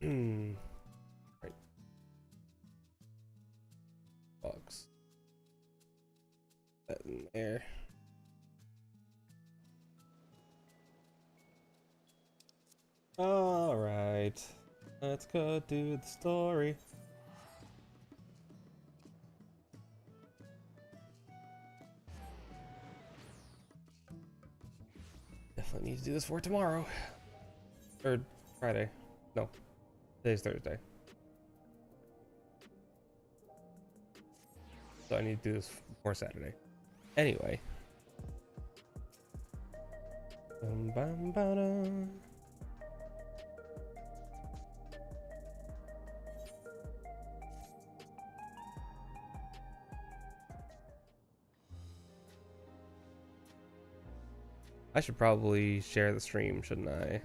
Right. Box. That in there. All right. Let's go do the story. Definitely need to do this for tomorrow. Or Friday. No. Today's Thursday. So I need to do this for Saturday. Anyway. Bum, bum, ba-dum. I should probably share the stream, shouldn't I?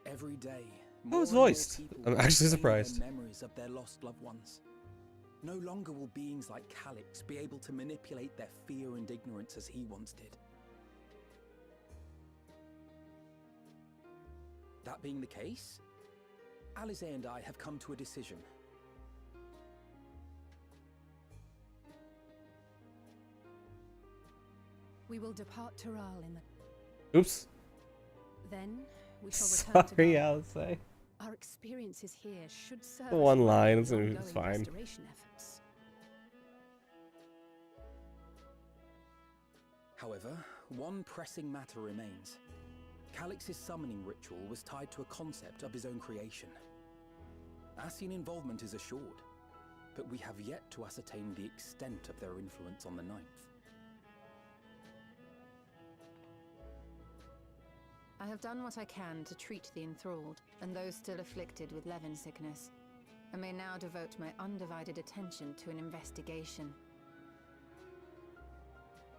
Every day, Oh, it's more and more voiced. people I'm will actually regain surprised. their memories of their lost loved ones. No longer will beings like Calyx be able to manipulate their fear and ignorance as he once did. That being the case, Alisaie and I have come to a decision. We will depart Tural in the... Oops. Then we shall return to Sorry, Gaia. Alisaie. Our experiences here should serve The as one guide line, in it's ongoing fine. restoration efforts. However, one pressing matter remains. Calyx's summoning ritual was tied to a concept of his own creation. Ascian involvement is assured, but we have yet to ascertain the extent of their influence on the Ninth. I have done what I can to treat the enthralled and those still afflicted with Levin sickness, and may now devote my undivided attention to an investigation.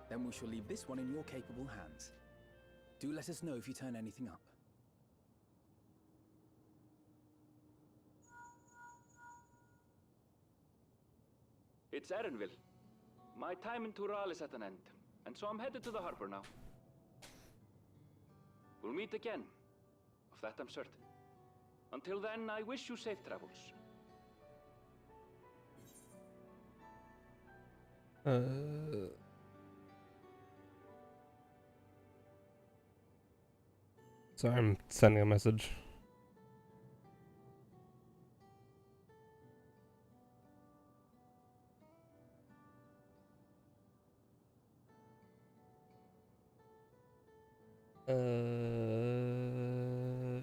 Then we shall leave this one in your capable hands. Do let us know if you turn anything up. It's Erenville. My time in Tural is at an end, and so I'm headed to the harbor now. We'll meet again. Of that I'm certain. Until then, I wish you safe travels. Sorry, I'm sending a message.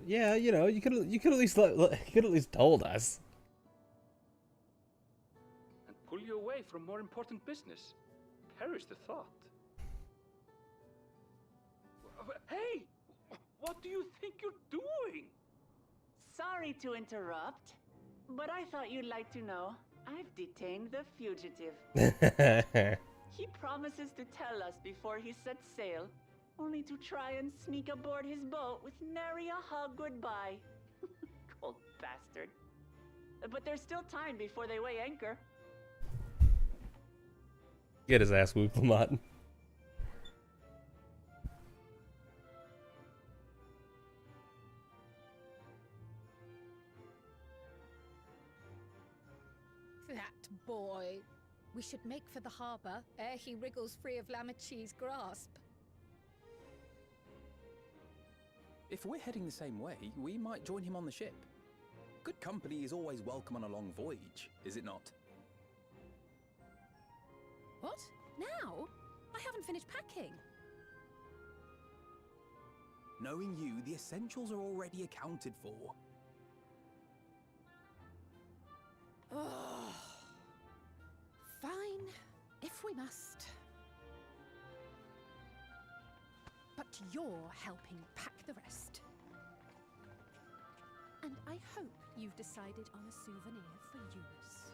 Yeah, you know, you could at least you could at least told us. And pull you away from more important business. Perish the thought. Hey! What do you think you're doing? Sorry to interrupt, but I thought you'd like to know. I've detained the fugitive. He promises to tell us before he sets sail, only to try and sneak aboard his boat with nary a hug goodbye. Cold bastard. But there's still time before they weigh anchor. Get his ass whooped, Lamont. That boy. We should make for the harbour ere he wriggles free of Lamachi's grasp. If we're heading the same way, we might join him on the ship. Good company is always welcome on a long voyage, is it not? What? Now? I haven't finished packing. Knowing you, the essentials are already accounted for. Oh. Fine, if we must. But you're helping pack the rest. And I hope you've decided on a souvenir for Eunice.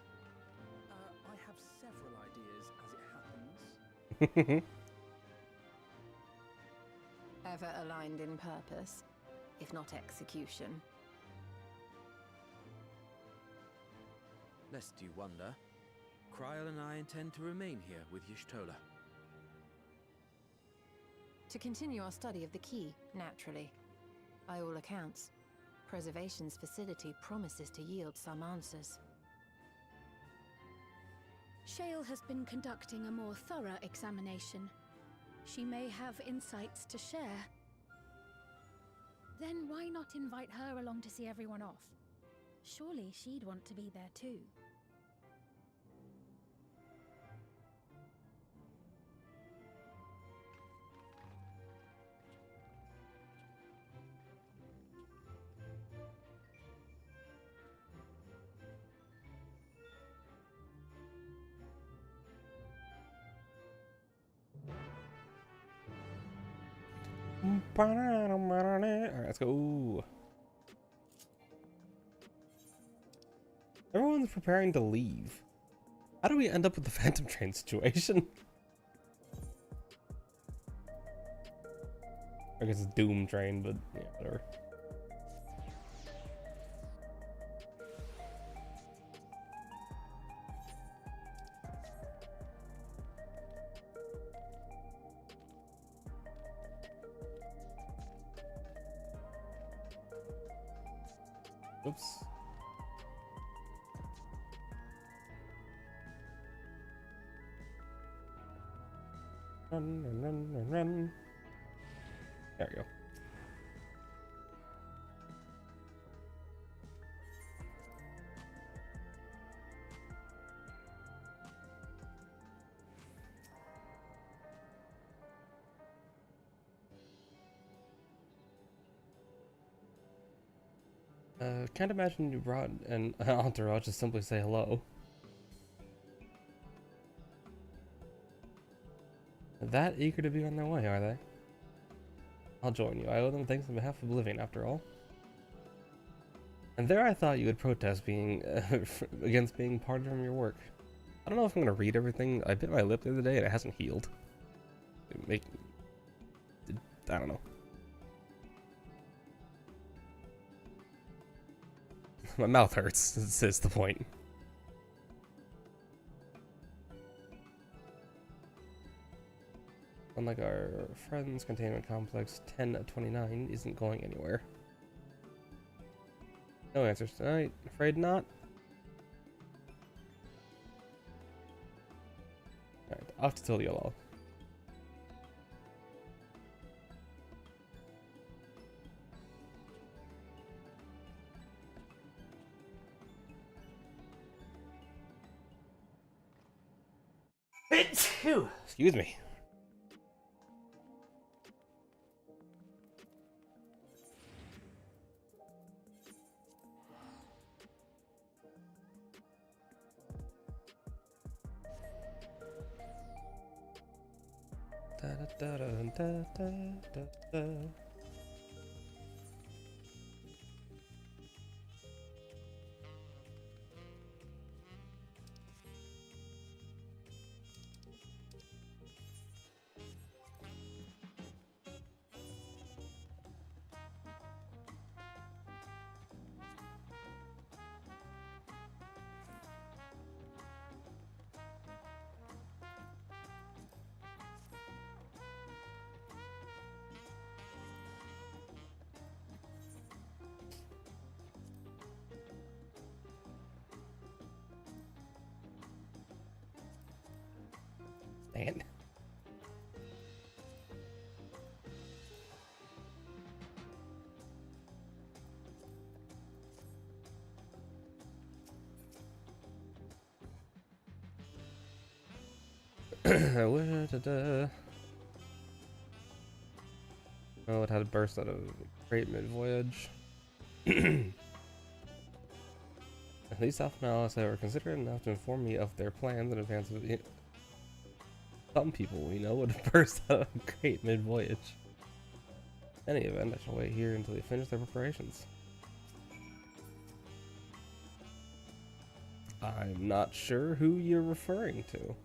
I have several ideas, as it happens. Ever aligned in purpose, if not execution. Lest you wonder, Kryl and I intend to remain here with Y'shtola. To continue our study of the key, naturally. By all accounts, Preservation's facility promises to yield some answers. Shale has been conducting a more thorough examination. She may have insights to share. Then why not invite her along to see everyone off? Surely she'd want to be there too. Alright, let's go. Ooh. Everyone's preparing to leave. How do we end up with the Phantom Train situation? I guess it's Doom Train, but yeah, whatever. Oops. Run, run, run, run, run. There we go. Can't imagine you brought an entourage to simply say hello. That eager to be on their way, are they? I'll join you. I owe them thanks on behalf of Oblivion, after all. And there I thought you would protest being against being part of your work. I don't know if I'm gonna read everything. I bit my lip the other day and it hasn't healed. I don't know. My mouth hurts, is the point. Unlike our friends, Containment Complex 1029 isn't going anywhere. No answers tonight. Afraid not. Alright, off to Tiliolol. Excuse me. Da, da, da, da, da, da, da. Man. Oh, it had a burst out of great mid-voyage. At least Alpha and Alice were considerate enough to inform me of their plans in advance of it. Some people we know would burst out of great mid-voyage. In any event, I shall wait here until they finish their preparations. I'm not sure who you're referring to.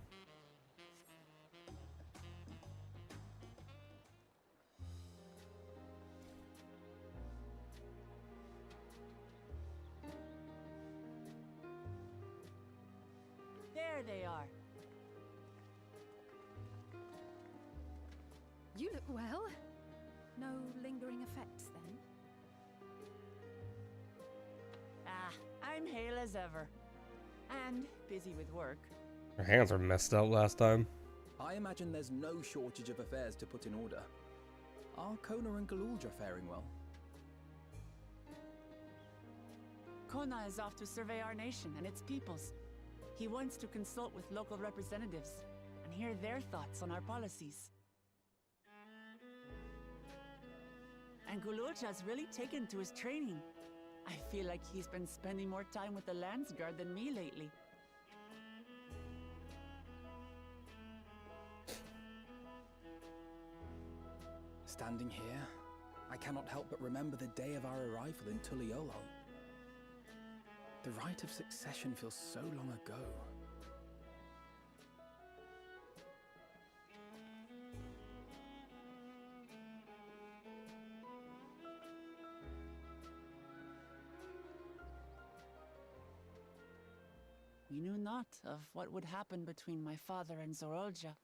There they are. You look well. No lingering effects then? Ah, I'm hale as ever. And busy with work. Her hands were messed up last time. I imagine there's no shortage of affairs to put in order. Are Kona and Galulja faring well? Kona is off to survey our nation and its peoples. He wants to consult with local representatives and hear their thoughts on our policies. And Galulja's really taken to his training. I feel like he's been spending more time with the Landsguard than me lately. Standing here, I cannot help but remember the day of our arrival in Tuliolo. The rite of succession feels so long ago. We knew not of what would happen between my father and Zorolja,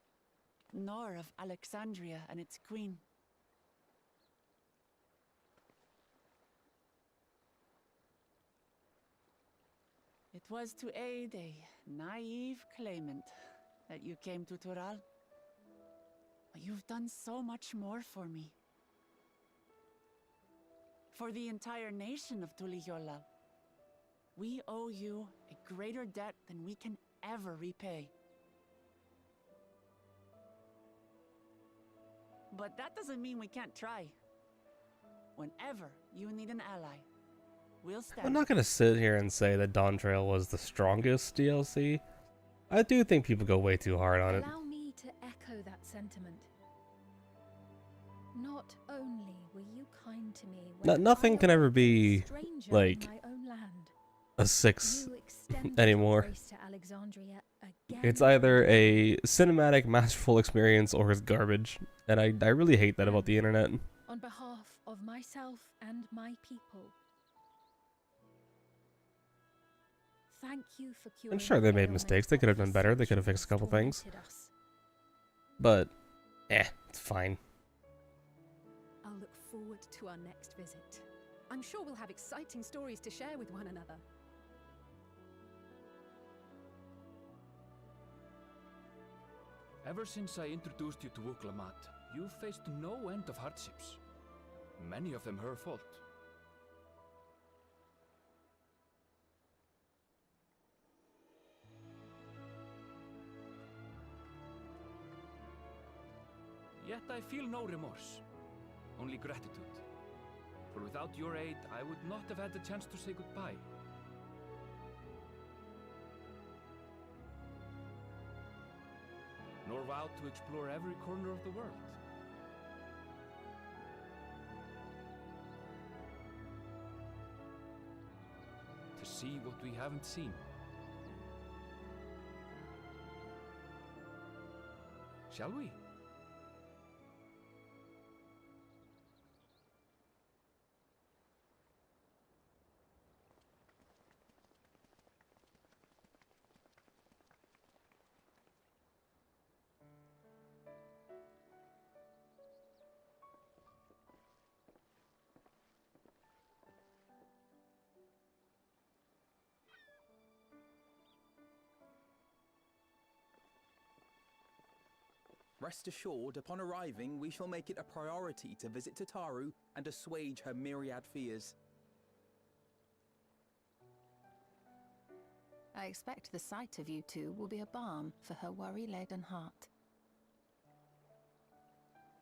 nor of Alexandria and its queen. It was to aid a naive claimant that you came to Tural. But you've done so much more for me. For the entire nation of Tuliyollal. We owe you a greater debt than we can ever repay. But that doesn't mean we can't try. Whenever you need an ally, we'll stand. I'm not gonna sit here and say that Dawn Trail was the strongest DLC. I do think people go way too hard on it. Allow me to echo that sentiment. Not only were you kind to me when Nothing I can ever be was a stranger like in my own land. a 6 You extended anymore. grace to Alexandria again. It's either a cinematic masterful experience or it's garbage. And I really hate that about the internet. On behalf of myself and my people. Thank you for curing I'm sure they the made ailment mistakes. They could have that done for better. They could have centuries fixed a couple things. tormented us. But, it's fine. I'll look forward to our next visit. I'm sure we'll have exciting stories to share with one another. Ever since I introduced you to Wuklamat, you've faced no end of hardships. Many of them her fault. Yet I feel no remorse, only gratitude. For without your aid, I would not have had the chance to say goodbye. Nor vowed to explore every corner of the world. To see what we haven't seen. Shall we? Rest assured, upon arriving, we shall make it a priority to visit Tataru and assuage her myriad fears. I expect the sight of you two will be a balm for her worry-laden heart.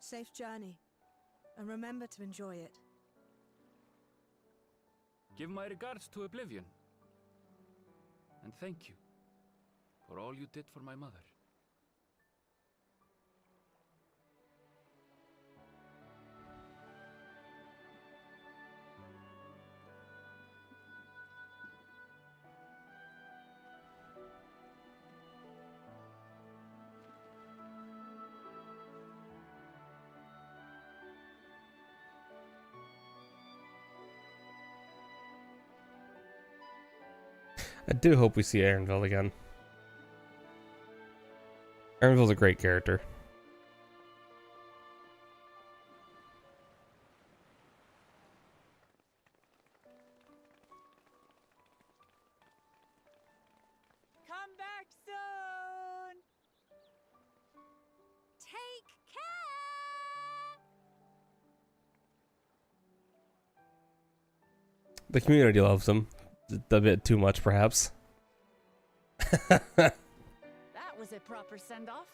Safe journey, and remember to enjoy it. Give my regards to Oblivion. And thank you for all you did for my mother. I do hope we see Erenville again. Erenville's a great character. The community loves him. A bit too much, perhaps. That was a proper send-off.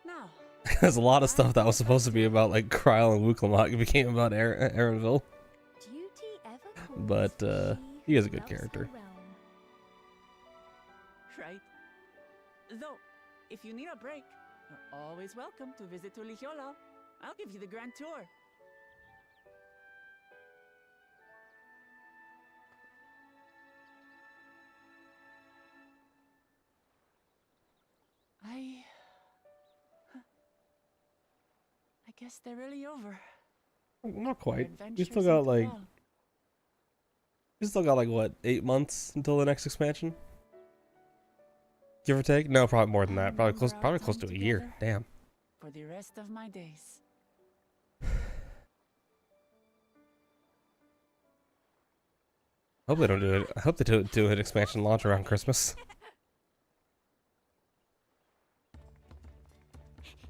Now, There's a lot of stuff that was supposed to be about, like, Kryl and Wuklamok became about Erenville. Duty ever calls But, to he is a who good loves her character. realm. right? Though, if you need a break, you're always welcome to visit Tulichola. I'll give you the grand tour. I guess they're really over. Not Our quite. You adventures still got, into like, Gaul. what, 8 months until the next expansion? Give or take? No, probably more than that. Probably close to a year. Together. Damn. For the rest of my days. Hope they don't do it. I hope they do an expansion launch around Christmas.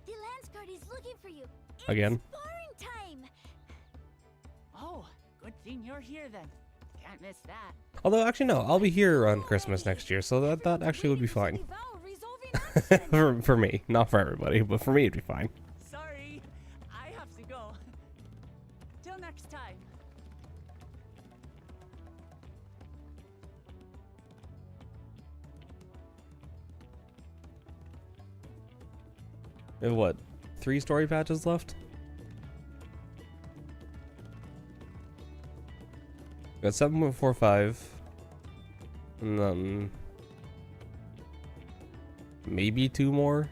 The Lance Guard is looking for you. Again. Sparring time. Oh, good thing you're here then. Can't miss that. Although, actually, no. I'll be here on Christmas next year, so that actually would be fine. for me. Not for everybody, but for me it'd be fine. Sorry, I have to go. Till next time. We have, what, 3 story patches left? We got 7.45. And then maybe 2 more.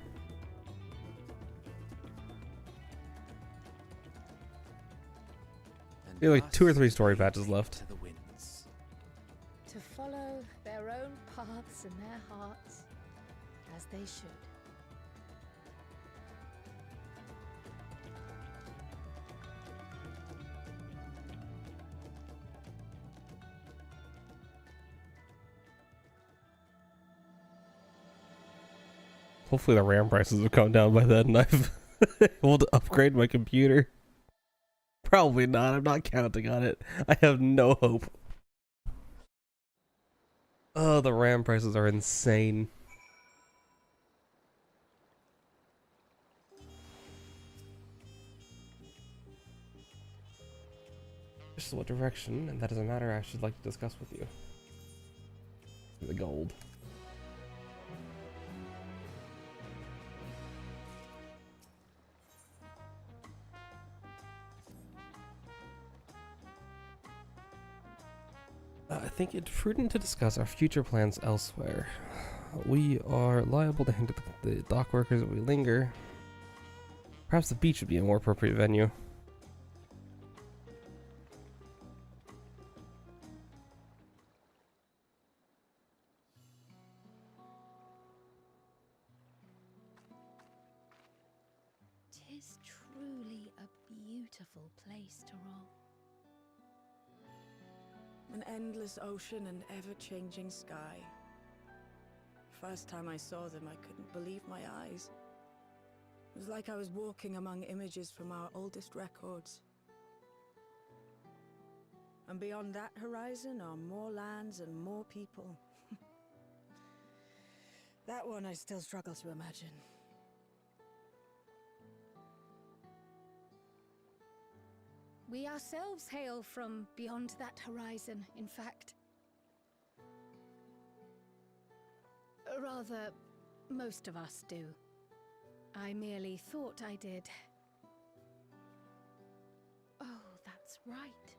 And Yeah, like 2 or 3 thus story they patches take left. to the winds. To follow their own paths and their hearts, as they should. Hopefully the RAM prices have come down by then and I've able to upgrade my computer. Probably not. I'm not counting on it. I have no hope. Oh, the RAM prices are insane. This is what direction, and that is a matter I should like to discuss with you. The gold. I think it's prudent to discuss our future plans elsewhere. We are liable to hinder the dock workers if we linger. Perhaps the beach would be a more appropriate venue. Tis truly a beautiful place to roll. An endless ocean and ever-changing sky. First time I saw them, I couldn't believe my eyes. It was like I was walking among images from our oldest records. And beyond that horizon are more lands and more people. That one I still struggle to imagine. We ourselves hail from beyond that horizon, in fact. Rather, most of us do. I merely thought I did. Oh, that's right.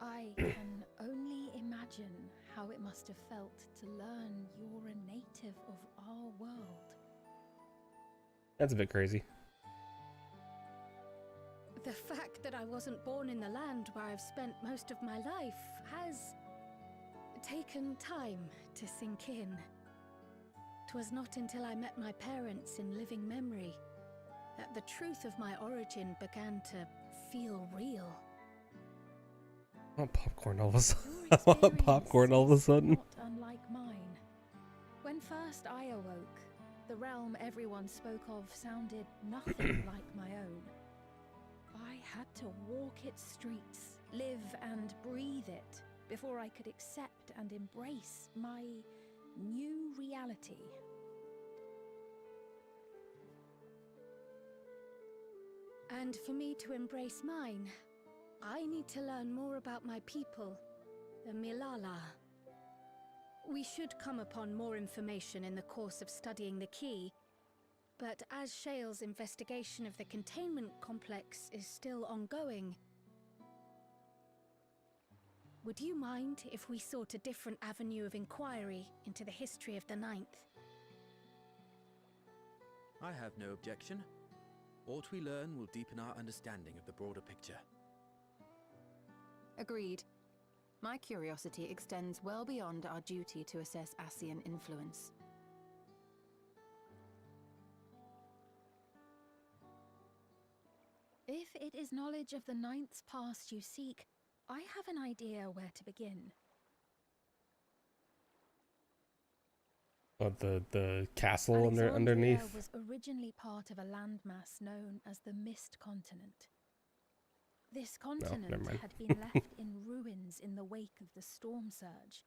I can only imagine how it must have felt to learn you're a native of our world. That's a bit crazy. The fact that I wasn't born in the land where I've spent most of my life has taken time to sink in. 'Twas not until I met my parents in living memory that the truth of my origin began to feel real. I want popcorn all of a sudden. Your I want experience popcorn all of a is sudden. Not unlike mine. When first I awoke, the realm everyone spoke of sounded nothing like my own. I had to walk its streets live and breathe it before I could accept and embrace my new reality. And for me to embrace mine, I need to learn more about my people, the Milala. We should come upon more information in the course of studying the key, but as Shale's investigation of the containment complex is still ongoing, would you mind if we sought a different avenue of inquiry into the history of the Ninth? I have no objection. What we learn will deepen our understanding of the broader picture. Agreed. My curiosity extends well beyond our duty to assess Ascian influence. If it is knowledge of the Ninth's past you seek, I have an idea where to begin. Oh, the castle Alexandria underneath. was originally part of a landmass known as the Mist Continent. This continent never mind. had been left in ruins in the wake of the storm surge,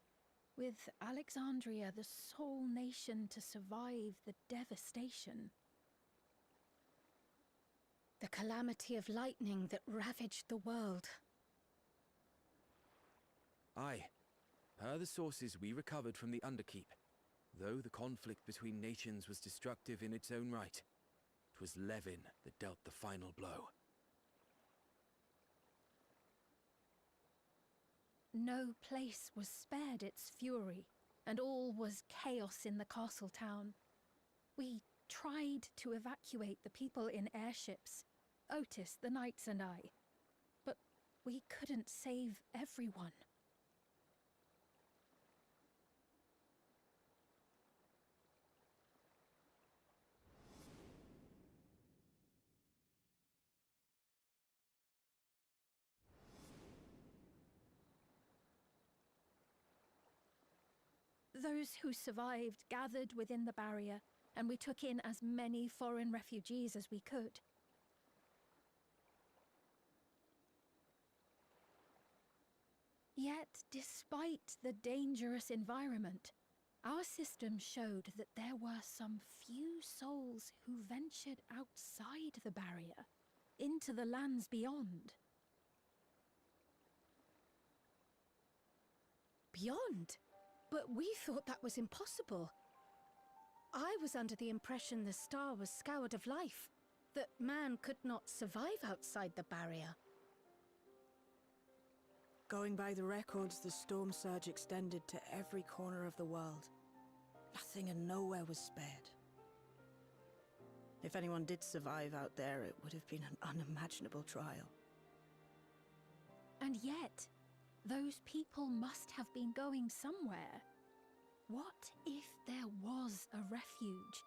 with Alexandria the sole nation to survive the devastation. The calamity of lightning that ravaged the world. Aye. Per the sources we recovered from the Underkeep, though the conflict between nations was destructive in its own right, it was Levin that dealt the final blow. No place was spared its fury, and all was chaos in the castle town. We tried to evacuate the people in airships, Otis, the knights and I, but we couldn't save everyone. Those who survived gathered within the barrier, and we took in as many foreign refugees as we could. Yet, despite the dangerous environment, our system showed that there were some few souls who ventured outside the barrier, into the lands beyond. Beyond? But we thought that was impossible. I was under the impression the star was scoured of life, that man could not survive outside the barrier. Going by the records, the storm surge extended to every corner of the world. Nothing and nowhere was spared. If anyone did survive out there, it would have been an unimaginable trial. And yet, those people must have been going somewhere. What if there was a refuge?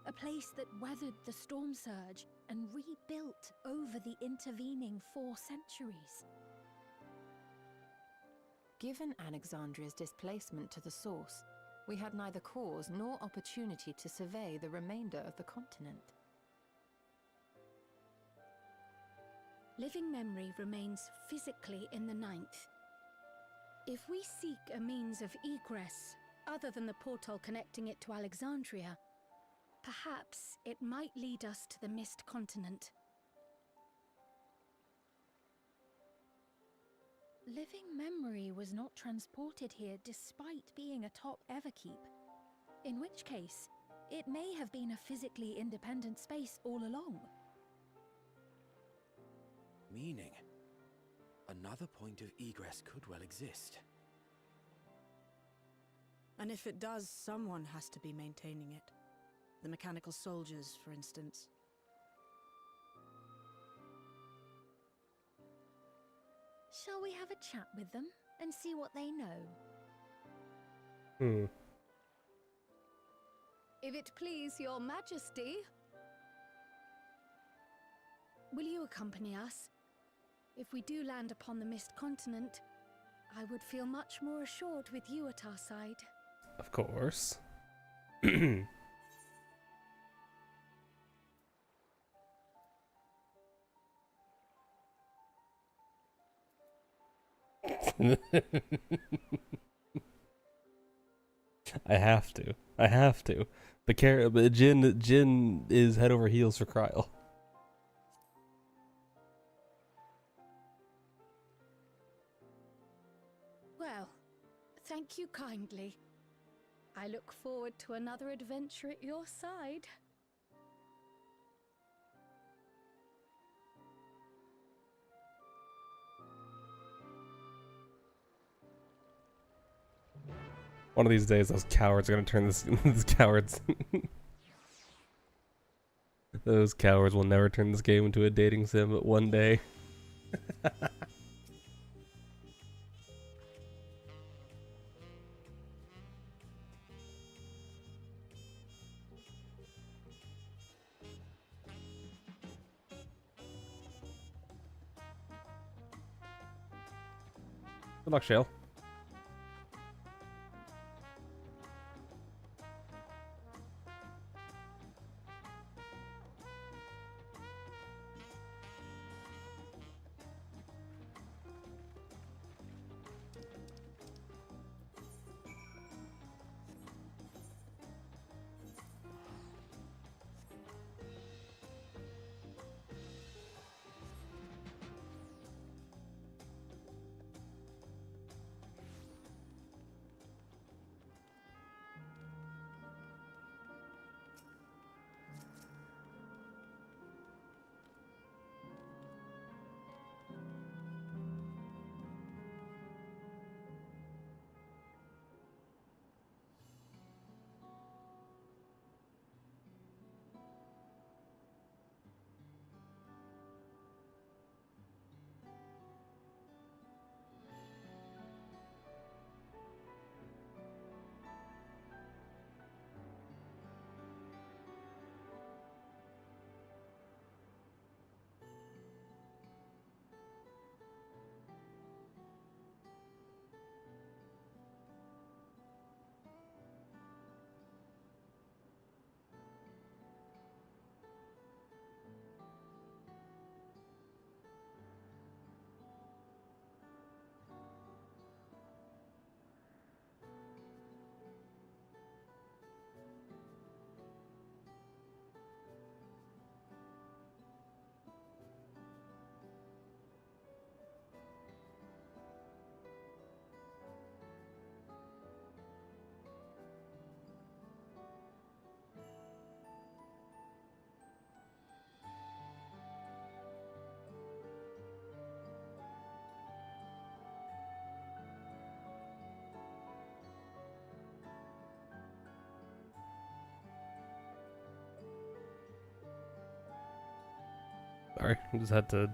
A place that weathered the storm surge and rebuilt over the intervening 4 centuries? Given Alexandria's displacement to the source, we had neither cause nor opportunity to survey the remainder of the continent. Living memory remains physically in the Ninth. If we seek a means of egress, other than the portal connecting it to Alexandria, perhaps it might lead us to the Mist Continent. Living memory was not transported here despite being atop Everkeep, in which case, it may have been a physically independent space all along. Meaning, another point of egress could well exist. And if it does, someone has to be maintaining it. The mechanical soldiers, for instance. Shall we have a chat with them and see what they know? If it please your majesty. Will you accompany us? If we do land upon the Mist Continent, I would feel much more assured with you at our side. Of course. I have to. I have to. But Jin is head over heels for Kryl. Well, thank you kindly. I look forward to another adventure at your side. One of these days, those cowards are gonna turn this. These cowards. Those cowards will never turn this game into a dating sim, but one day. Good luck, Shale. Sorry, I just had to.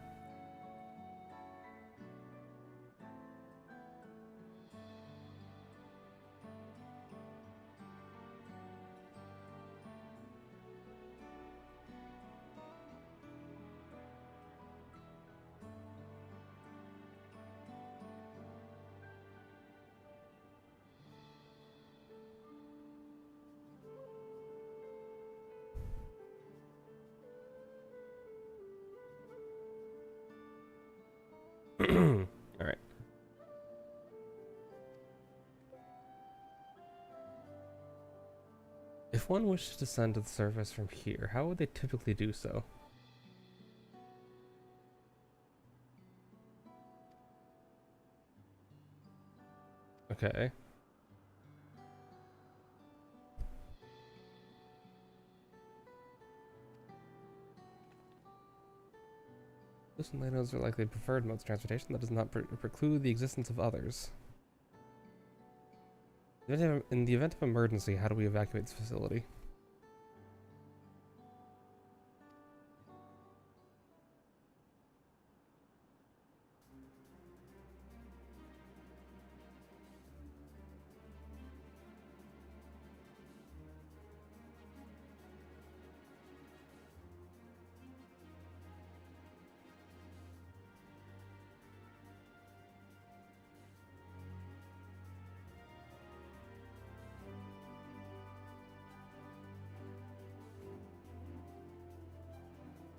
All right. If one wished to descend to the surface from here, how would they typically do so? Okay. Those lanos are likely preferred modes of transportation. That does not preclude the existence of others. In the event of emergency, how do we evacuate this facility?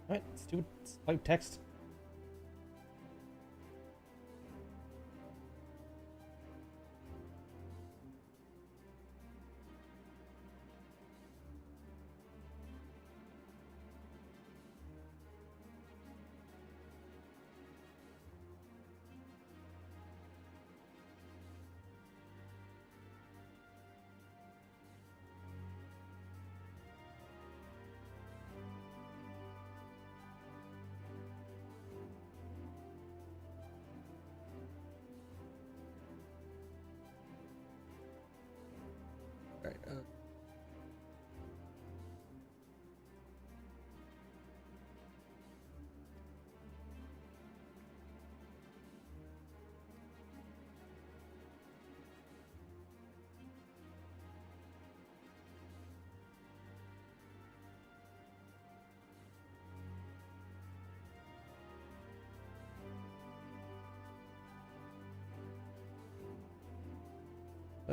Alright, let's do it. Let's type text.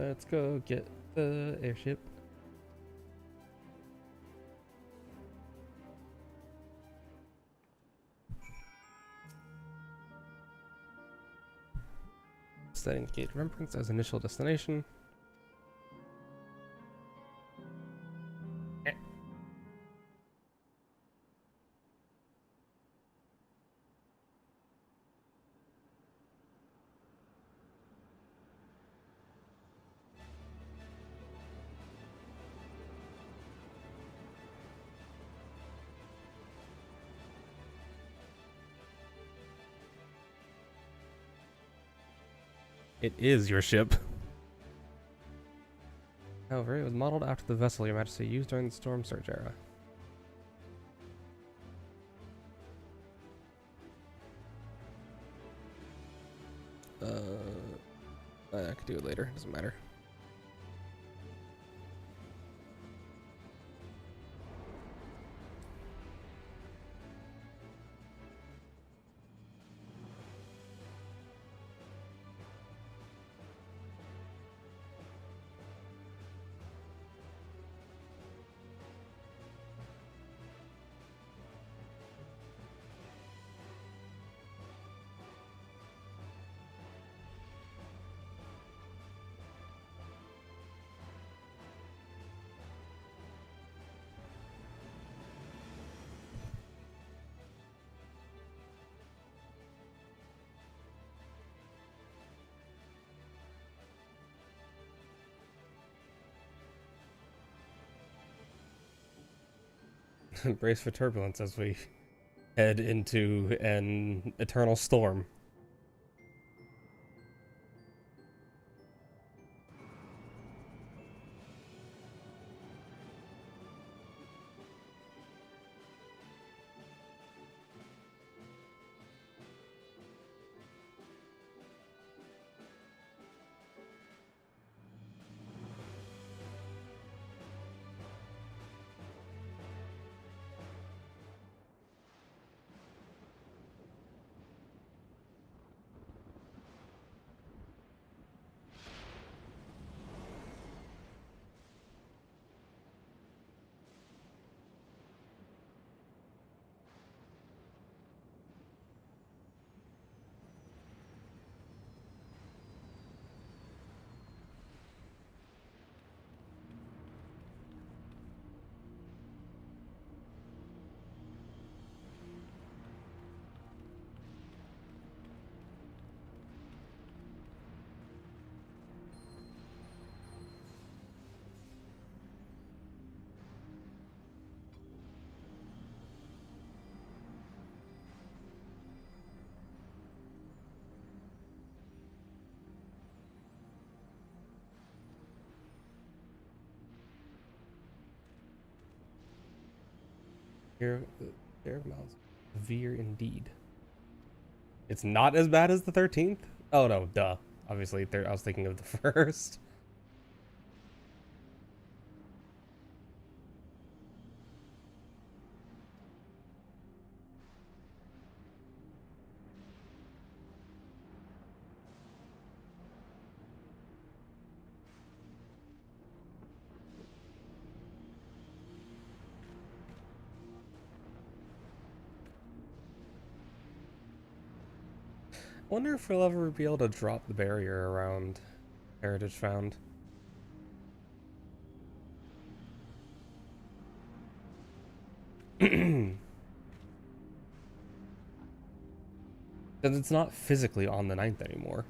Let's go get the airship. Set indicate remembrance as initial destination. It is your ship. However, it was modeled after the vessel Your Majesty used during the Storm Surge era. I could do it later, doesn't matter. Brace for turbulence as we head into an eternal storm. Air miles. Severe indeed. It's not as bad as the 13th? Oh no, duh. Obviously, I was thinking of the first. I wonder if we'll ever be able to drop the barrier around Heritage Found. Because it's not physically on the 9th anymore.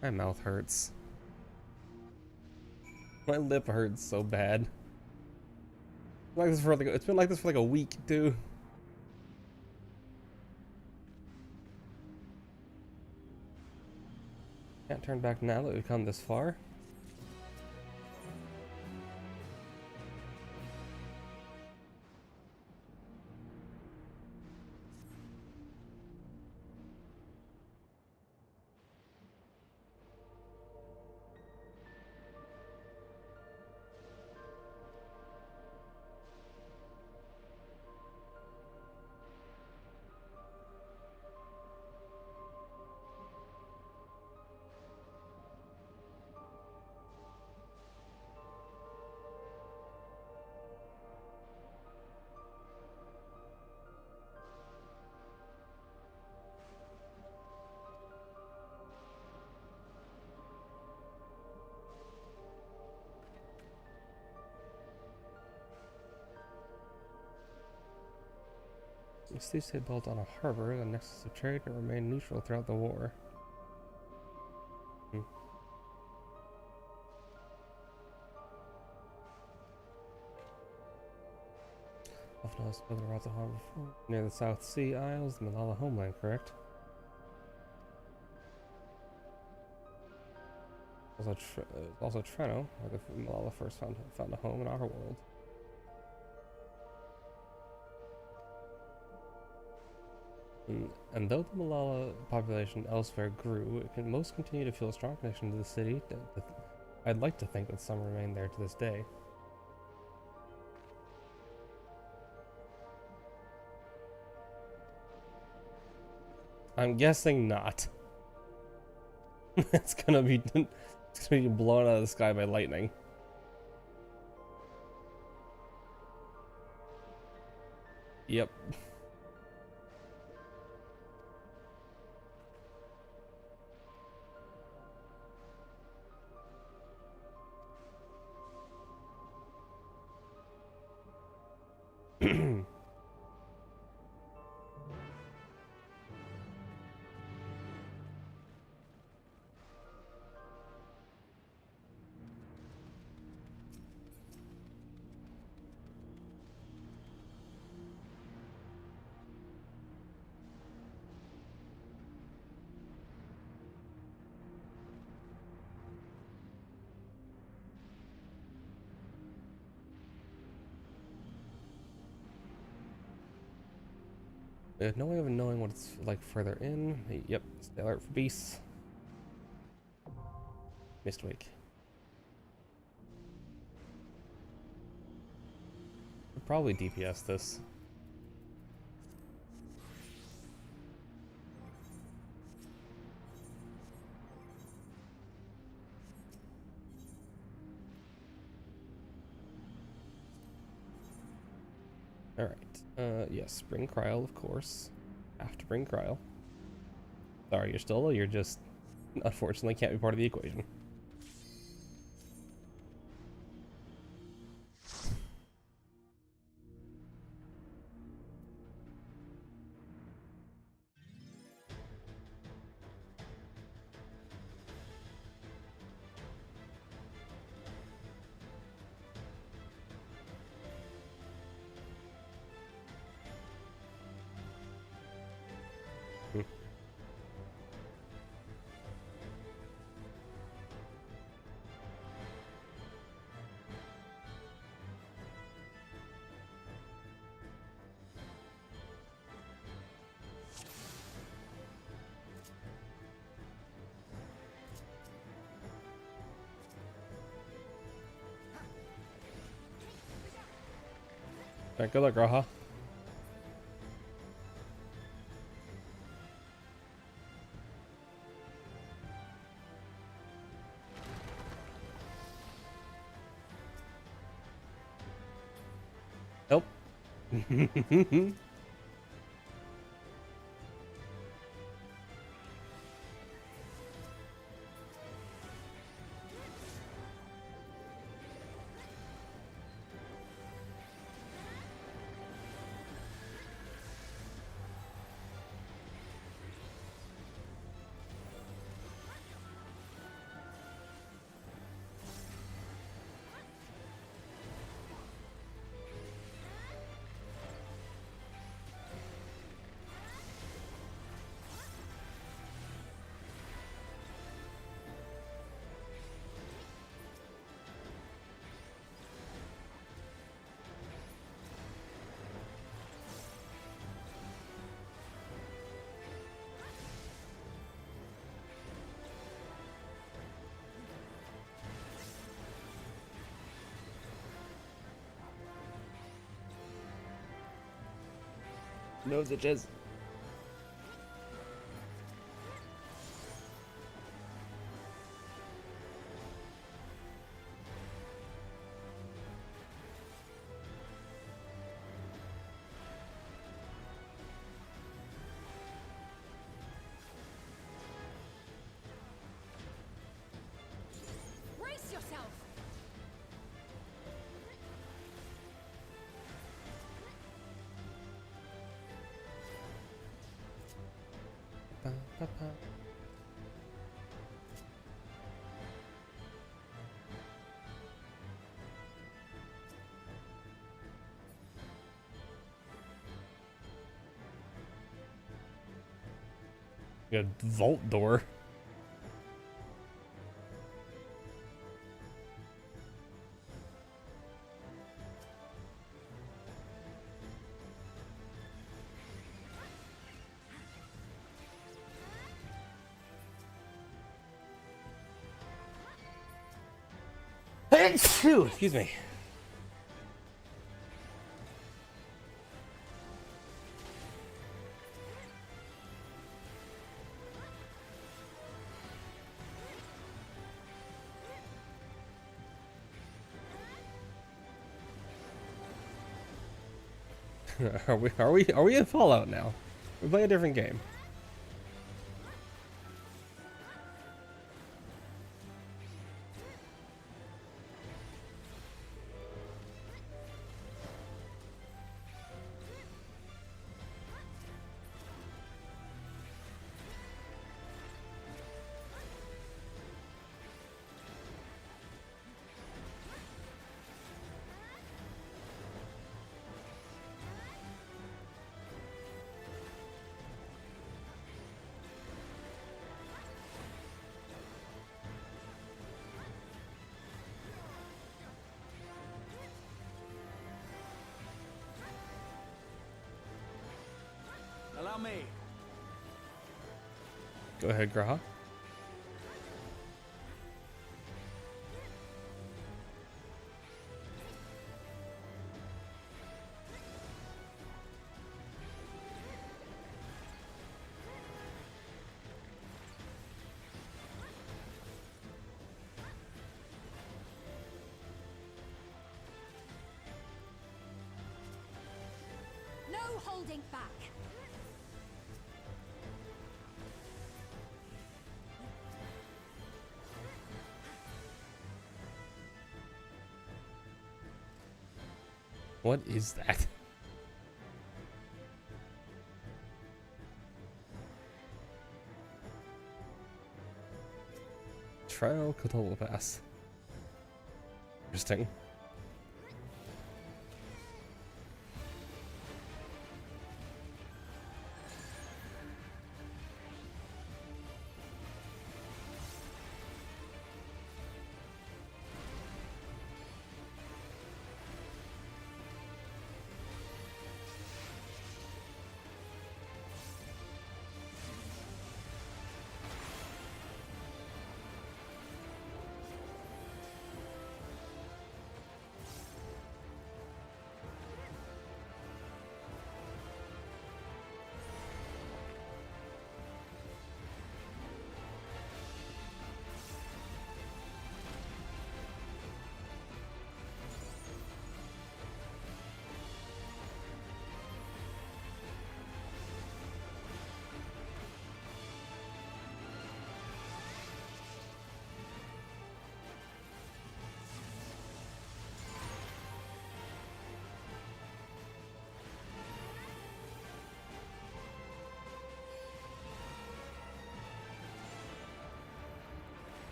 My mouth hurts. My lip hurts so bad. It's been like this for like a week, too. Can't turn back now that we've come this far. The city stayed built on a harbor, the nexus of trade, and remained neutral throughout the war. Often has spoken about the harbor before. Near the South Sea Isles, the Malala homeland, correct? Also Treno, where the Malala first found a home in our world. And though the Malala population elsewhere grew, it can most continue to feel a strong connection to the city. I'd like to think that some remain there to this day. I'm guessing not. It's gonna be blown out of the sky by lightning. Yep. There's no way of knowing what it's like further in. Yep, stay alert for beasts. Mistweek. We'll probably DPS this. Alright. Yes, bring Kryl, of course. Have to bring Kryl. Sorry, you're still, you're just, unfortunately, can't be part of the equation. Alright, good luck, Raha. Nope. Nose itches. Brace yourself! A vault door. Excuse me. Are we in Fallout now? We play a different game. Allow me. Go ahead, Graha. No holding back. What is that? Trial Cthulhu Pass. Interesting.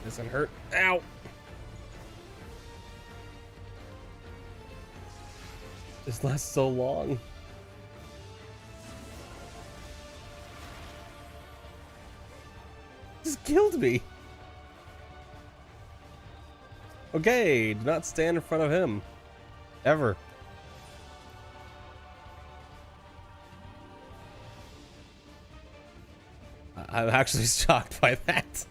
Doesn't hurt. Ow! This lasts so long. Just killed me. Okay, do not stand in front of him. Ever. I'm actually shocked by that.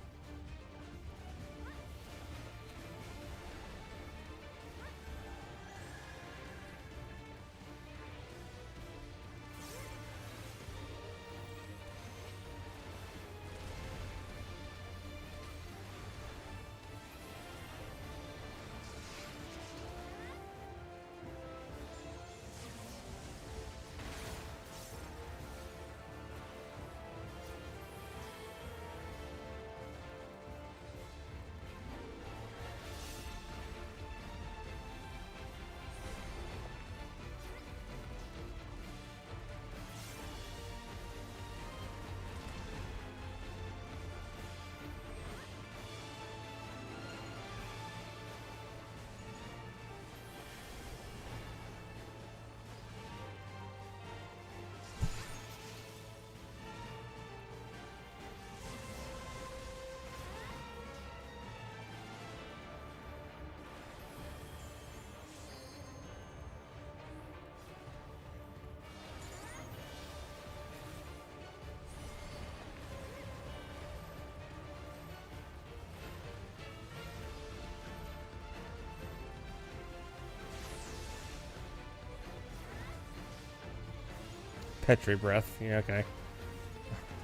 Petri breath. Yeah, okay.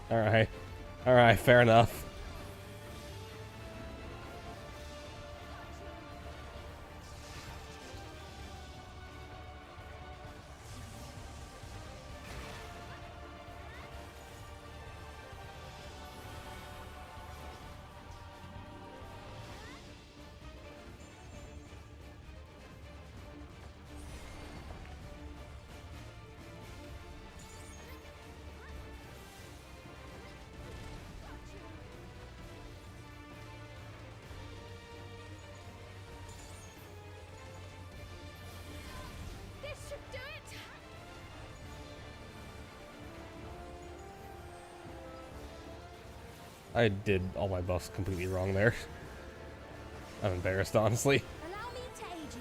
Alright. Alright, fair enough. This should do it! I did all my buffs completely wrong there. I'm embarrassed, honestly. Allow me to aid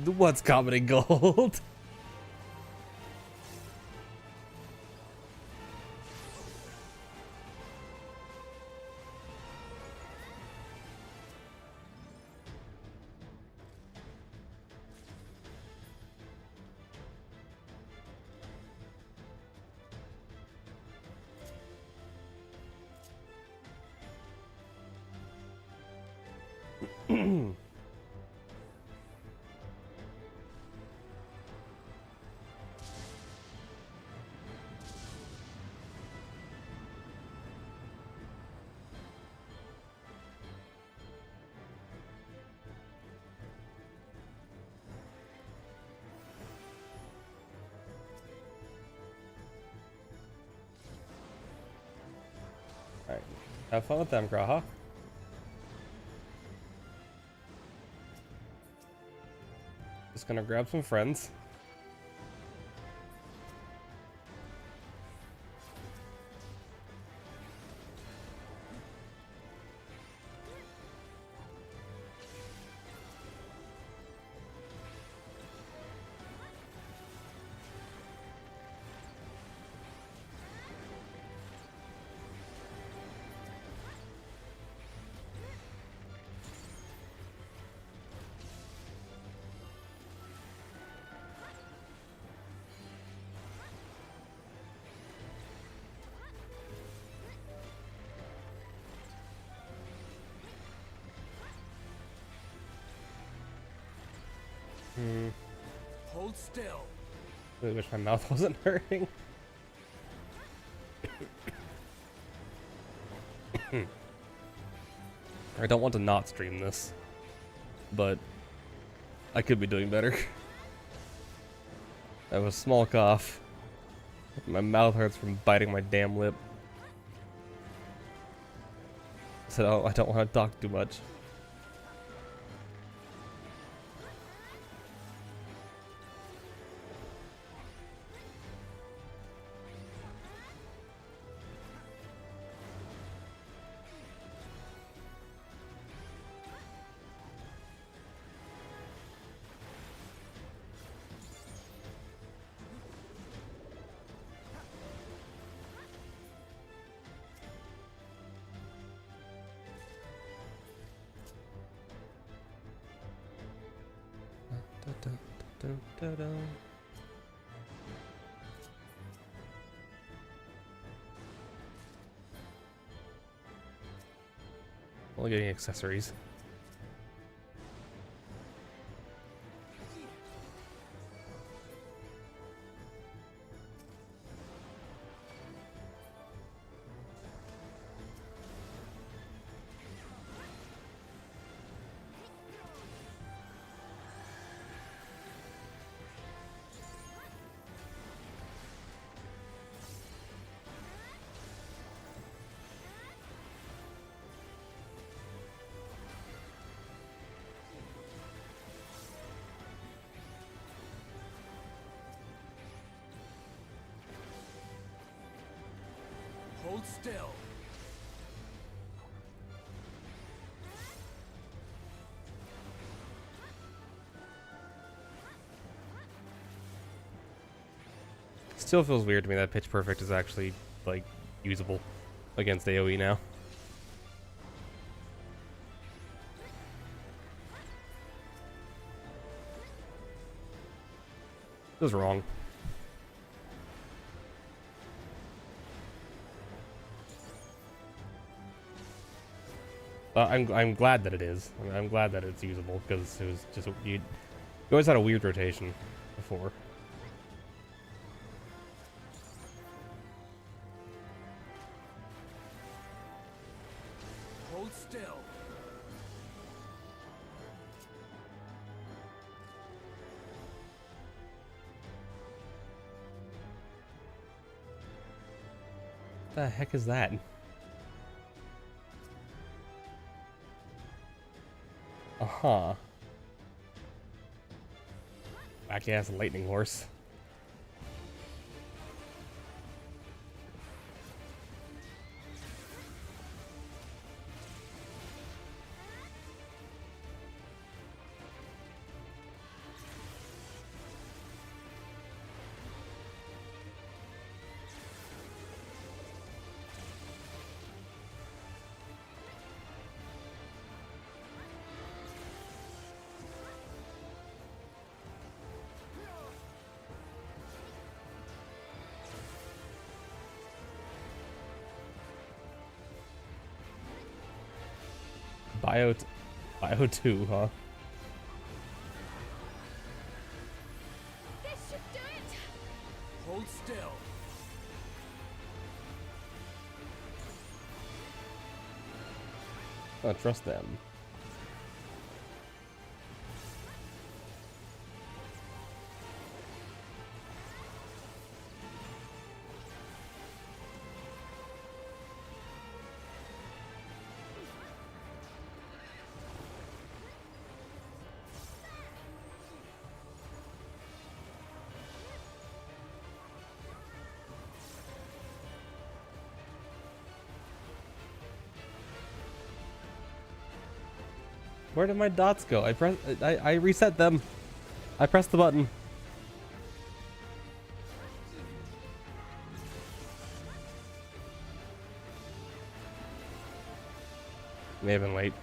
you. What's common in gold? Alright. Have fun with them, Graha. Just gonna grab some friends. Hold still. Really wish my mouth wasn't hurting. I don't want to not stream this, but I could be doing better. I have a small cough. My mouth hurts from biting my damn lip. So I don't want to talk too much. Only getting accessories. Hold still. still feels weird to me that Pitch Perfect is actually, like, usable against AoE now. Feels wrong. I'm glad that it is. I'm glad that it's usable because it was just you always had a weird rotation before. Hold still. What the heck is that? Uh-huh. Wacky ass lightning horse. Bio 2, huh? This should do it! Hold still. I don't trust them. Where did my dots go? I reset them. I pressed the button. May have been late.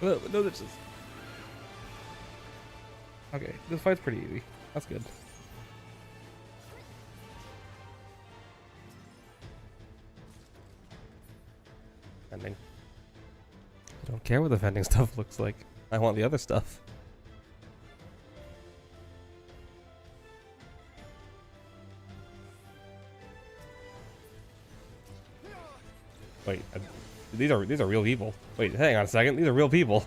No, this is... Okay, this fight's pretty easy. That's good. Fending. I don't care what the fending stuff looks like. I want the other stuff. Wait, these are real people. Wait, hang on a second. These are real people.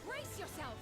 Brace yourself!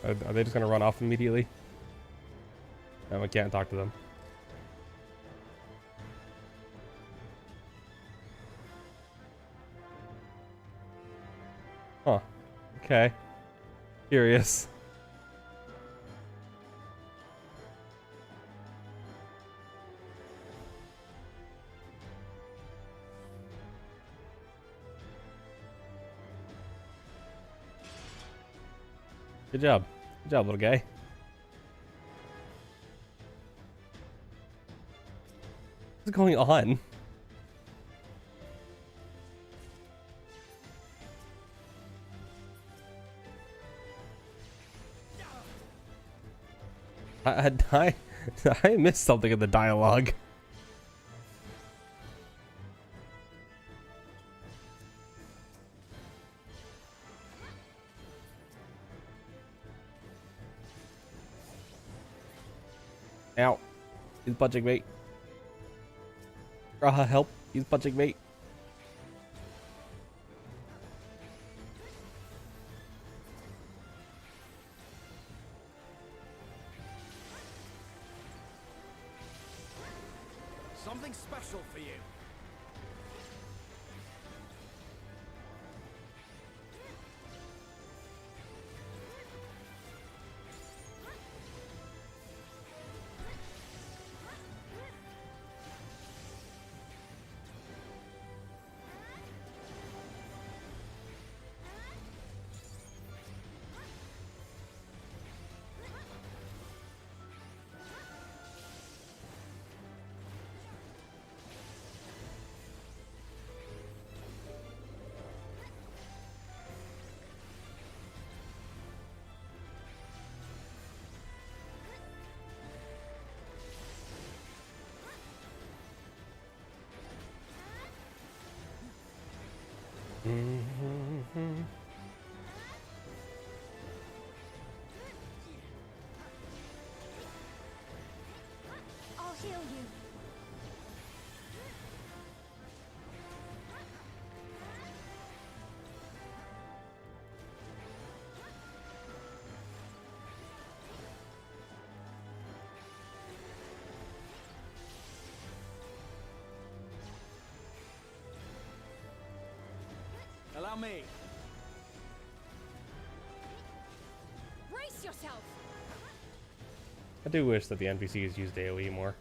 Are they just gonna run off immediately? No, I can't talk to them. Huh. Okay. Curious. Good job. Good job, little guy. What's going on? I missed something in the dialogue. Ow. He's punching me. Raha, help. He's punching me. Something special for you. I'll heal you. Allow me. Brace yourself. I do wish that the NPCs used AoE more.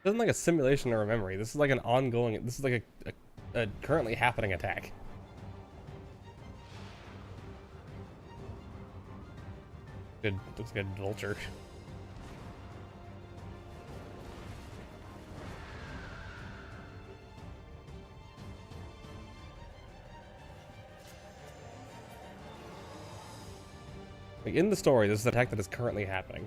This isn't like a simulation or a memory. This is like an ongoing. This is like a currently happening attack. Good. Looks like a vulture. Like in the story, this is an attack that is currently happening.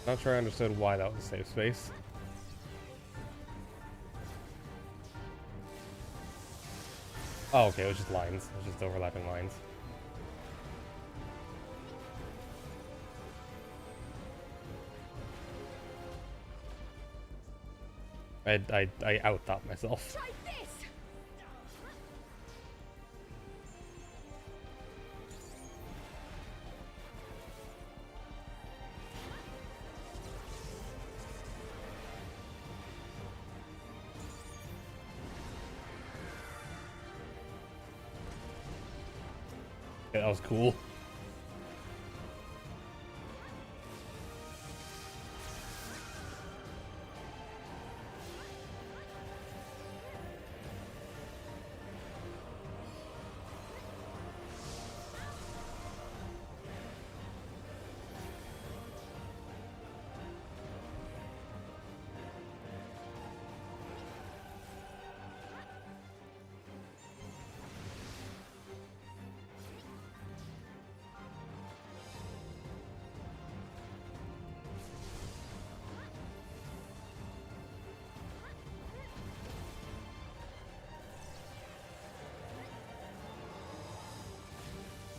Not sure I understood why that was a safe space. Oh, okay, it was just lines. It was just overlapping lines. I out-thought myself. Try this. Yeah, that was cool.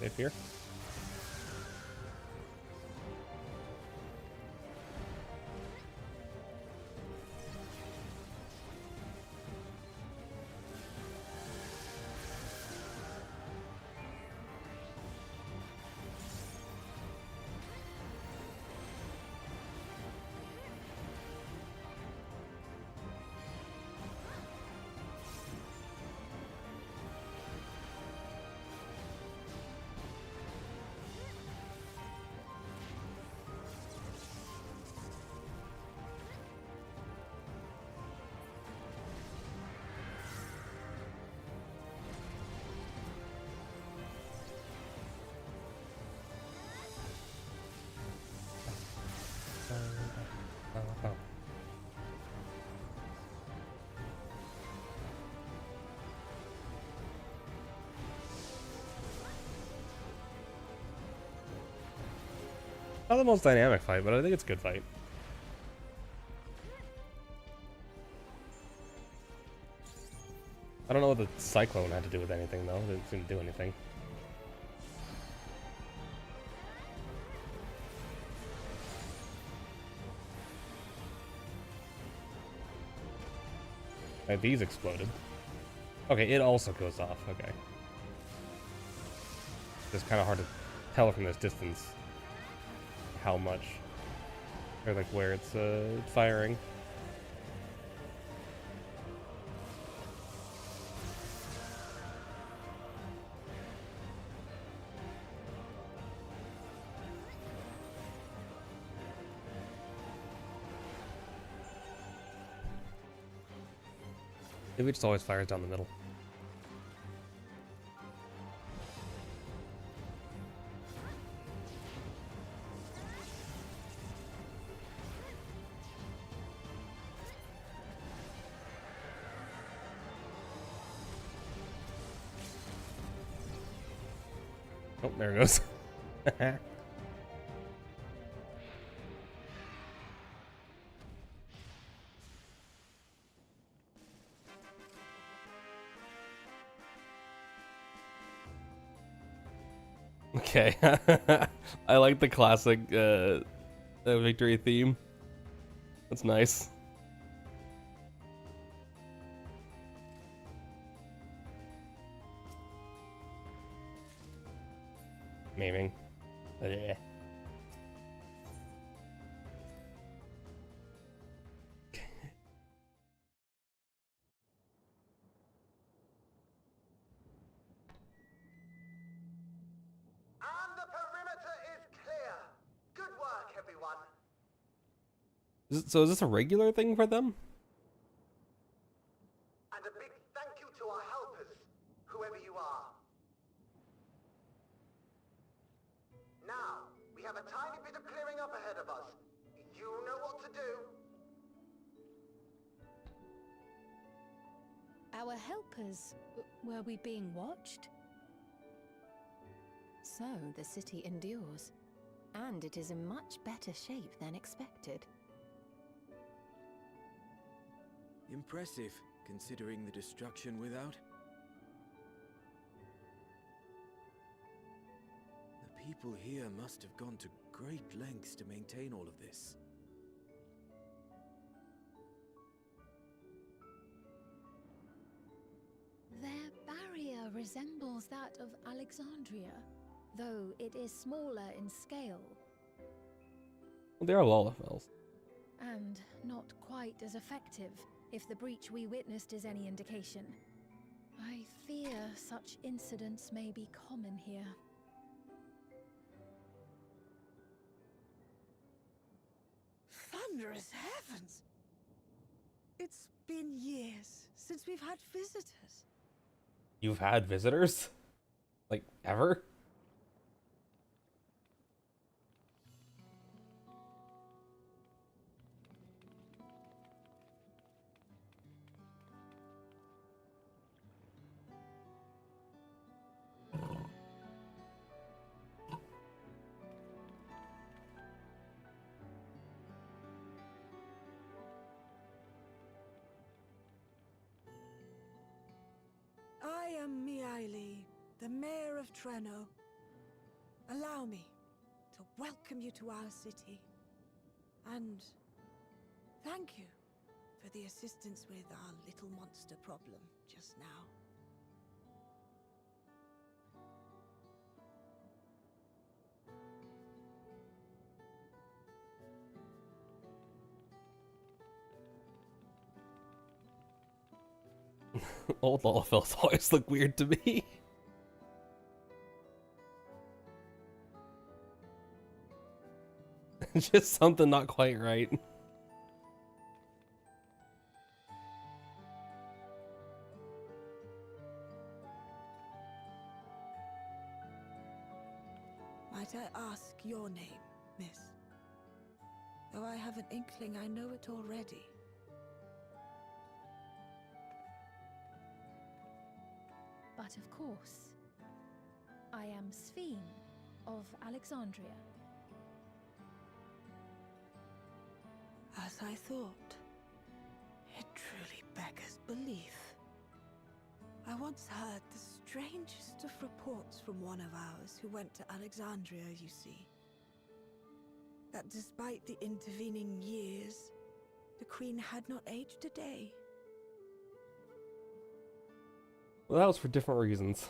Safe here. Not the most dynamic fight, but I think it's a good fight. I don't know what the Cyclone had to do with anything, though. It didn't seem to do anything. Right, these exploded. Okay, it also goes off. Okay. It's kind of hard to tell from this distance how much, or like where it's firing. Maybe it just always fires down the middle. Oh, there it goes. Okay. I like the classic victory theme. That's nice. Maiming. Yeah. So is this a regular thing for them? And a big thank you to our helpers, whoever you are. Now, we have a tiny bit of clearing up ahead of us. You know what to do. Our helpers, were we being watched? So the city endures, and it is in much better shape than expected. Impressive, considering the destruction without. The people here must have gone to great lengths to maintain all of this. Their barrier resembles that of Alexandria, though it is smaller in scale. Well, they are Lalafels. And not quite as effective, if the breach we witnessed is any indication. I fear such incidents may be common here. Thunderous heavens! It's been years since we've had visitors. You've had visitors? Like, ever? I am Miaili, the mayor of Treno. allow me to welcome you to our city. And thank you for the assistance with our little monster problem just now. Old Lalafels always look weird to me. Just something not quite right. Might I ask your name, miss? Though I have an inkling I know it already. But of course, I am Sphene of Alexandria. As I thought. It truly beggars belief. I once heard the strangest of reports from one of ours who went to Alexandria, you see. That despite the intervening years, the Queen had not aged a day. Well, that was for different reasons.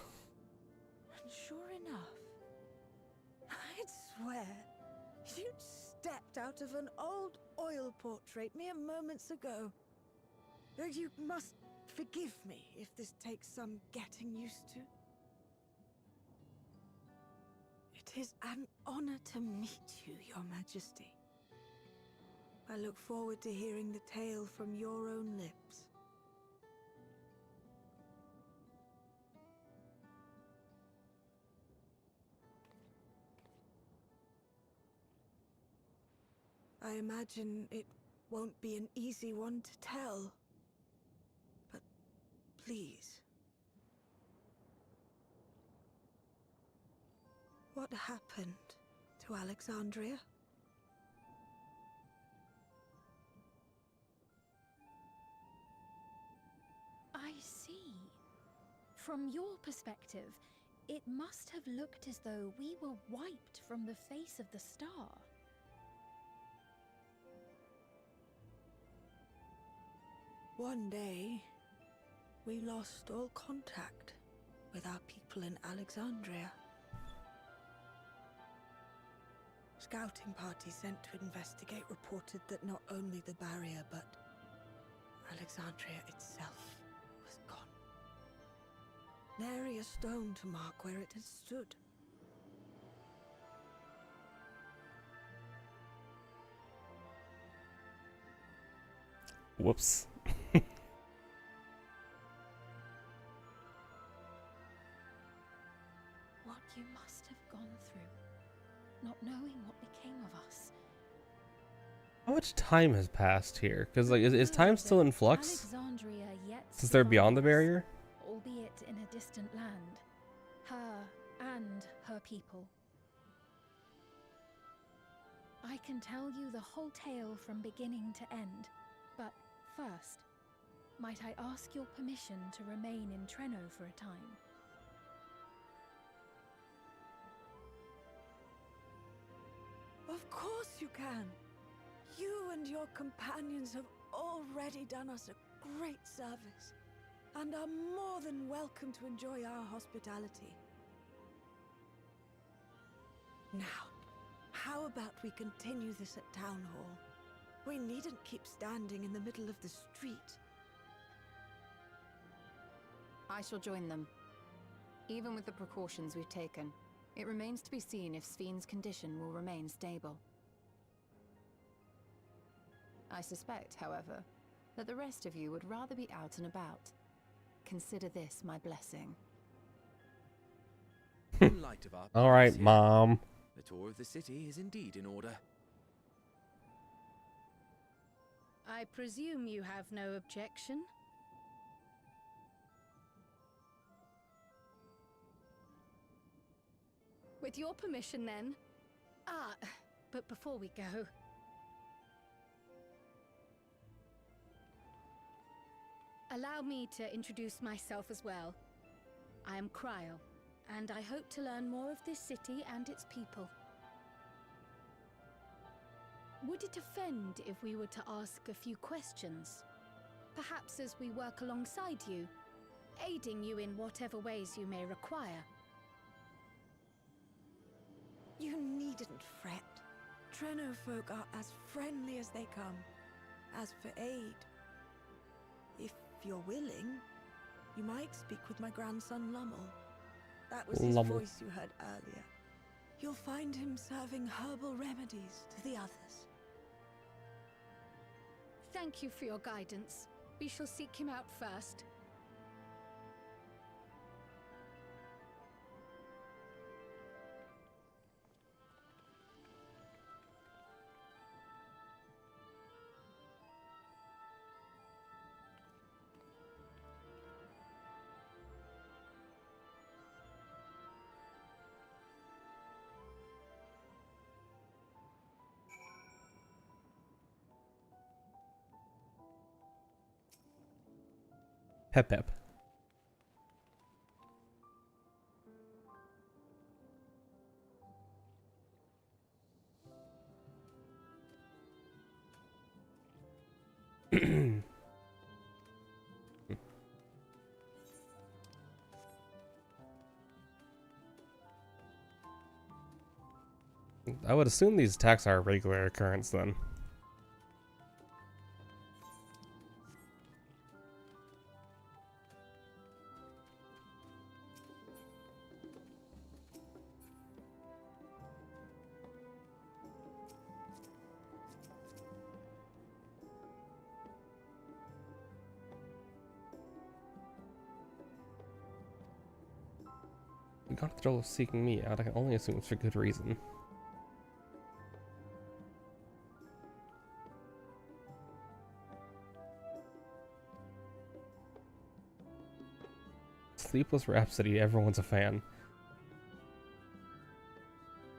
And sure enough, I'd swear, you'd stepped out of an old oil portrait mere moments ago. Though you must forgive me if this takes some getting used to. It is an honor to meet you, Your Majesty. I look forward to hearing the tale from your own lips. I imagine it won't be an easy one to tell. But please. What happened to Alexandria? I see. From your perspective, it must have looked as though we were wiped from the face of the star. One day, we lost all contact with our people in Alexandria. Scouting parties sent to investigate reported that not only the barrier, but Alexandria itself was gone. Nary a stone to mark where it had stood. Whoops. What you must have gone through, not knowing what became of us. How much time has passed here? Because like, is time still in flux? Alexandria yet Since they're beyond the survives, barrier? albeit in a distant land. Her and her people. I can tell you the whole tale from beginning to end, but first, might I ask your permission to remain in Treno for a time? Of course you can. You and your companions have already done us a great service, and are more than welcome to enjoy our hospitality. Now, how about we continue this at Town Hall? We needn't keep standing in the middle of the street. I shall join them. Even with the precautions we've taken, it remains to be seen if Sphene's condition will remain stable. I suspect, however, that the rest of you would rather be out and about. Consider this my blessing. In light of our All right, plans here, Mom. the tour of the city is indeed in order. I presume you have no objection? With your permission, then. But before we go... Allow me to introduce myself as well. I am Cryle, and I hope to learn more of this city and its people. Would it offend if we were to ask a few questions? Perhaps as we work alongside you, aiding you in whatever ways you may require. You needn't fret. Trenno folk are as friendly as they come. As for aid, if you're willing, you might speak with my grandson Lummel. That was his voice you heard earlier. You'll find him serving herbal remedies to the others. Thank you for your guidance. We shall seek him out first. Pep pep. I would assume these attacks are a regular occurrence then. You got the trouble of seeking me out. I can only assume it's for good reason. Sleepless Rhapsody, everyone's a fan.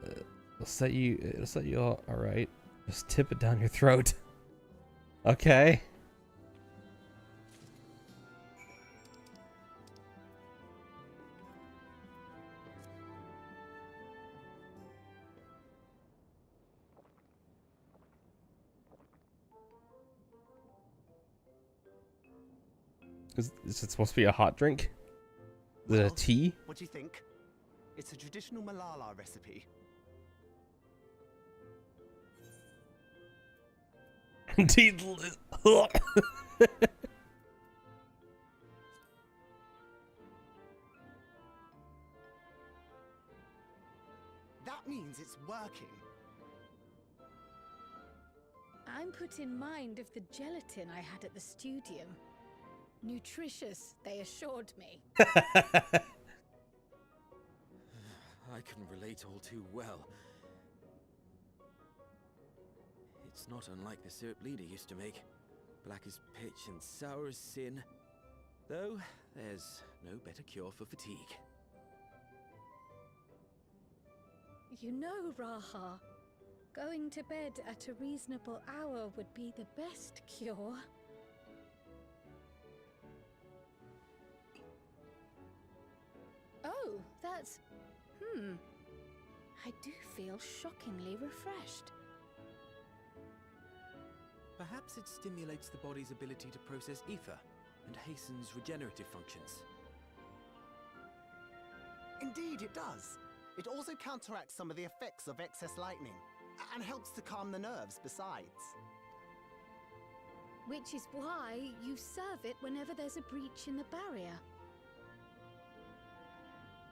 It'll set you all right. Just tip it down your throat. Okay. Is it supposed to be a hot drink? Is it a tea? What do you think? It's a traditional Malala recipe. Indeed. That means it's working. I'm put in mind of the gelatin I had at the studium. Nutritious, they assured me. I can relate all too well. It's not unlike the syrup Leader used to make. Black as pitch and sour as sin. Though, there's no better cure for fatigue. You know, Raha, going to bed at a reasonable hour would be the best cure. Oh, that's... I do feel shockingly refreshed. Perhaps it stimulates the body's ability to process ether and hastens regenerative functions. Indeed, it does. It also counteracts some of the effects of excess lightning, and helps to calm the nerves besides. Which is why you serve it whenever there's a breach in the barrier.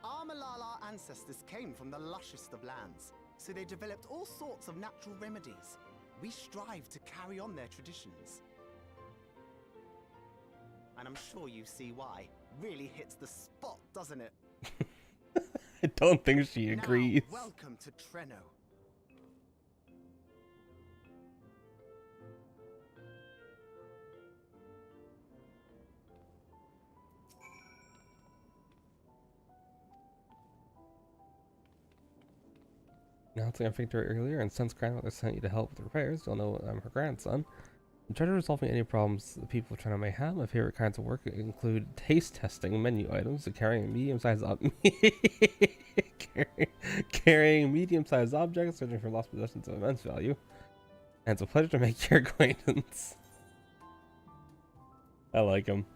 Our Malala ancestors came from the lushest of lands, so they developed all sorts of natural remedies. We strive to carry on their traditions. And I'm sure you see why. Really hits the spot, doesn't it? I don't think she agrees. Now, welcome to Trenno. Announcing our victory earlier, and since grandmother sent you to help with repairs, you'll know I'm her grandson. In trying to resolving any problems the people of China may have, my favorite kinds of work include taste testing menu items, carrying medium-sized carrying medium-sized objects, searching for lost possessions of immense value. And it's a pleasure to make your acquaintance. I like him.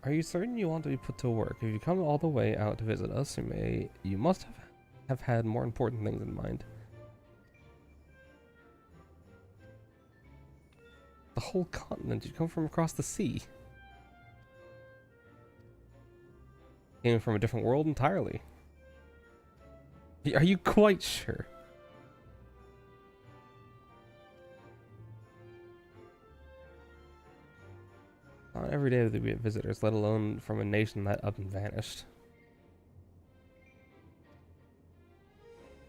Are you certain you want to be put to work? If you come all the way out to visit us, you must have had more important things in mind. The whole continent, you come from across the sea. Came from a different world entirely. Are you quite sure? Not every day do we get visitors, let alone from a nation that up and vanished.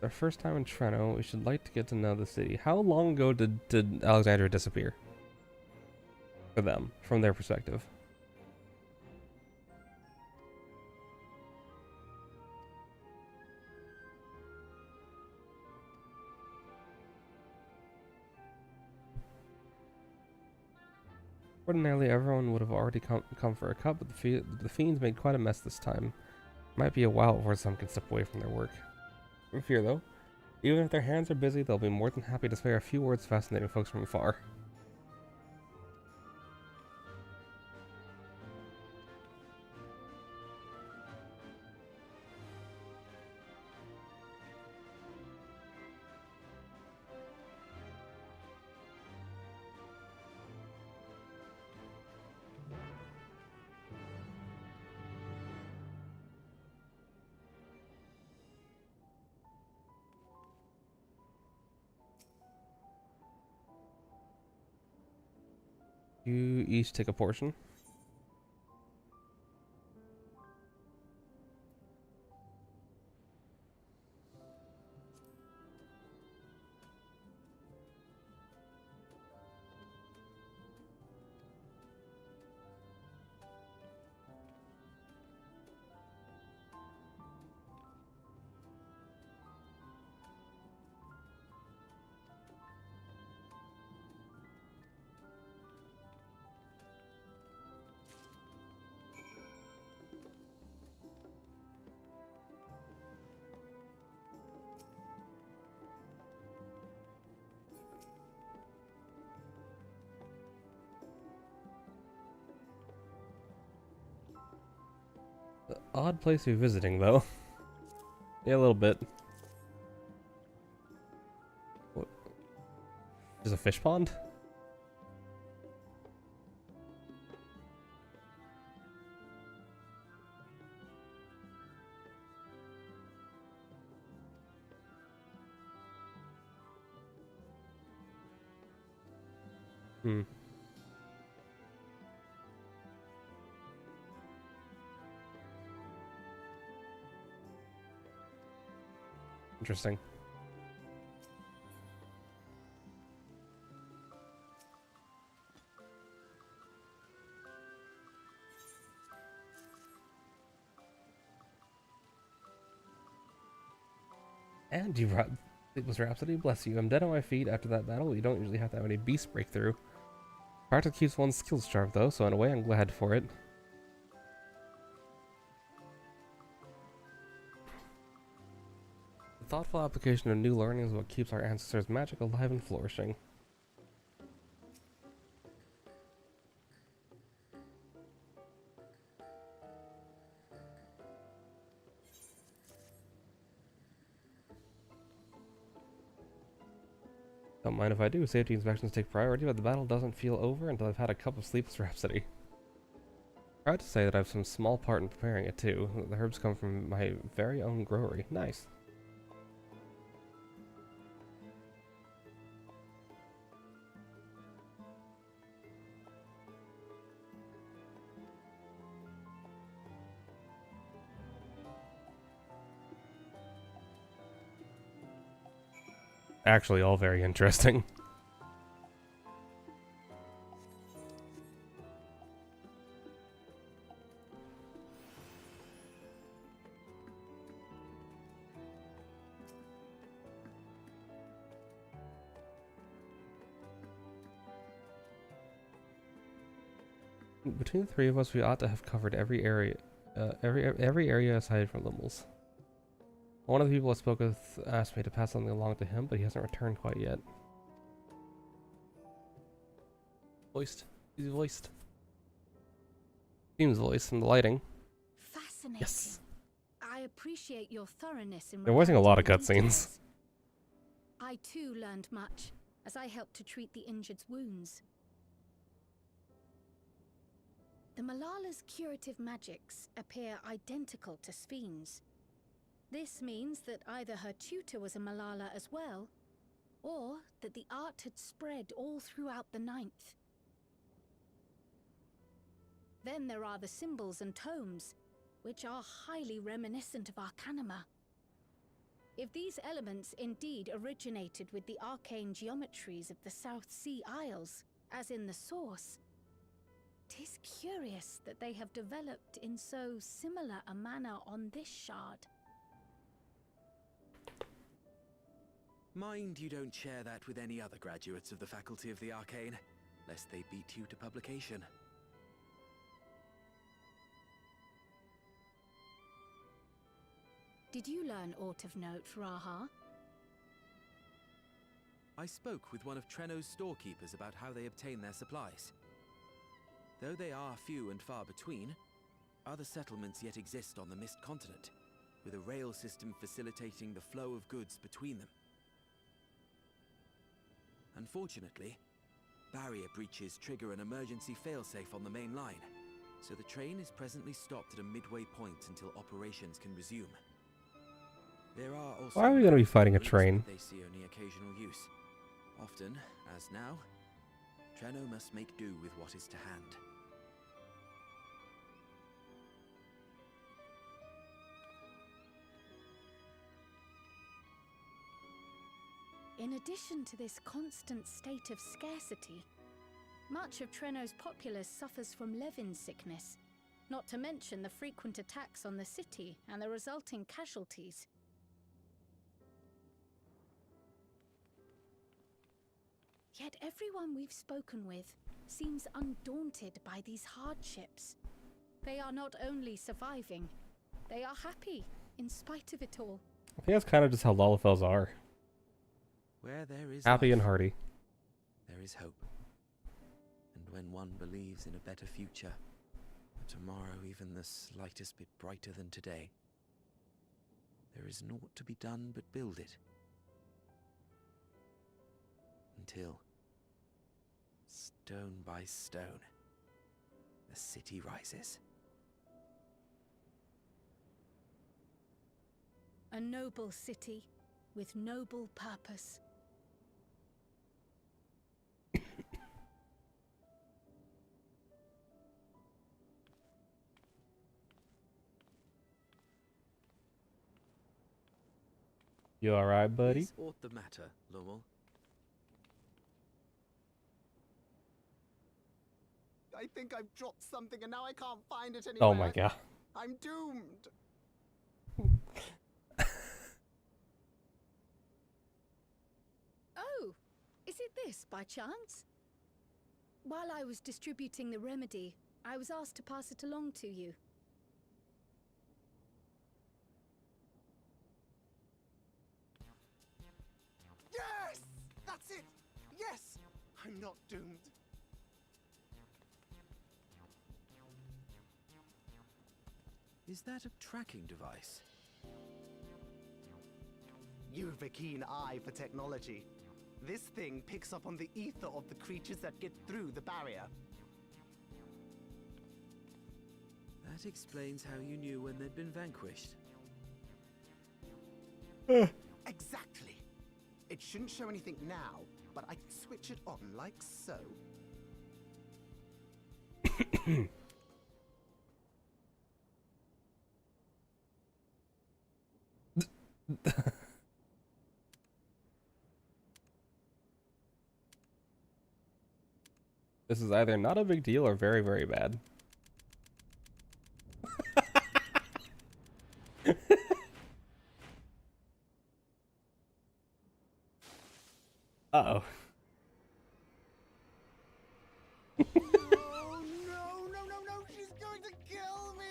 Our first time in Treno, we should like to get to know the city. How long ago did Alexandria disappear? For them, from their perspective. Ordinarily, everyone would have already come for a cup, but the fiends made quite a mess this time. Might be a while before some can step away from their work. No fear though. Even if their hands are busy, they'll be more than happy to spare a few words fascinating folks from afar. You each take a portion. Odd place to be visiting, though. Yeah, a little bit. What? There's a fish pond? Hmm. Interesting. And you brought Sleepless Rhapsody, bless you. I'm dead on my feet after that battle. You don't usually have to have any beast breakthrough. Practice keeps one's skills sharp though, so in a way I'm glad for it. The thoughtful application of new learning is what keeps our ancestors' magic alive and flourishing. Don't mind if I do. Safety inspections take priority, but the battle doesn't feel over until I've had a cup of Sleepless Rhapsody. Proud to say that I have some small part in preparing it too. The herbs come from my very own growery. Nice. actually all very interesting. Between the three of us, we ought to have covered every area, every area aside from Limels. One of the people I spoke with asked me to pass something along to him, but he hasn't returned quite yet. Voiced. He's voiced. Seems voiced in the lighting. Fascinating. Yes. I appreciate your thoroughness in They're voicing a lot of recounting the cutscenes. details. I too learned much as I helped to treat the injured's wounds. The Malala's curative magics appear identical to Spheen's. This means that either her tutor was a Malala as well, or that the art had spread all throughout the Ninth. Then there are the symbols and tomes, which are highly reminiscent of Arcanima. If these elements indeed originated with the arcane geometries of the South Sea Isles, as in the source, 'tis curious that they have developed in so similar a manner on this shard. Mind you don't share that with any other graduates of the Faculty of the Arcane, lest they beat you to publication. Did you learn aught of note, Raha? I spoke with one of Treno's storekeepers about how they obtain their supplies. Though they are few and far between, other settlements yet exist on the Mist Continent, with a rail system facilitating the flow of goods between them. Unfortunately, barrier breaches trigger an emergency failsafe on the main line, so the train is presently stopped at a midway point until operations can resume. There are also Why are we going to be fighting a routes train? that they see only occasional use. Often, as now, Treno must make do with what is to hand. In addition to this constant state of scarcity, much of Treno's populace suffers from Levin sickness, not to mention the frequent attacks on the city and the resulting casualties. Yet everyone we've spoken with seems undaunted by these hardships. They are not only surviving, they are happy in spite of it all. I think that's kind of just how Lalafels are. Where there is Happy and life, hearty. there is hope. And when one believes in a better future, a tomorrow even the slightest bit brighter than today, there is naught to be done but build it. Until, stone by stone, the city rises. A noble city with noble purpose. You alright, buddy? Is aught the matter, Lowell? I think I've dropped something and now I can't find it anywhere. Oh my god. I'm doomed. Oh, is it this by chance? While I was distributing the remedy, I was asked to pass it along to you. Yes! That's it! Yes! I'm not doomed. Is that a tracking device? You've a keen eye for technology. This thing picks up on the ether of the creatures that get through the barrier. That explains how you knew when they'd been vanquished. Exactly. It shouldn't show anything now, but I can switch it on like so. This is either not a big deal or very, very bad. Uh-oh. Oh, no, she's going to kill me!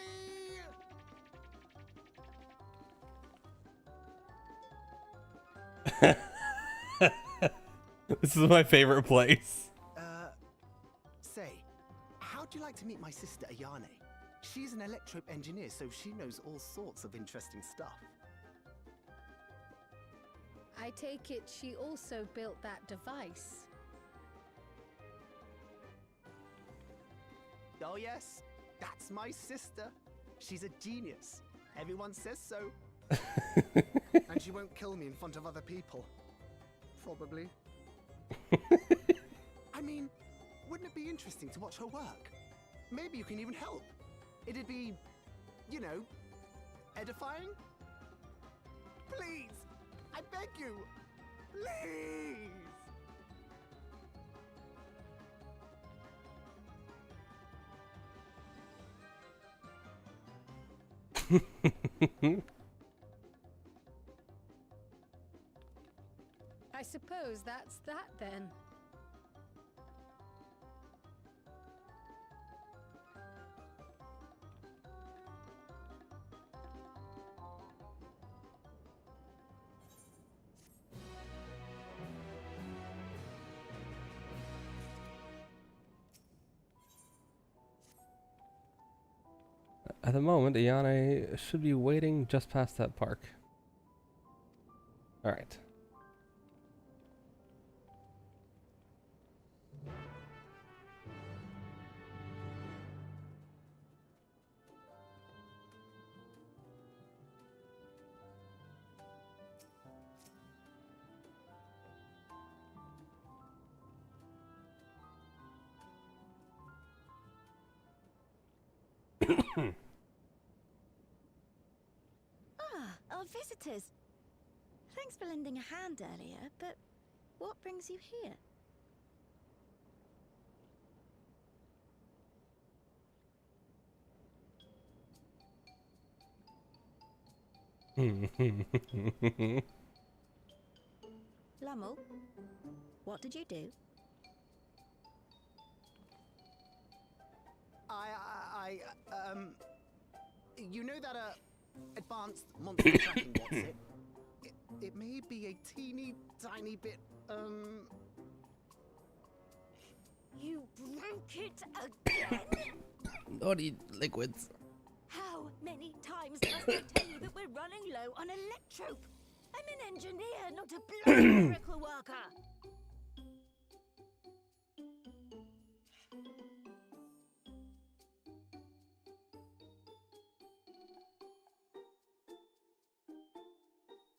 This is my favorite place. Say, how'd you like to meet my sister Ayane? She's an electrope engineer, so she knows all sorts of interesting stuff. I take it she also built that device. Oh yes, that's my sister. She's a genius. Everyone says so. And she won't kill me in front of other people. Probably. I mean, wouldn't it be interesting to watch her work? Maybe you can even help. It'd be, you know, edifying? Please! I beg you! Please! I suppose that's that then. At the moment, Ayane should be waiting just past that park. Alright. Our visitors. Thanks for lending a hand earlier, but what brings you here? Lummel, what did you do? You know that, advanced monster tracking, what's it? It may be a teeny tiny bit, You broke it again? Naughty liquids. How many times must I tell you that we're running low on electrope? I'm an engineer, not a bloody miracle worker.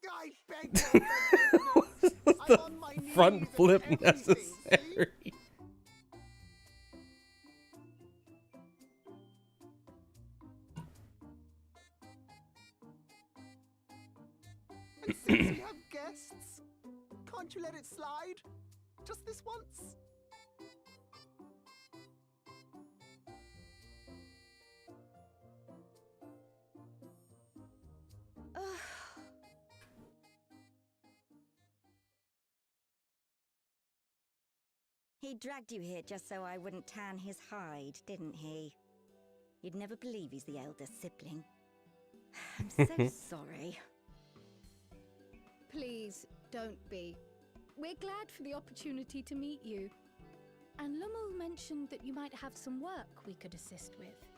I beg you, The I'm on my knees front and flip everything, necessary. And since we have guests, can't you let it slide? Just this once? He dragged you here just so I wouldn't tan his hide, didn't he? You'd never believe he's the elder sibling. I'm so sorry. Please, don't be. We're glad for the opportunity to meet you. And Lummel mentioned that you might have some work we could assist with.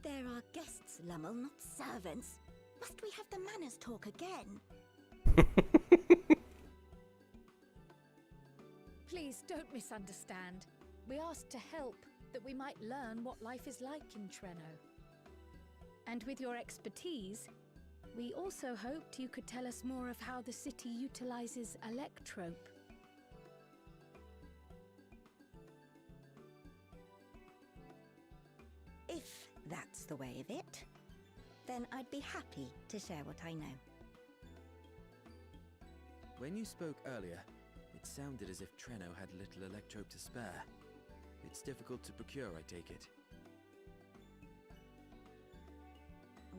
There are guests, Lummel, not servants. Must we have the manners talk again? Please don't misunderstand. We asked to help, that we might learn what life is like in Treno. And with your expertise, we also hoped you could tell us more of how the city utilizes electrope. If that's the way of it, then I'd be happy to share what I know. When you spoke earlier, it It sounded as if Treno had little electrope to spare. It's difficult to procure, I take it.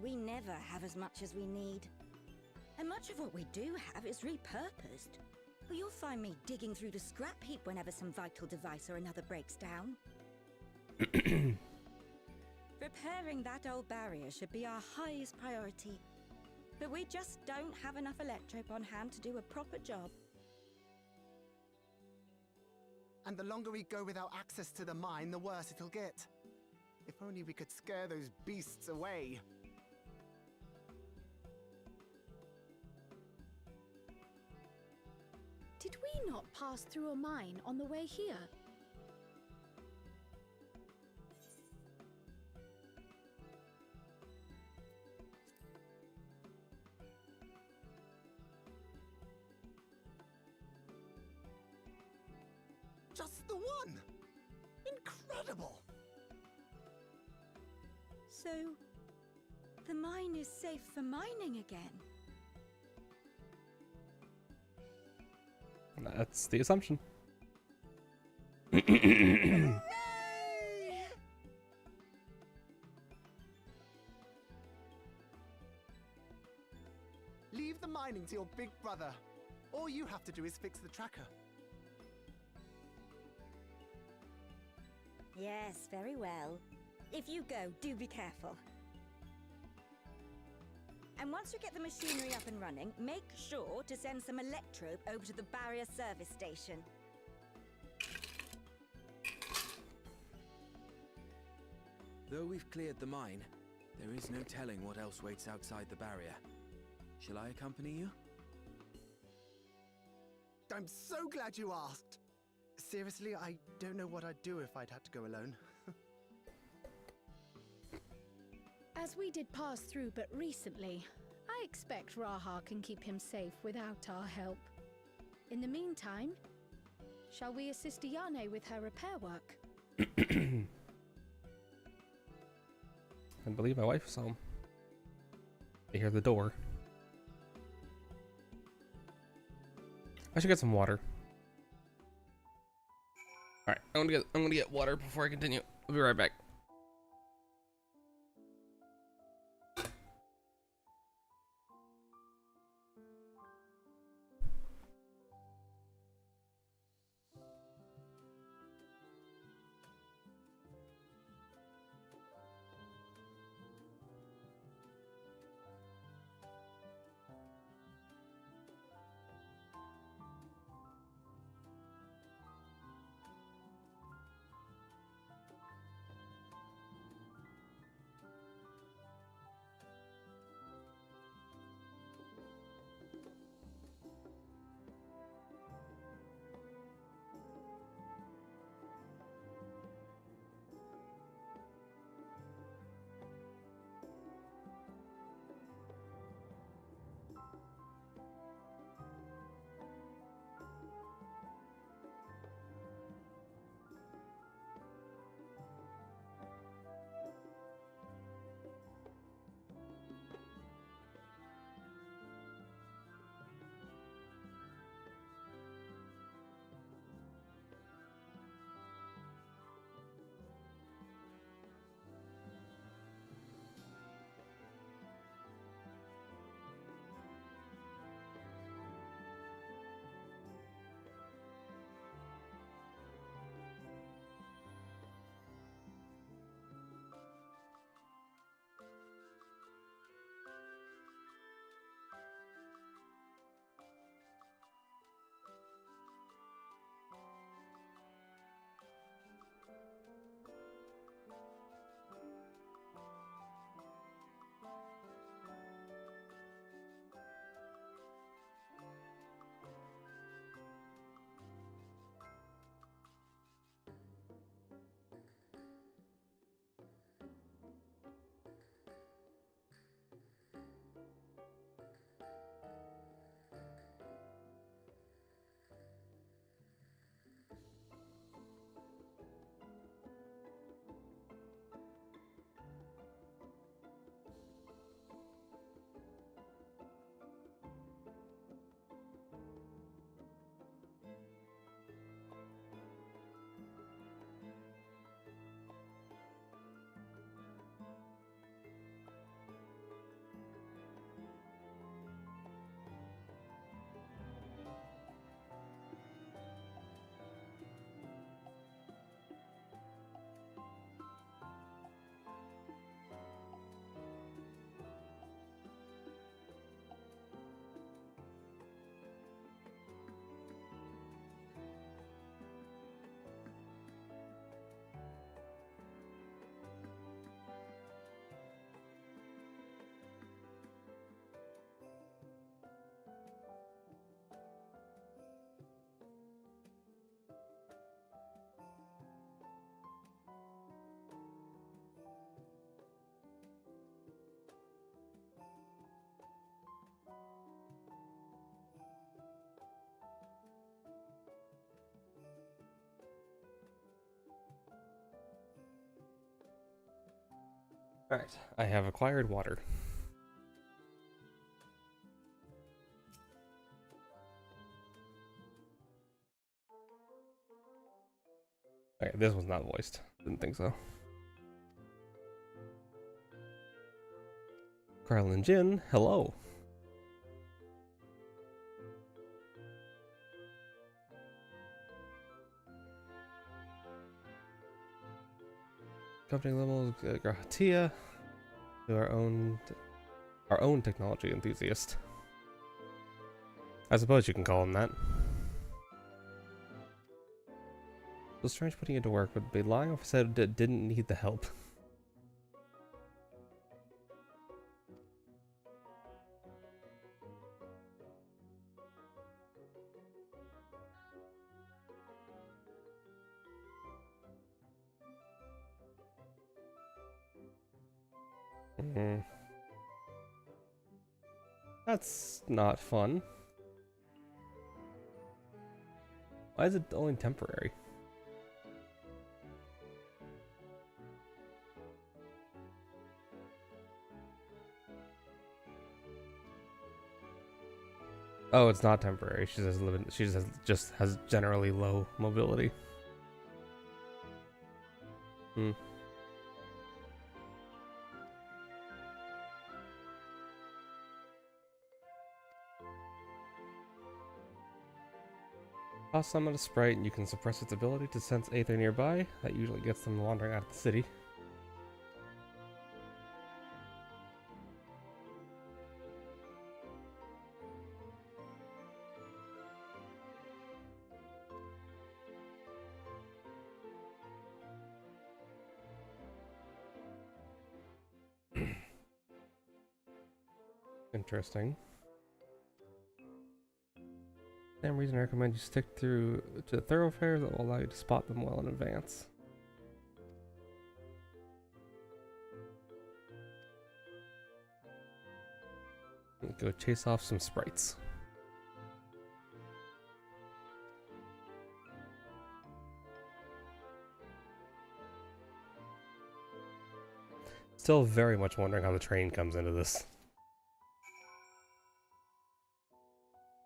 We never have as much as we need. And much of what we do have is repurposed. Well, you'll find me digging through the scrap heap whenever some vital device or another breaks down. Repairing that old barrier should be our highest priority. But we just don't have enough electrope on hand to do a proper job. And the longer we go without access to the mine, the worse it'll get. If only we could scare those beasts away. Did we not pass through a mine on the way here? Just the one! Incredible! So, the mine is safe for mining again? That's the assumption. Leave the mining to your big brother. All you have to do is fix the tracker. Yes, very well. If you go, do be careful. And once you get the machinery up and running, make sure to send some electrope over to the barrier service station. Though we've cleared the mine, there is no telling what else waits outside the barrier. Shall I accompany you? I'm so glad you asked. Seriously, I don't know what I'd do if I'd had to go alone. As we did pass through but recently, I expect Raha can keep him safe without our help. In the meantime, shall we assist Ayane with her repair work? I believe my wife is home. I hear the door. I should get some water. Alright, I'm gonna get water before I continue. I'll be right back. Alright, I have acquired water. Okay, this one's not voiced. Didn't think so. Carl and Jin, hello. Company level Grahatia to our own technology enthusiast. I suppose you can call him that. It was strange putting it to work, but be lying if I said it didn't need the help. That's not fun. Why is it only temporary? Oh, it's not temporary. She just has generally low mobility. Hmm. Toss some at a sprite and you can suppress its ability to sense Aether nearby. That usually gets them wandering out of the city. Interesting. Same reason I recommend you stick to thoroughfares that will allow you to spot them well in advance. Go chase off some sprites. Still very much wondering how the train comes into this.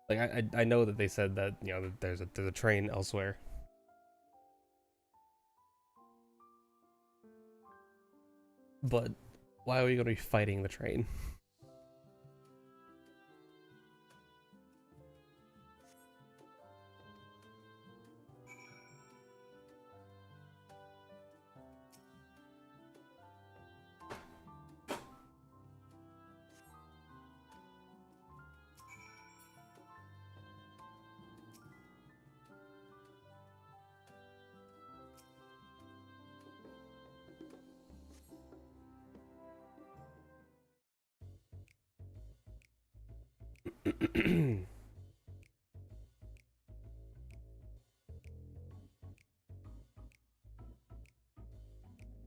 Like I know that they said that, you know, that there's a train elsewhere. But why are we going to be fighting the train?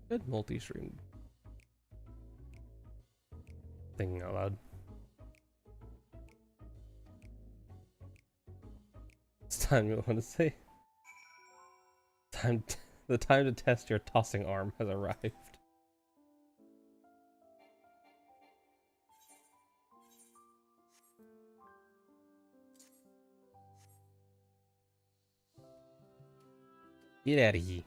Good multi-stream. Thinking out loud. It's time, you want to say? The time to test your tossing arm has arrived. Get out of here.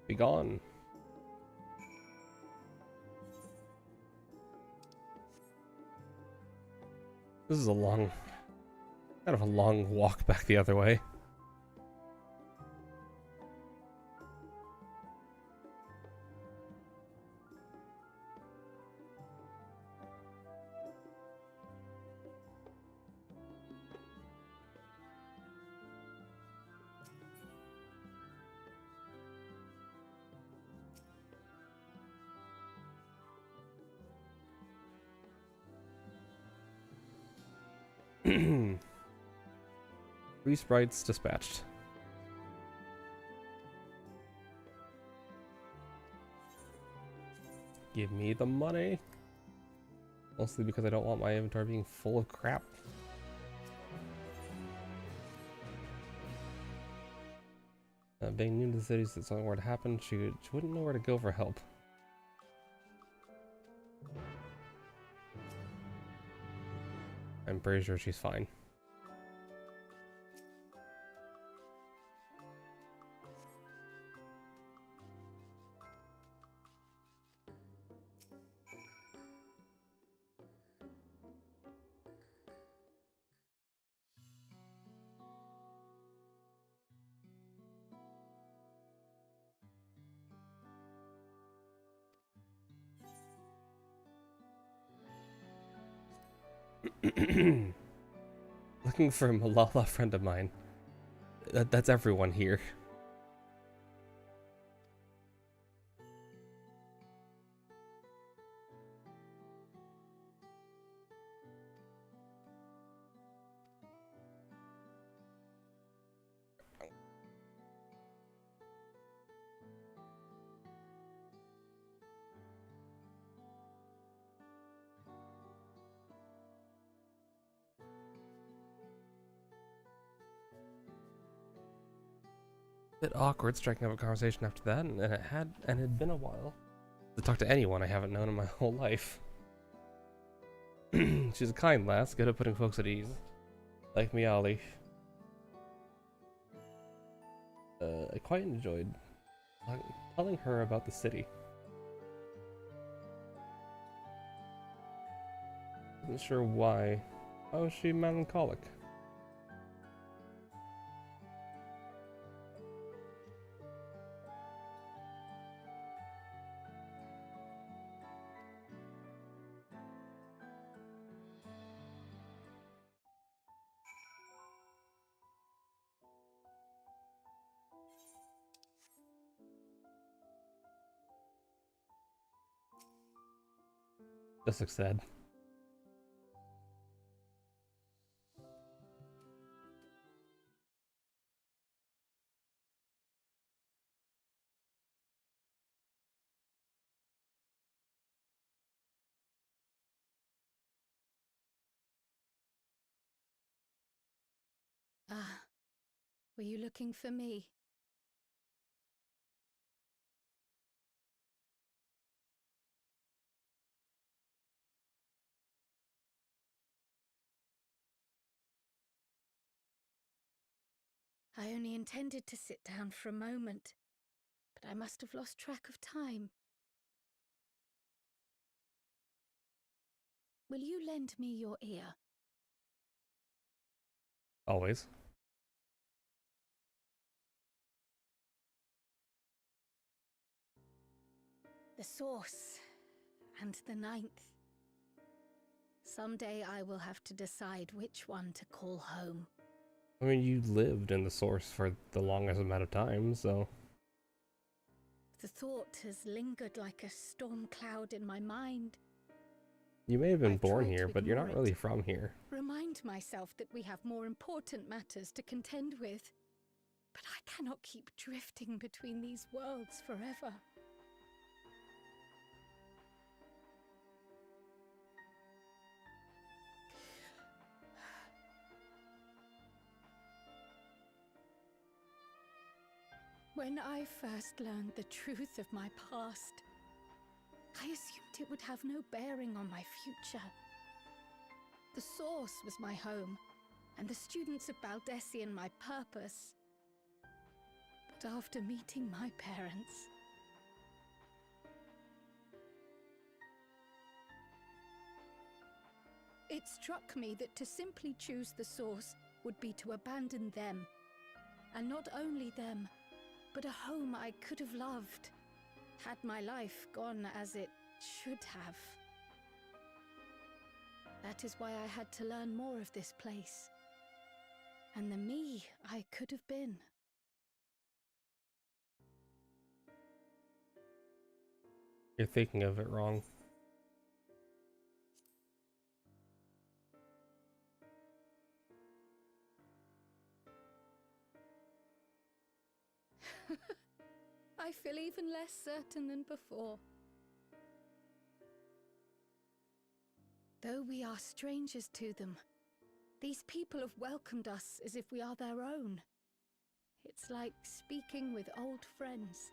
Be gone. This is a long, kind of a long walk back the other way. Three sprites dispatched. Give me the money. Mostly because I don't want my inventory being full of crap. Being new to the city, so if something were to happen, she wouldn't know where to go for help. I'm pretty sure she's fine. Looking for a Malala friend of mine. That's everyone here. Bit awkward striking up a conversation after that, and it had been a while to talk to anyone I haven't known in my whole life. She's a kind lass, good at putting folks at ease. Like Meowly. I quite enjoyed telling her about the city. Wasn't sure why. Why was she melancholic? Just like said. Ah, were you looking for me? I only intended to sit down for a moment, but I must have lost track of time. Will you lend me your ear? Always. The Source and the Ninth. Someday I will have to decide which one to call home. I mean, you lived in the Source for the longest amount of time, so... The thought has lingered like a storm cloud in my mind. You may have been I've born tried here, to but you're not ignore it. really from here. Remind myself that we have more important matters to contend with. But I cannot keep drifting between these worlds forever. When I first learned the truth of my past, I assumed it would have no bearing on my future. The Source was my home, and the students of Baldessian my purpose. But after meeting my parents, it struck me that to simply choose the Source would be to abandon them. And not only them, but a home I could have loved, had my life gone as it should have. That is why I had to learn more of this place, and the me I could have been. You're thinking of it wrong. I feel even less certain than before. Though we are strangers to them, these people have welcomed us as if we are their own. It's like speaking with old friends.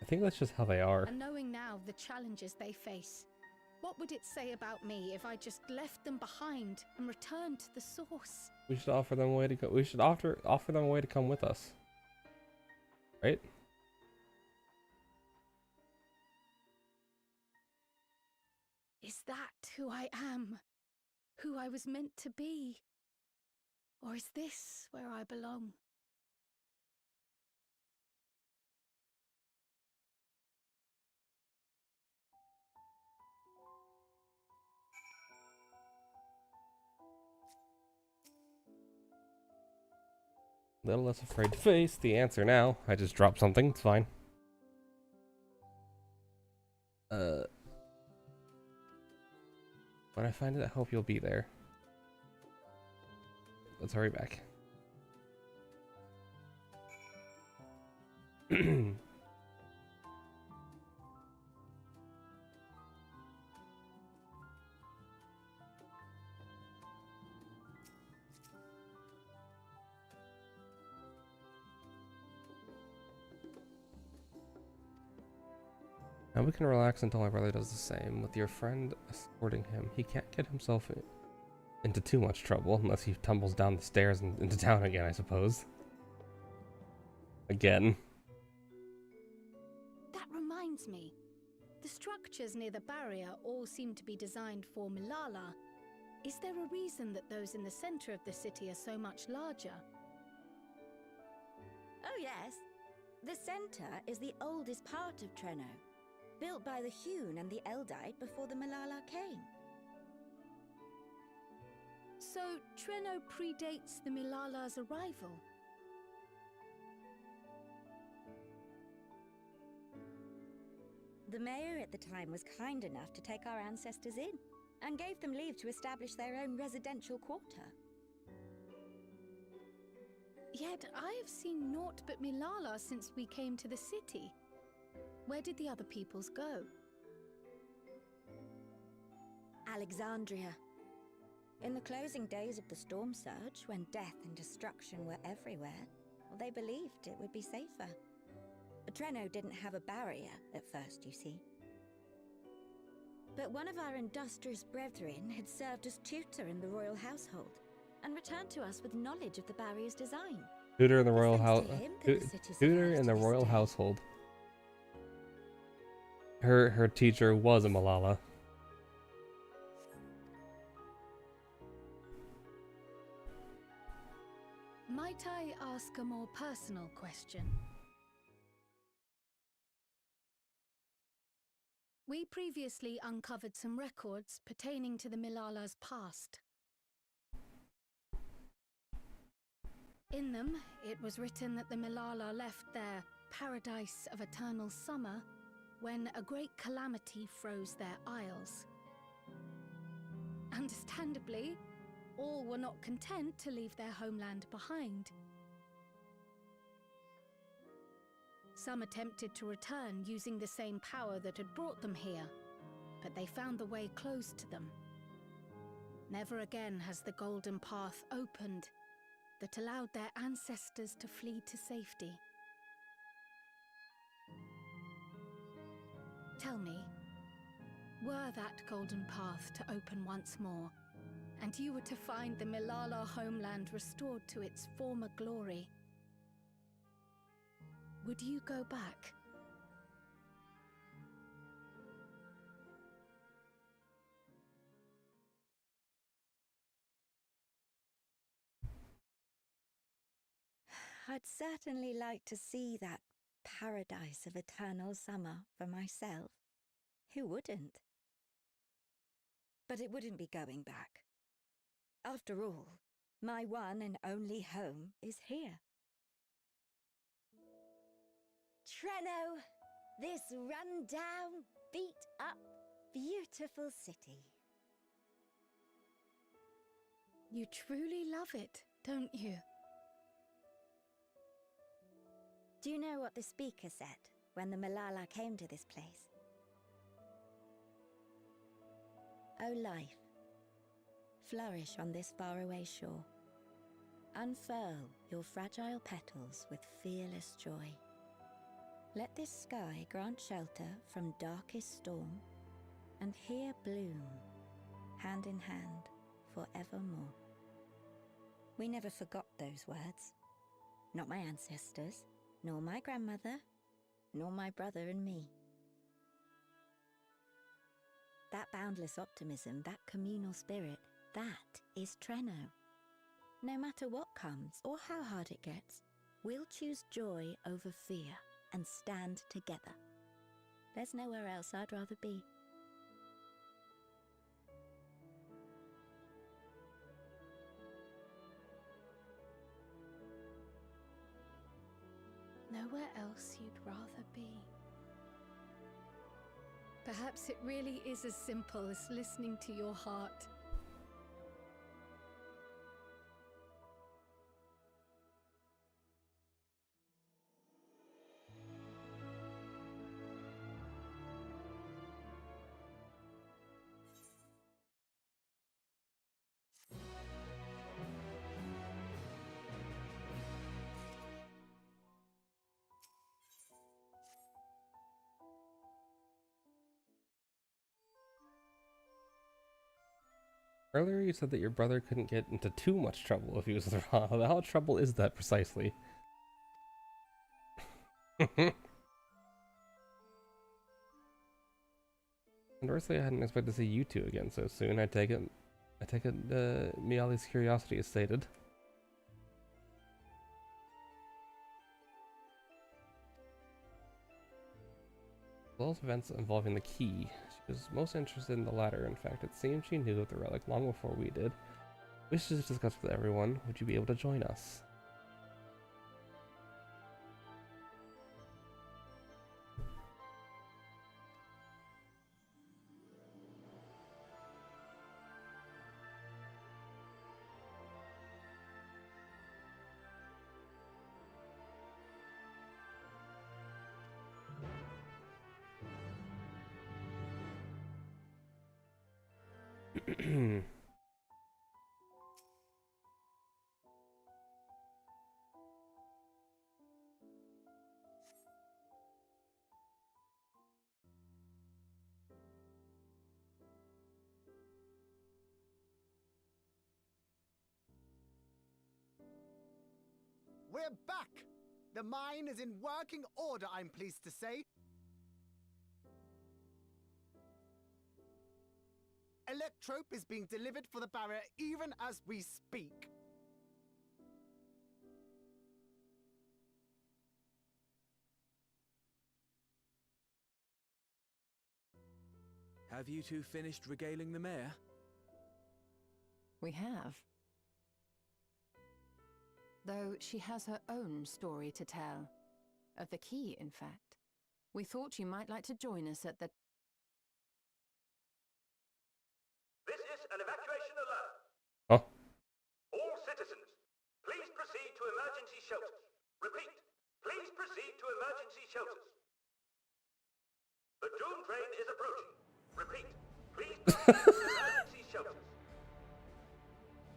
I think that's just how they are. And knowing now the challenges they face, what would it say about me if I just left them behind and returned to the source? We should offer them a way to go. We should offer them a way to come with us. Right? Is that who I am? Who I was meant to be? Or is this where I belong? A little less afraid to face the answer now. I just dropped something. It's fine. When I find it, I hope you'll be there. Let's hurry back. Now we can relax until my brother does the same. With your friend escorting him, he can't get himself into too much trouble unless he tumbles down the stairs and into town again, I suppose. Again. That reminds me. The structures near the barrier all seem to be designed for Milala. Is there a reason that those in the center of the city are so much larger? Oh yes. The center is the oldest part of Treno, built by the Hewn and the Eldite before the Milala came. So Treno predates the Milala's arrival? The mayor at the time was kind enough to take our ancestors in, and gave them leave to establish their own residential quarter. Yet I have seen naught but Milala since we came to the city. Where did the other peoples go? Alexandria. In the closing days of the Storm Surge, when death and destruction were everywhere, they believed it would be safer. Treno didn't have a barrier at first, you see. But one of our industrious brethren had served as tutor in the royal household, and returned to us with knowledge of the barrier's design. Tutor in the royal house. Tutor in the royal household. Her teacher was a Milala. Might I ask a more personal question? We previously uncovered some records pertaining to the Milala's past. In them, it was written that the Milala left their paradise of eternal summer when a great calamity froze their isles. Understandably, all were not content to leave their homeland behind. Some attempted to return using the same power that had brought them here, but they found the way closed to them. Never again has the golden path opened that allowed their ancestors to flee to safety. Tell me, were that golden path to open once more, and you were to find the Milala homeland restored to its former glory, would you go back? I'd certainly like to see that paradise of eternal summer for myself. Who wouldn't? But it wouldn't be going back. After all, my one and only home is here. Treno, this run-down, beat-up, beautiful city. You truly love it, don't you? Do you know what the speaker said when the Malala came to this place? O life, flourish on this faraway shore. Unfurl your fragile petals with fearless joy. Let this sky grant shelter from darkest storm, and here bloom, hand in hand, forevermore. We never forgot those words. Not my ancestors, nor my grandmother, nor my brother and me. That boundless optimism, that communal spirit, that is Treno. No matter what comes or how hard it gets, we'll choose joy over fear and stand together. There's nowhere else I'd rather be. Nowhere else you'd rather be. Perhaps it really is as simple as listening to your heart. Earlier you said that your brother couldn't get into too much trouble if he was with Ra. How trouble is that precisely? Conversely, I hadn't expected to see you two again so soon. I take it Miali's curiosity is sated. Those events involving the key. She was most interested in the latter. In fact, it seemed she knew of the relic long before we did. Wishes to discuss with everyone. Would you be able to join us? We're back! The mine is in working order, I'm pleased to say. Electrope is being delivered for the barrier even as we speak. Have you two finished regaling the mayor? We have. Though she has her own story to tell. Of the key, in fact. We thought you might like to join us at the... This is an evacuation alert. Oh. All citizens, please proceed to emergency shelters. Repeat, please proceed to emergency shelters. The Doom train is approaching. Repeat, please proceed to emergency shelters.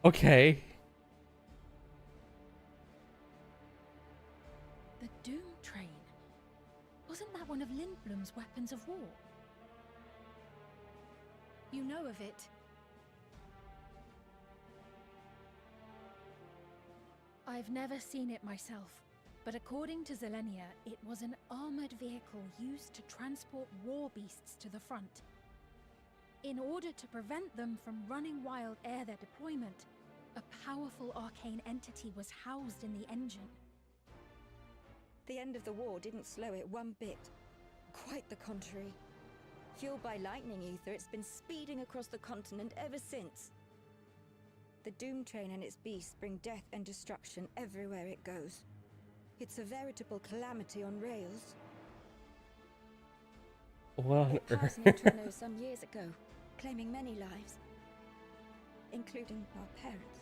Okay. The Doom train? Wasn't that one of Lindblum's weapons of war? You know of it? I've never seen it myself, but according to Zelenia, it was an armored vehicle used to transport war beasts to the front. In order to prevent them from running wild ere their deployment, a powerful arcane entity was housed in the engine. The end of the war didn't slow it one bit. Quite the contrary. Fueled by lightning ether, it's been speeding across the continent ever since. The Doom train and its beasts bring death and destruction everywhere it goes. It's a veritable calamity on rails. What on It passed earth? near Treno some years ago, claiming many lives, including our parents.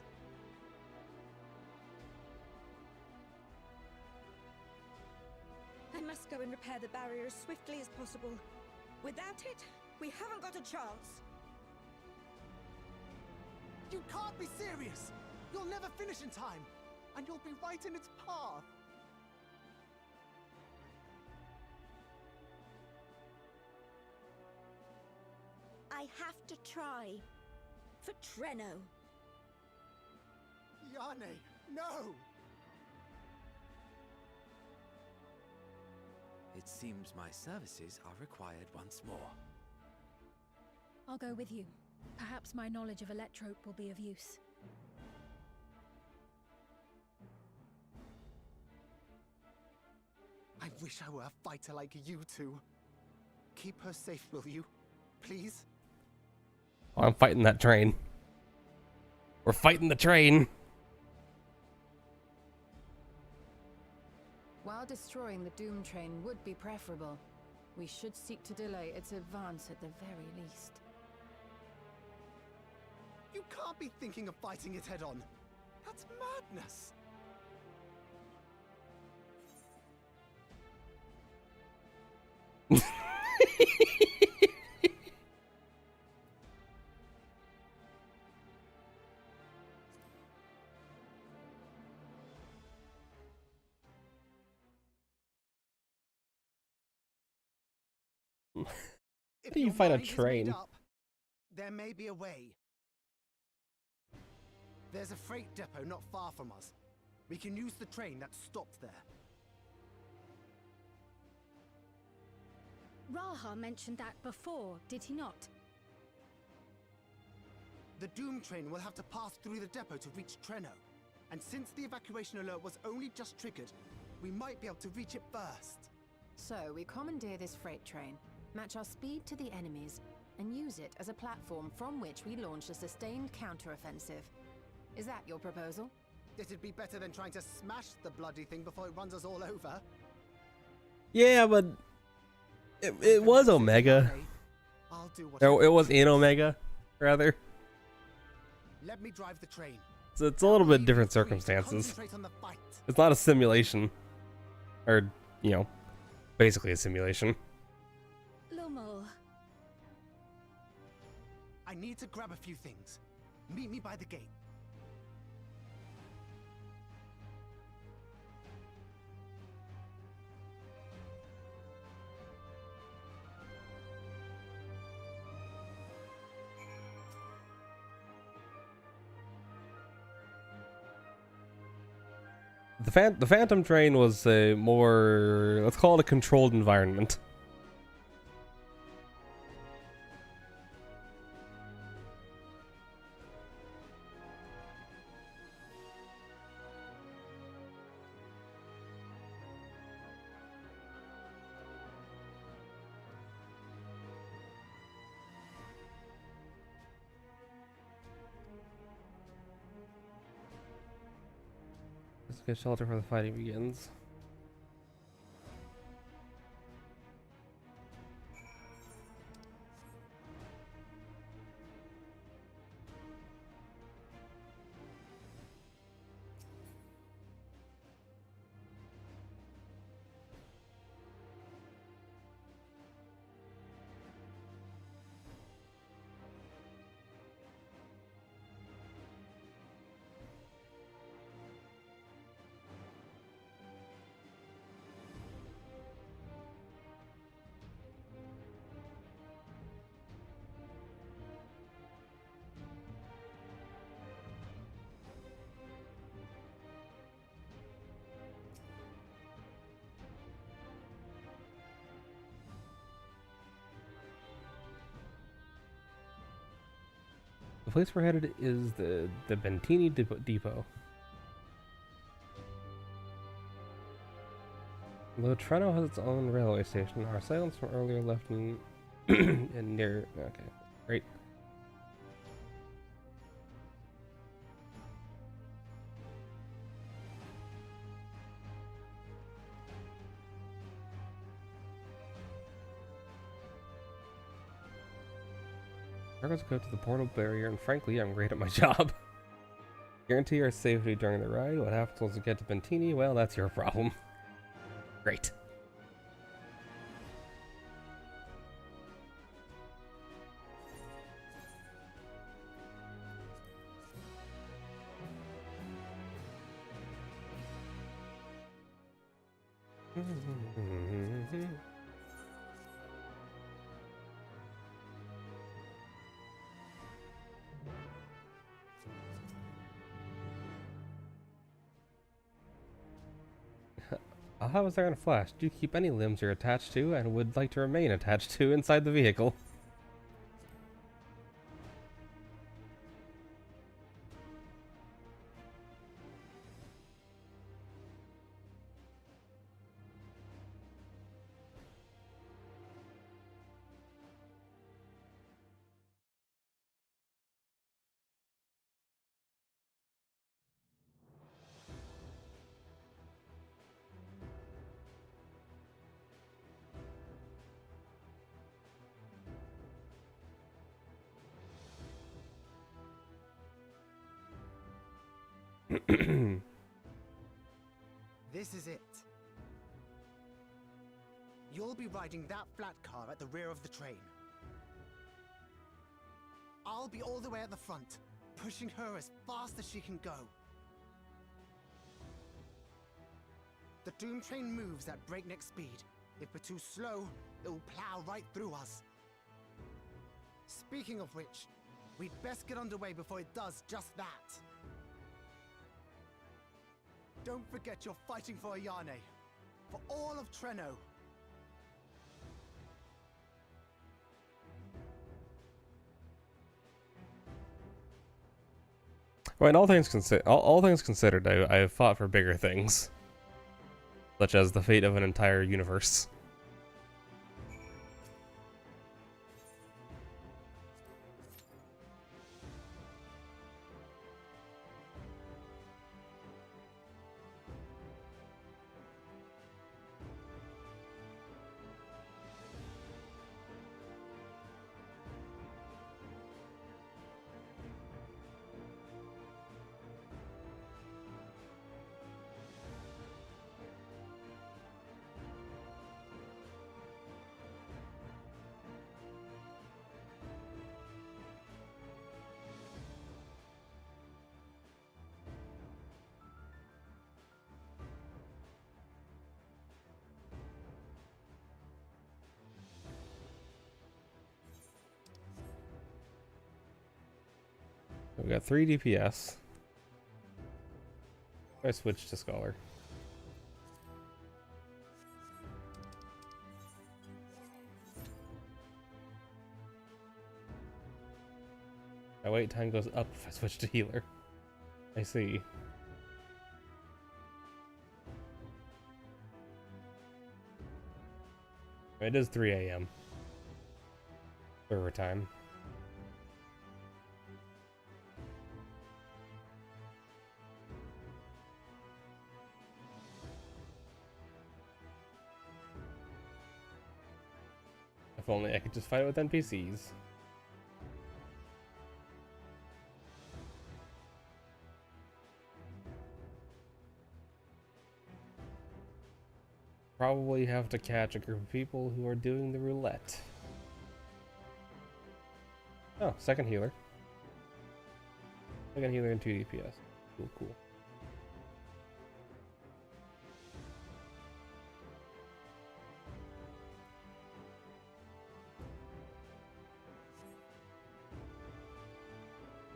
go and repair the barrier as swiftly as possible. Without it, we haven't got a chance. You can't be serious! You'll never finish in time, and you'll be right in its path. I have to try. For Treno. Yane, no! It seems my services are required once more. I'll go with you. Perhaps my knowledge of Electrope will be of use. I wish I were a fighter like you two. Keep her safe, will you? Please? Oh, I'm fighting that train. We're fighting the train. While destroying the Doom Train would be preferable, we should seek to delay its advance at the very least. You can't be thinking of fighting it head-on. That's madness. How do you fight a mind is made train? up, there may be a way. There's a freight depot not far from us. We can use the train that stopped there. Raha mentioned that before, did he not? The Doom Train will have to pass through the depot to reach Treno. And since the evacuation alert was only just triggered, we might be able to reach it first. So we commandeer this freight train, match our speed to the enemy's, and use it as a platform from which we launch a sustained counteroffensive. Is that your proposal? It'd be better than trying to smash the bloody thing before it runs us all over. Yeah, but it was Omega. I'll do what Or it was in Omega, rather. Let me drive the train. So it's a little bit different circumstances. Concentrate on the fight. It's not a simulation. Or, you know, basically a simulation. Lumel. I need to grab a few things. Meet me by the gate. The Phantom Train was a more, let's call it a controlled environment. Let's get shelter before the fighting begins. The place we're headed is the Bentini Depot. Though Treno has its own railway station, our assailants from earlier left in, in near... Okay, great. Cargoes go to the portal barrier, and frankly, I'm great at my job. Guarantee our safety during the ride. What happens once we get to Bentini? Well, that's your problem. Great. How was there on a flash? Do you keep any limbs you're attached to and would like to remain attached to inside the vehicle? This is it. You'll be riding that flat car at the rear of the train. I'll be all the way at the front, pushing her as fast as she can go. The Doom Train moves at breakneck speed. If we're too slow, it will plow right through us. Speaking of which, we'd best get underway before it does just that. Don't forget you're fighting for Ayane. For all of Treno. Right, all things considered, I have fought for bigger things, such as the fate of an entire universe. We got 3 DPS. I switched to Scholar. My wait time goes up if I switch to Healer. I see. It is 3 AM. Server time. If only I could just fight it with NPCs. Probably have to catch a group of people who are doing the roulette. Oh, second healer. Second healer and 2 DPS. Cool, cool.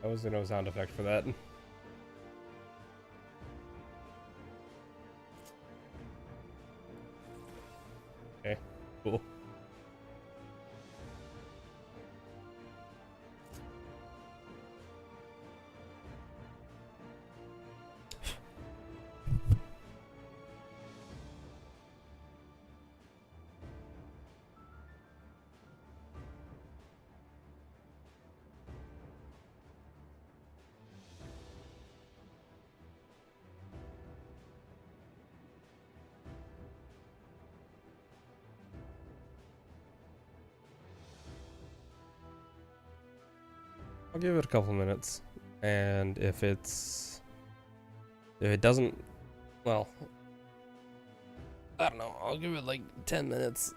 That was no sound effect for that. Okay, cool. I'll give it a couple minutes, and if it doesn't, well, I don't know, I'll give it like 10 minutes.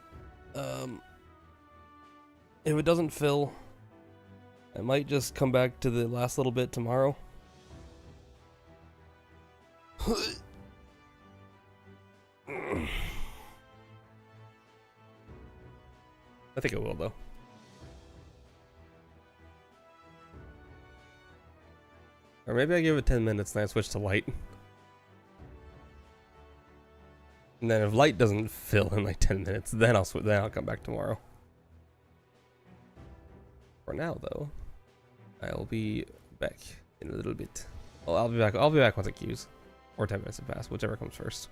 If it doesn't fill, I might just come back to the last little bit tomorrow. I think it will, though. Or maybe I give it 10 minutes and I switch to light. And then if light doesn't fill in like 10 minutes, then I'll come back tomorrow. For now, though, I'll be back in a little bit. Well, I'll be back once it queues. Or 10 minutes have passed, whichever comes first.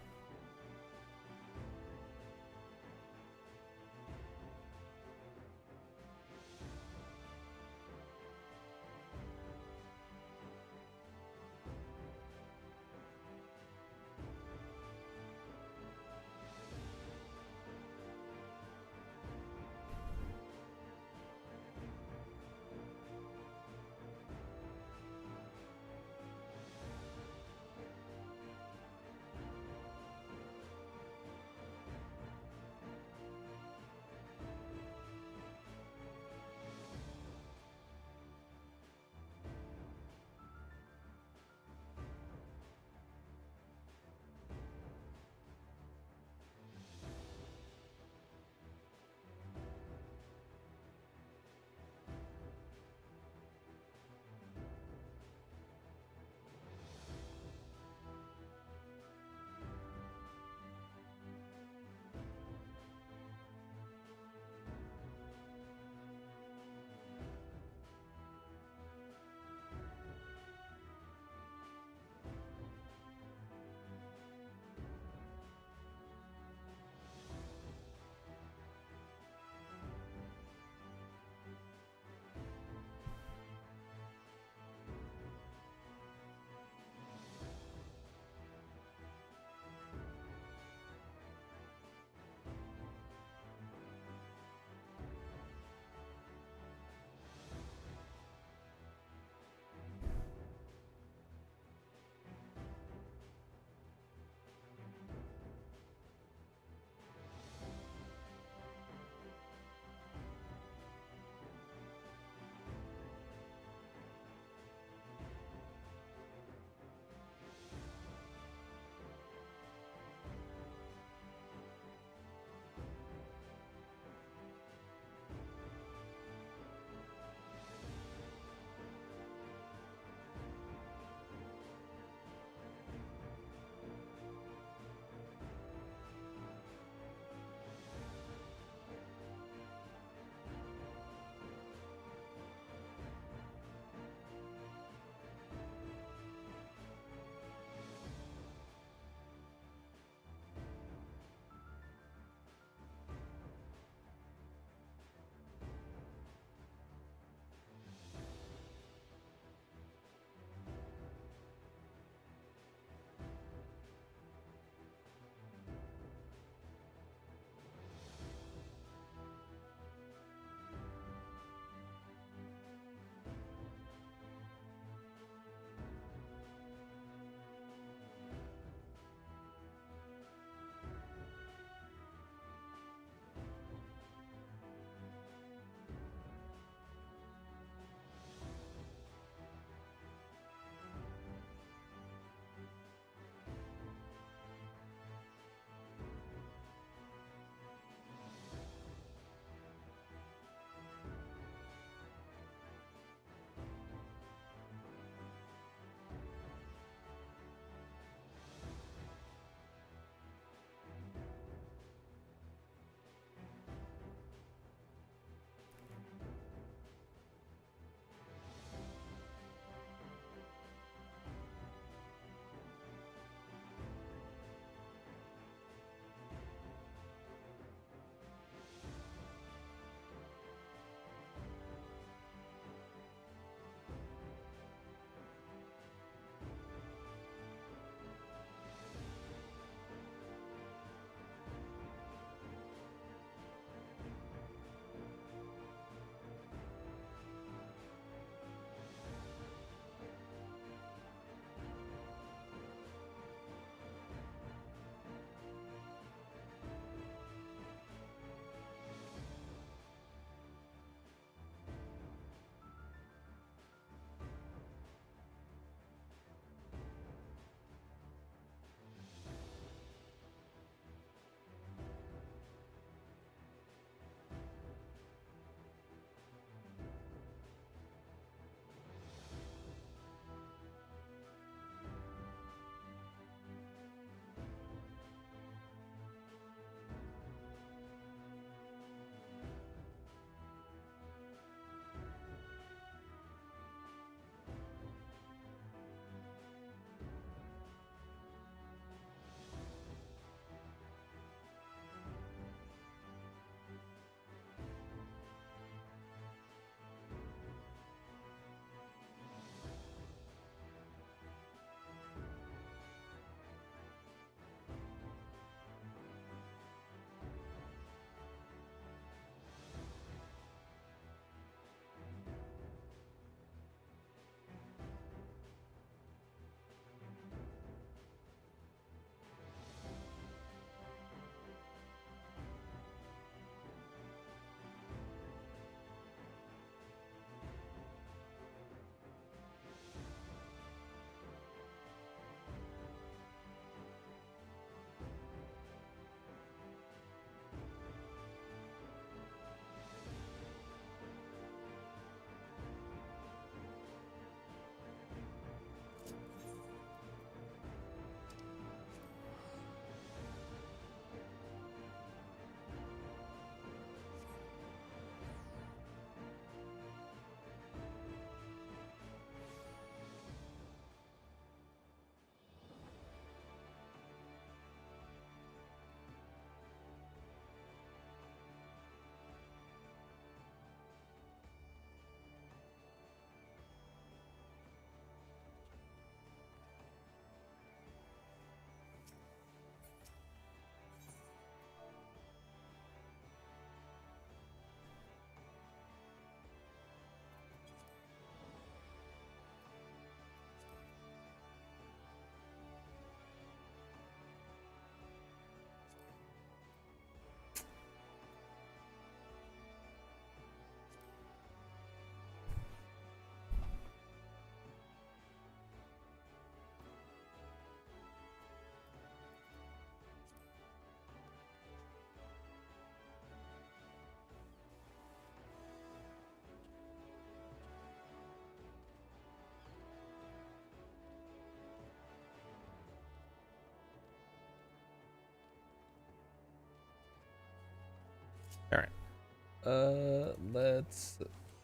All right. Let's.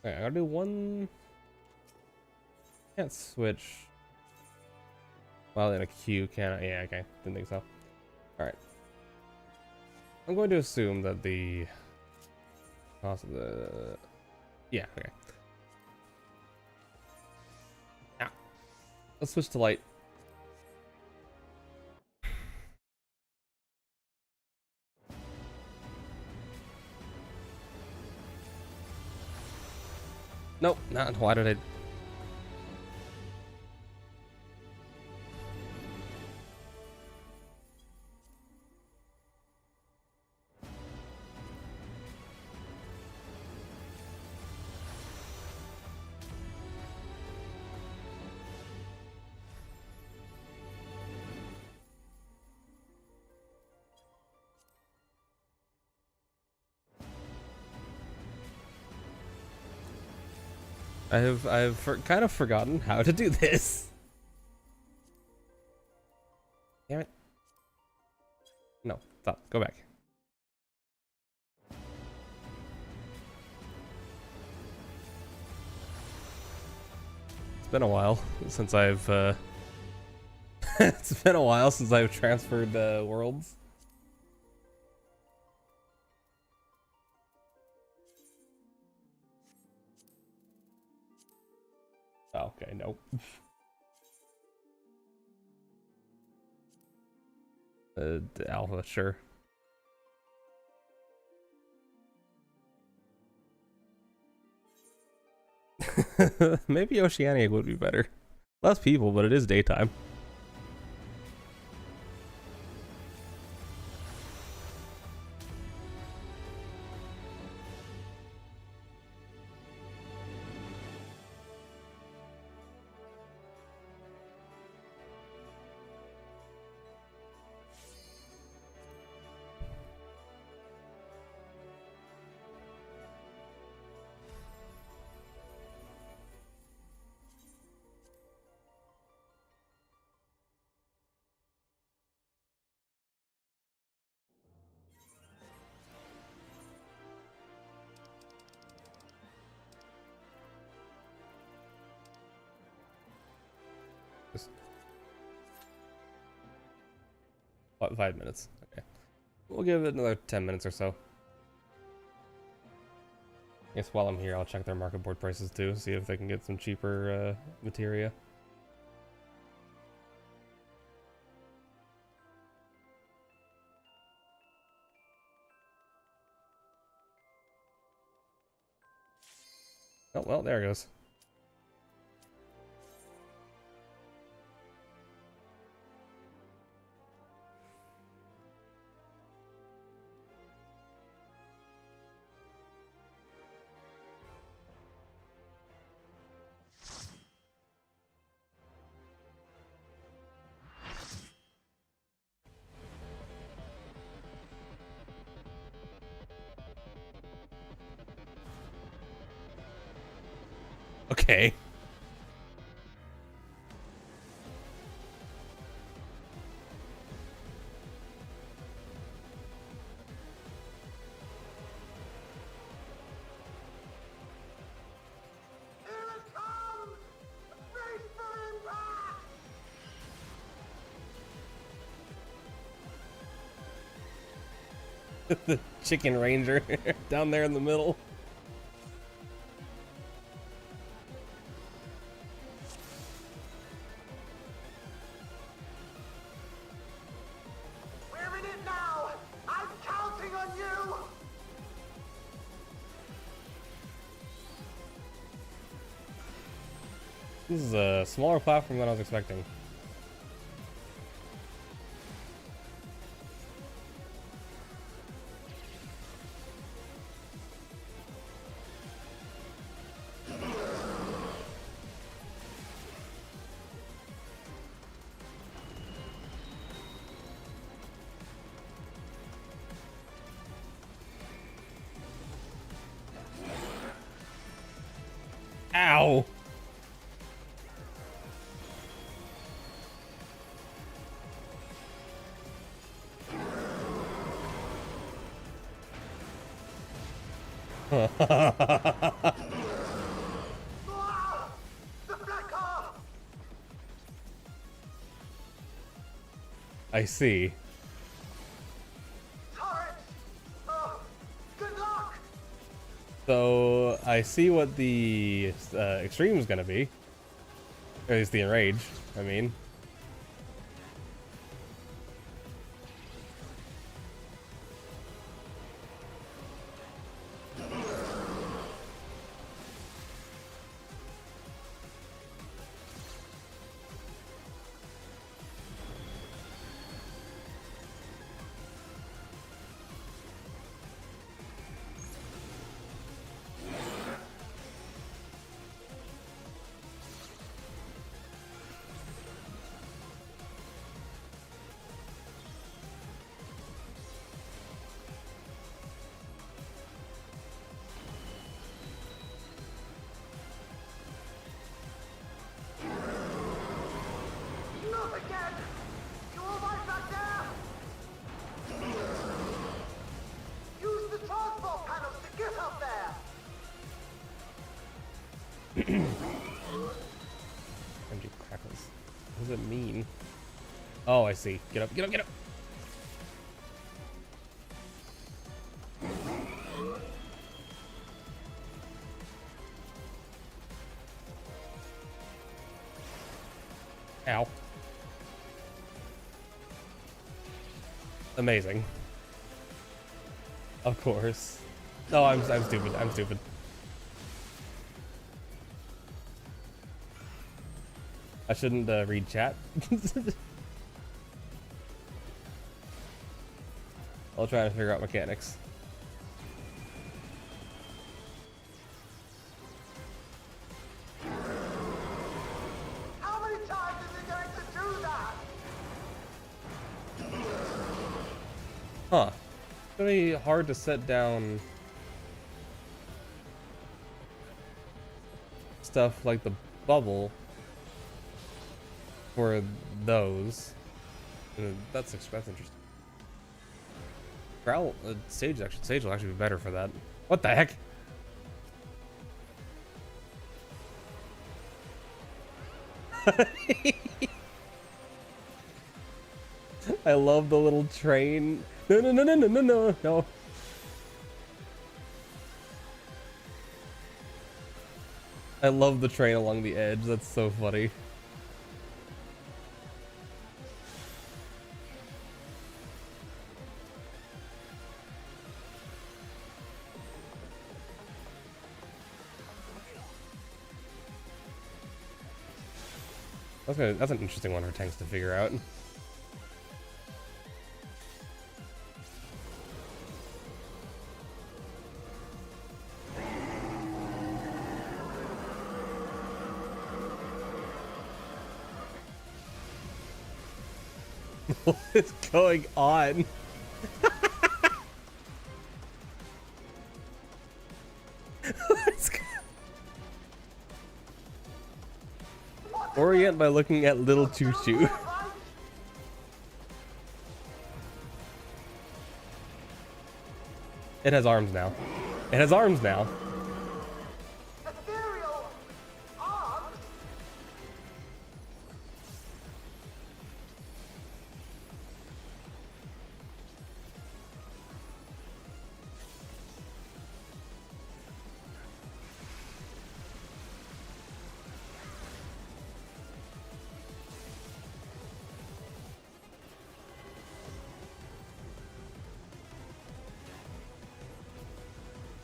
Okay, I'll do one. Can't switch while in a queue, can I? Yeah, okay. Didn't think so. All right. I'm going to assume that the cost of the. Yeah. Okay. Now, let's switch to light. Nope, not. Why did I? I've kind of forgotten how to do this. Damn it. No, stop. Go back. It's been a while since I've it's been a while since I've transferred worlds. Oh, okay, nope. Alpha, sure. Maybe Oceania would be better. Less people, but it is daytime. What, 5 minutes? Okay. We'll give it another 10 minutes or so. I guess while I'm here, I'll check their market board prices too, see if they can get some cheaper materia. Oh, well, there it goes. Okay. The chicken ranger down there in the middle. We're in it now! I'm counting on you! This is a smaller platform than I was expecting. Ow! I see. So I see what the extreme is gonna be. Or at least the enrage, I mean. MG crackles. What does it mean? Oh, I see. Get up, get up, get up! Ow. Amazing. Of course. No, I'm stupid. I'm stupid. I shouldn't read chat. I'll try to figure out mechanics. How many times is he going to do that? Huh. It's gonna be hard to set down stuff like the bubble for those. That's interesting. Growl Sage will actually be better for that. What the heck? I love the little train. No, no, no, no, no, no, no, no. I love the train along the edge. That's so funny. That's an interesting one for tanks to figure out. What is going on? Orient by looking at Little Choo Choo. It has arms now. It has arms now.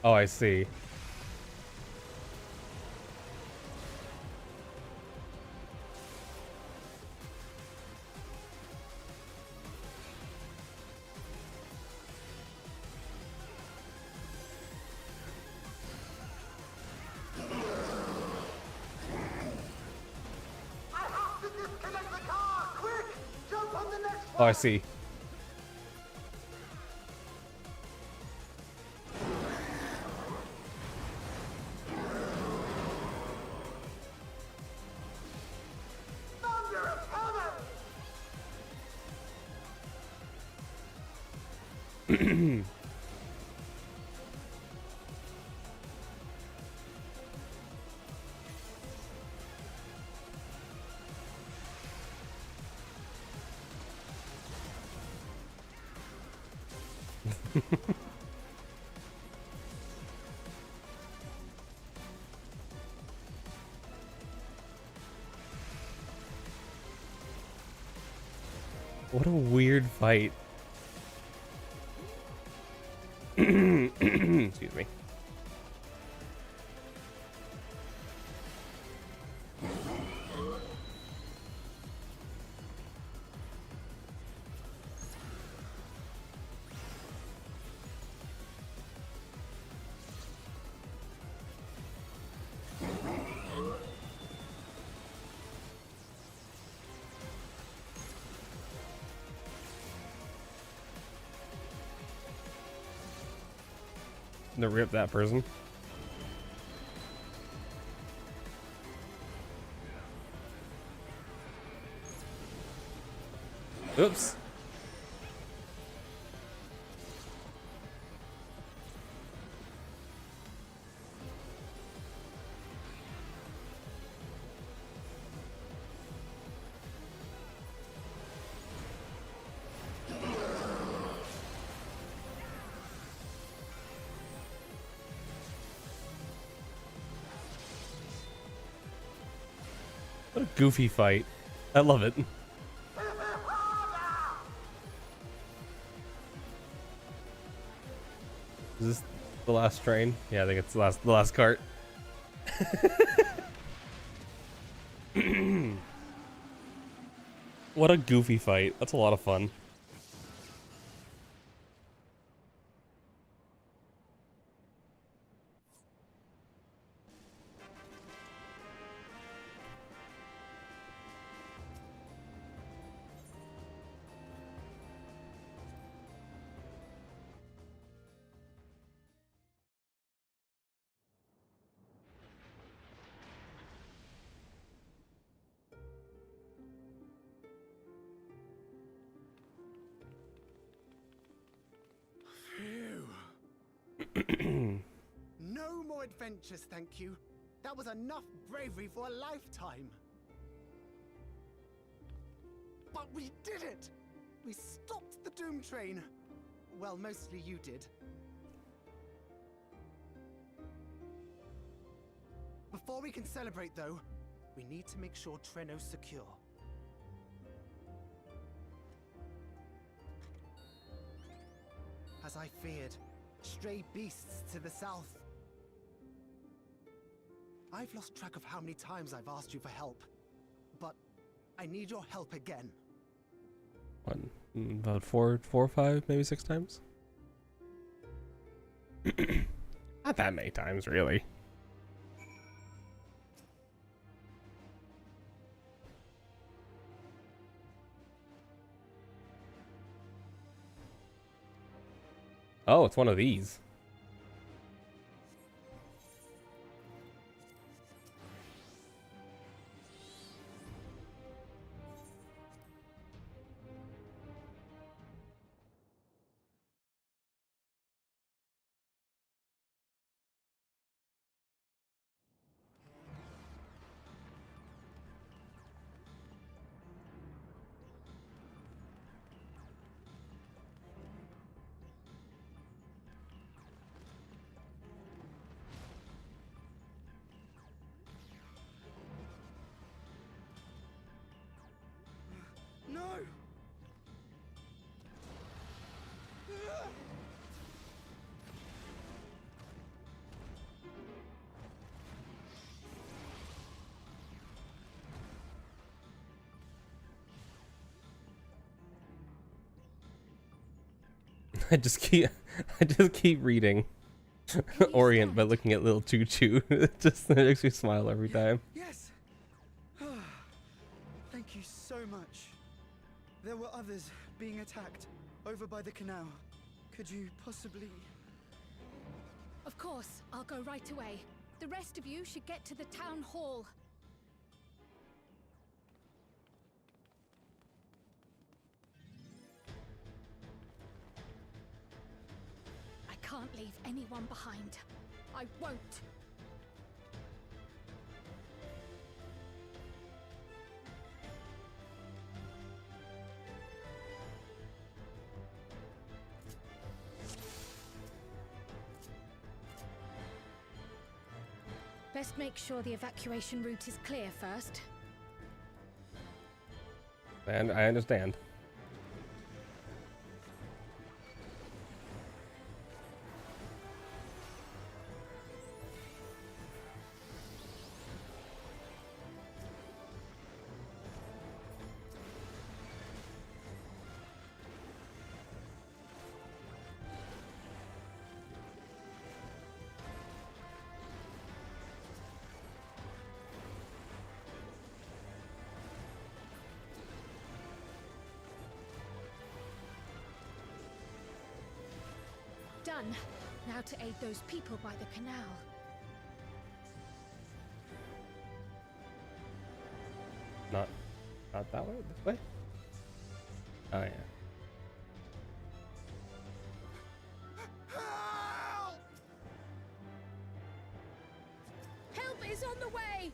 Oh, I see. Oh, I see. What a weird fight. Excuse me. To rip that person. Oops. What a goofy fight. I love it. Is this the last train? Yeah, I think it's the last cart. What a goofy fight. That's a lot of fun. No more adventures, thank you. That was enough bravery for a lifetime. But we did it! We stopped the Doom Train. Well, mostly you did. Before we can celebrate, though, we need to make sure Treno's secure. As I feared, stray beasts to the south. I've lost track of how many times I've asked you for help, but I need your help again. About four or five, maybe 6 times? Not that many times, really. Oh, it's one of these. No! I just keep reading Orient by looking at little Choo Choo. It just makes me smile every time. Yes. Thank you so much. There were others being attacked over by the canal. Could you possibly... Of course, I'll go right away. The rest of you should get to the town hall. I can't leave anyone behind. I won't. Best make sure the evacuation route is clear first. And I understand. Done. Now to aid those people by the canal. Not that way? This way? Oh yeah. Help is on the way!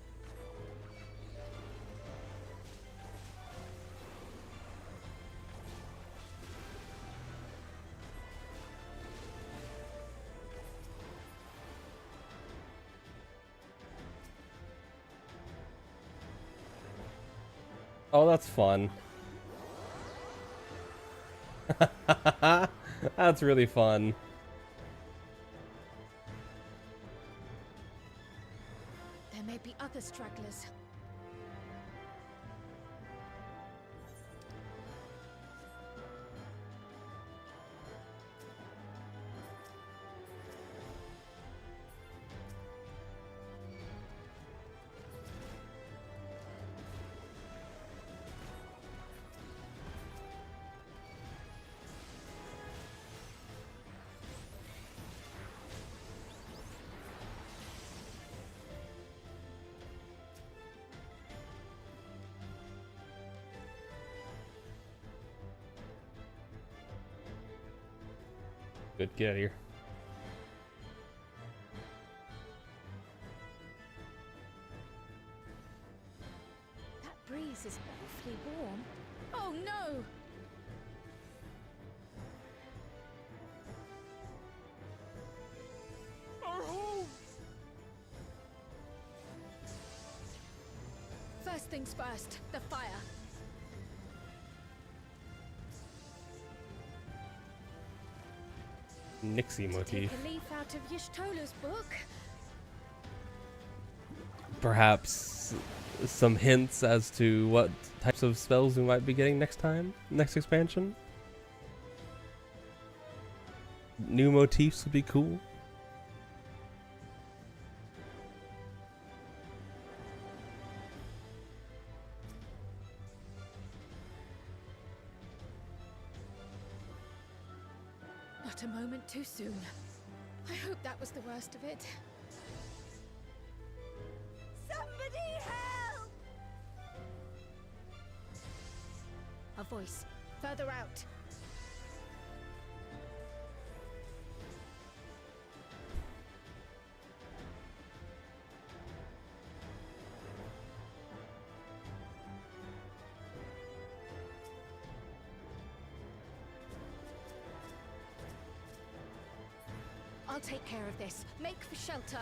Oh, that's fun. That's really fun. There may be other stragglers. Good, get out of here. That breeze is awfully warm. Oh no! Our home! First things first, the fire. Nixie motif. Take a leaf out of Y'shtola's book. Perhaps some hints as to what types of spells we might be getting next expansion. New motifs would be cool. Not a moment too soon. I hope that was the worst of it. Somebody help! A voice. Further out. I'll take care of this. Make for shelter.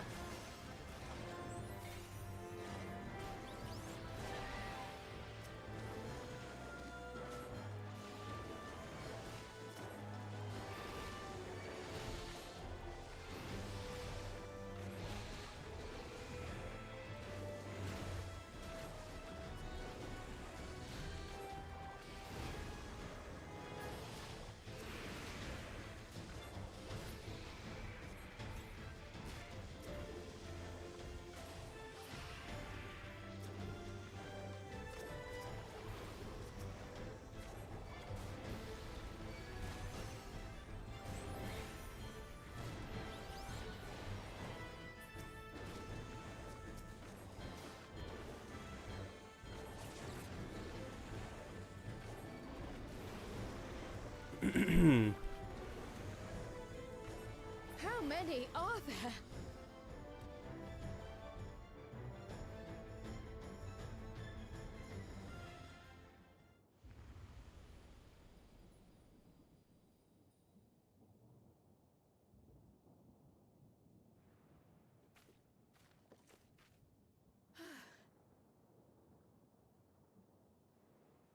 How many are there?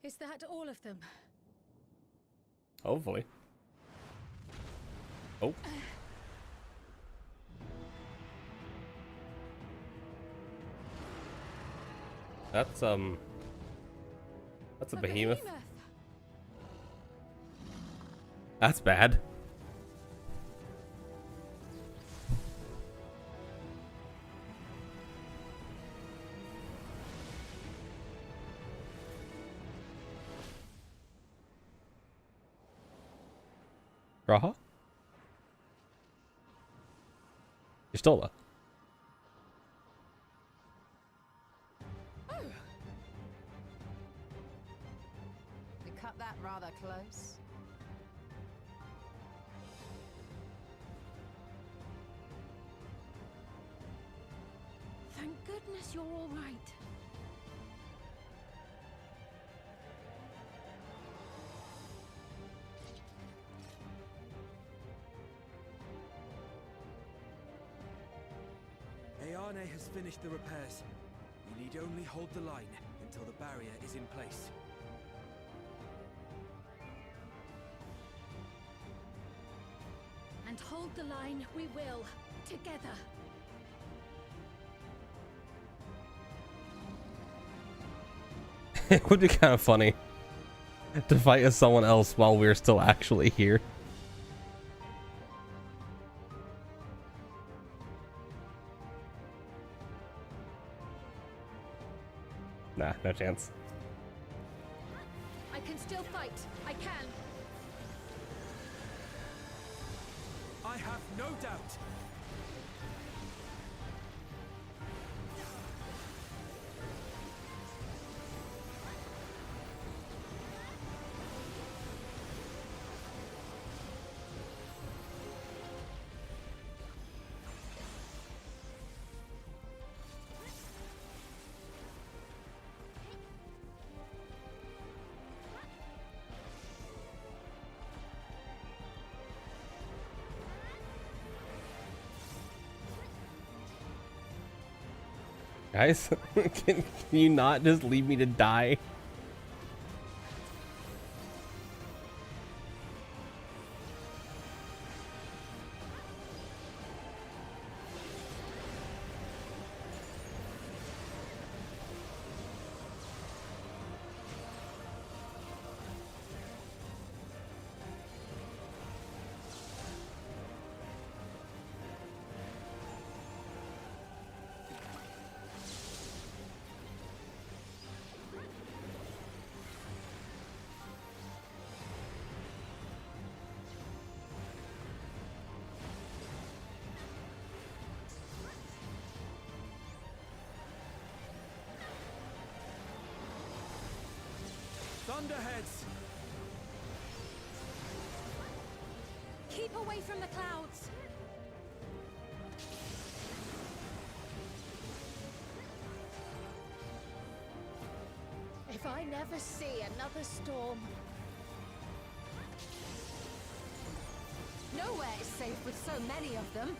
Is that all of them? Hopefully. Oh. That's a behemoth. That's bad. Raha? Y'shtola. We cut that rather close. Thank goodness you're all right. Ayane has finished the repairs. We need only hold the line until the barrier is in place. And hold the line we will, together. It would be kind of funny to fight as someone else while we're still actually here. Nah, no chance. I can still fight. I can. I have no doubt. Guys, can you not just leave me to die? Thunderheads! Keep away from the clouds. If I never see another storm. Nowhere is safe with so many of them.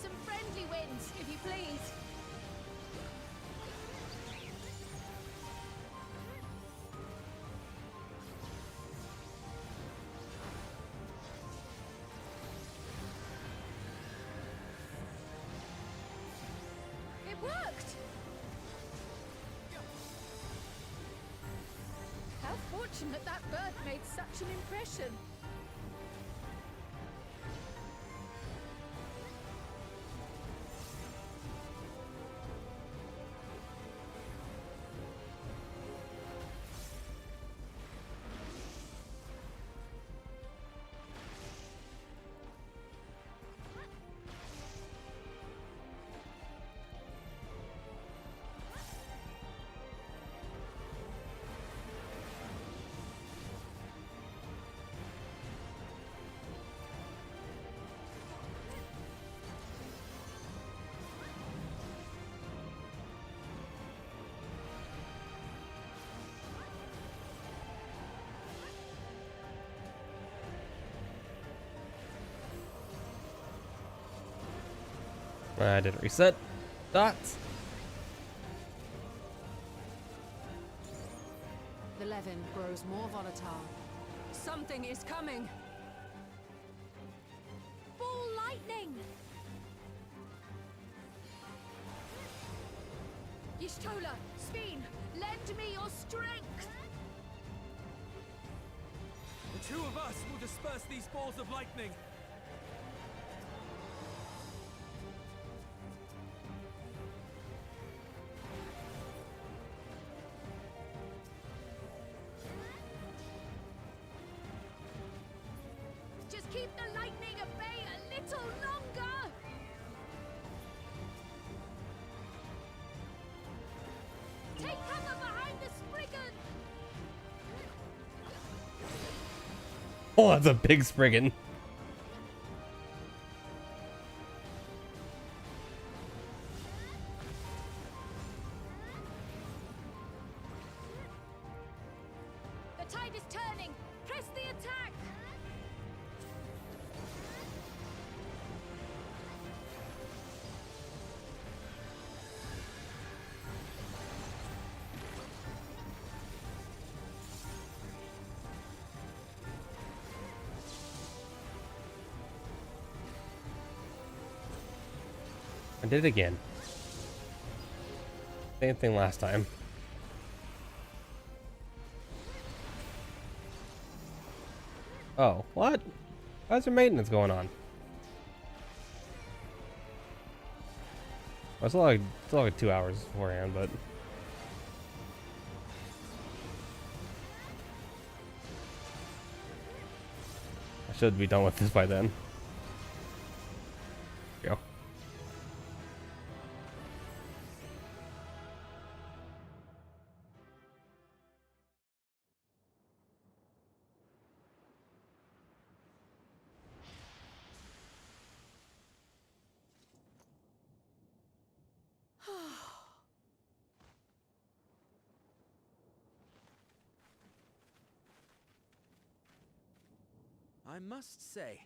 Some friendly winds, if you please. It worked! How fortunate that bird made such an impression. I didn't reset. Dots. The Levin grows more volatile. Something is coming! Ball lightning! Y'shtola, Sveen, lend me your strength! The two of us will disperse these balls of lightning. Just keep the lightning at bay a little longer! Take cover behind the Spriggan! Oh, that's a big Spriggan. The tide is turning! Press the attack! I did it again. Same thing last time. Oh, what? How's your maintenance going on? Well, it's like 2 hours beforehand, but I should be done with this by then. Go. I must say,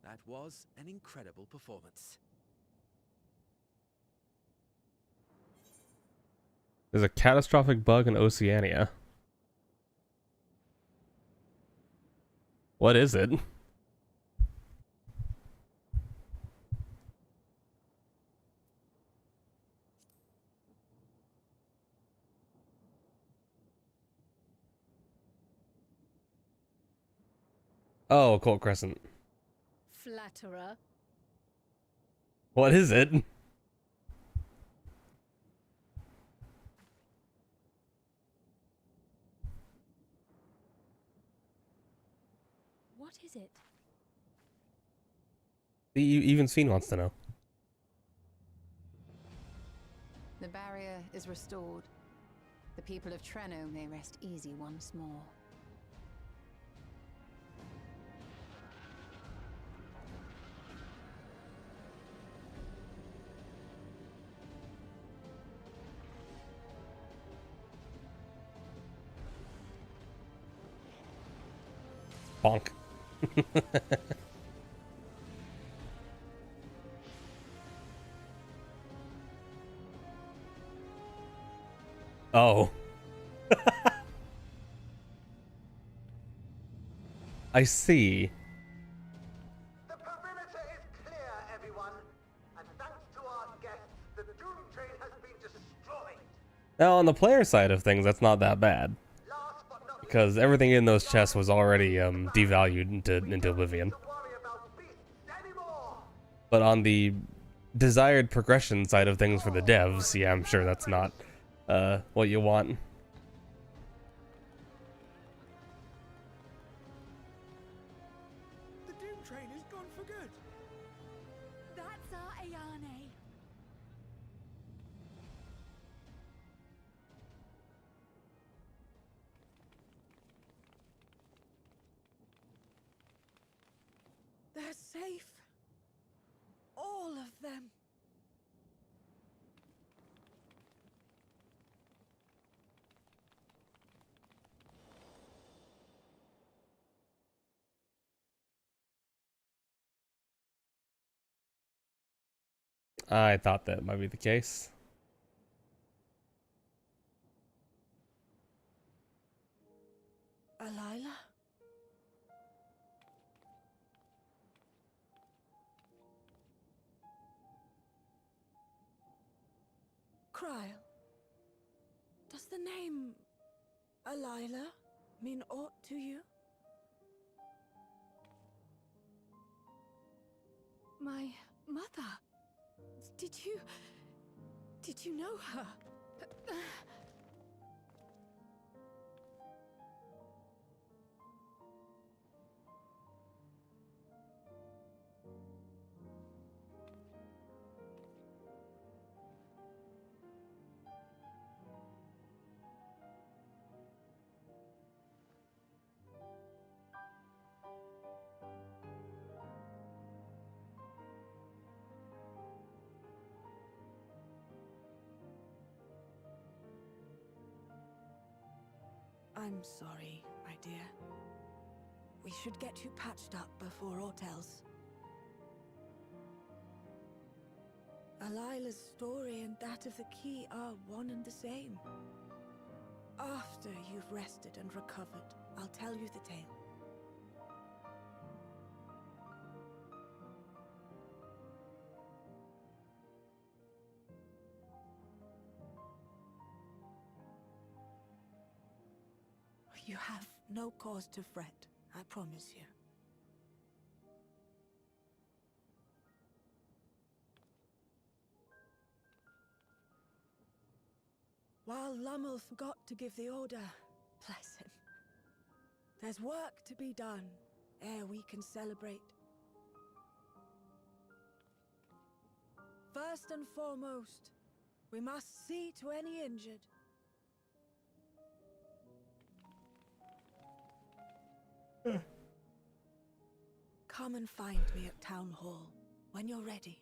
that was an incredible performance. There's a catastrophic bug in Oceania. What is it? Oh, Colt Crescent. Flatterer. What is it? What is it? Even Sven wants to know. The barrier is restored. The people of Treno may rest easy once more. Bonk. Oh. I see. The perimeter is clear, everyone. And thanks to our guests, the Doom Train has been destroyed. Now, on the player side of things, that's not that bad. Because everything in those chests was already devalued into oblivion. But on the desired progression side of things for the devs, yeah, I'm sure that's not what you want. The Doom Train is gone for good. That's our Ayane. They're safe. All of them. I thought that might be the case. Alila? Krile, does the name Alila mean aught to you? My mother? Did you know her? I'm sorry, my dear. We should get you patched up before aught else. Alila's story and that of the key are one and the same. After you've rested and recovered, I'll tell you the tale. You have no cause to fret, I promise you. While Lummel forgot to give the order, bless him, there's work to be done ere we can celebrate. First and foremost, we must see to any injured. Come and find me at Town Hall when you're ready.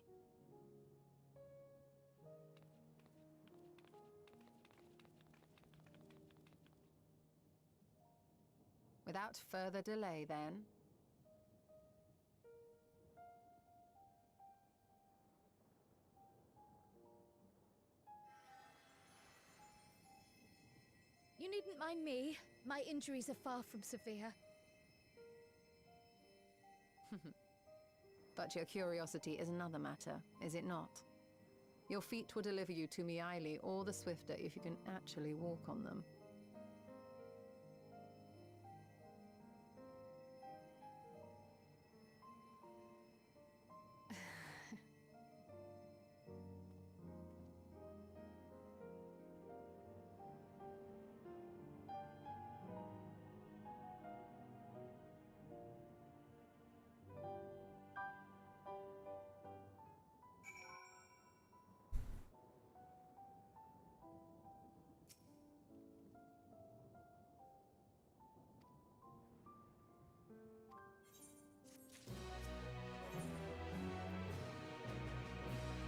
Without further delay, then. You needn't mind me. My injuries are far from severe. But your curiosity is another matter, is it not? Your feet will deliver you to Miaili all the swifter if you can actually walk on them.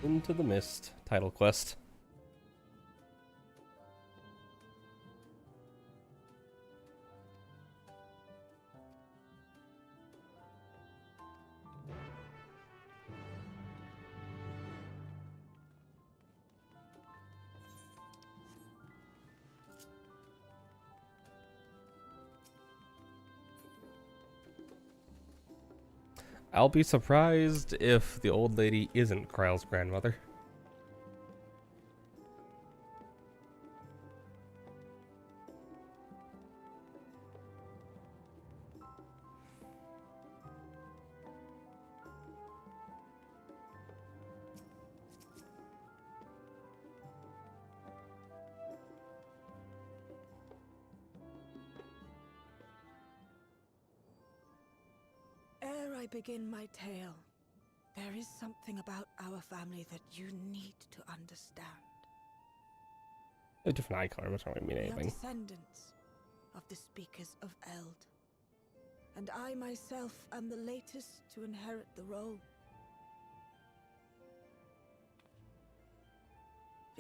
Into the Mist title quest. I'll be surprised if the old lady isn't Kryle's grandmother. Ere I begin my tale, there is something about our family that you need to understand. A different icon, I'm not trying to mean We are anything. descendants of the Speakers of Eld, and I myself am the latest to inherit the role.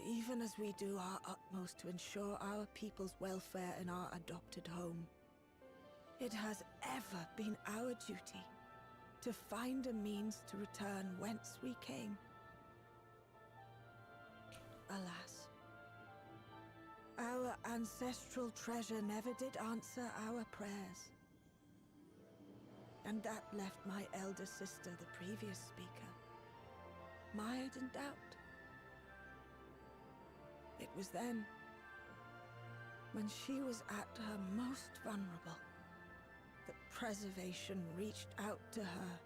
Even as we do our utmost to ensure our people's welfare in our adopted home, it has ever been our duty to find a means to return whence we came. Alas, our ancestral treasure never did answer our prayers. And that left my elder sister, the previous speaker, mired in doubt. It was then, when she was at her most vulnerable, that preservation reached out to her.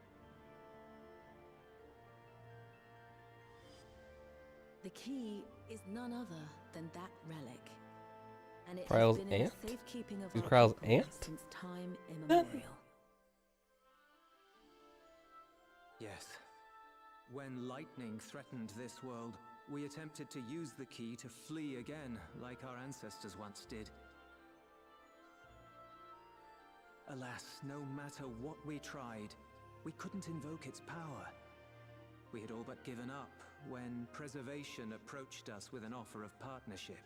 The key is none other than that relic. And it Kryle's has been in aunt? the safekeeping of Is our Kryle's people aunt? since time immemorial. Yes. When lightning threatened this world, we attempted to use the key to flee again, like our ancestors once did. Alas, no matter what we tried, we couldn't invoke its power. We had all but given up when Preservation approached us with an offer of partnership.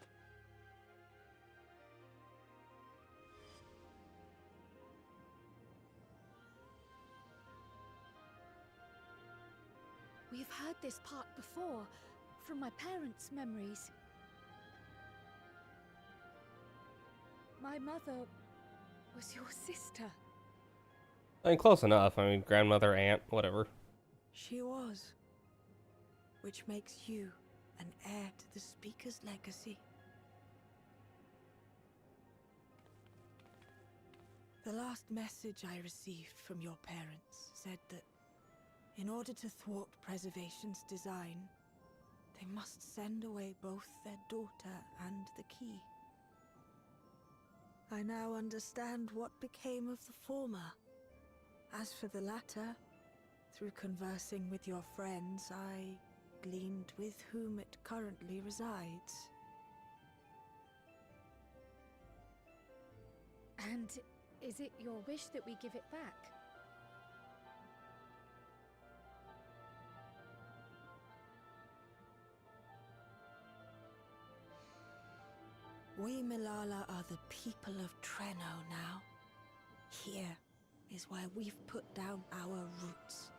We've heard this part before, from my parents' memories. My mother was your sister. I mean, close enough. I mean, grandmother, aunt, whatever. She was. Which makes you an heir to the Speaker's legacy. The last message I received from your parents said that in order to thwart Preservation's design, they must send away both their daughter and the key. I now understand what became of the former. As for the latter, through conversing with your friends, I gleaned with whom it currently resides. And is it your wish that we give it back? We Milala are the people of Treno now. Here is where we've put down our roots.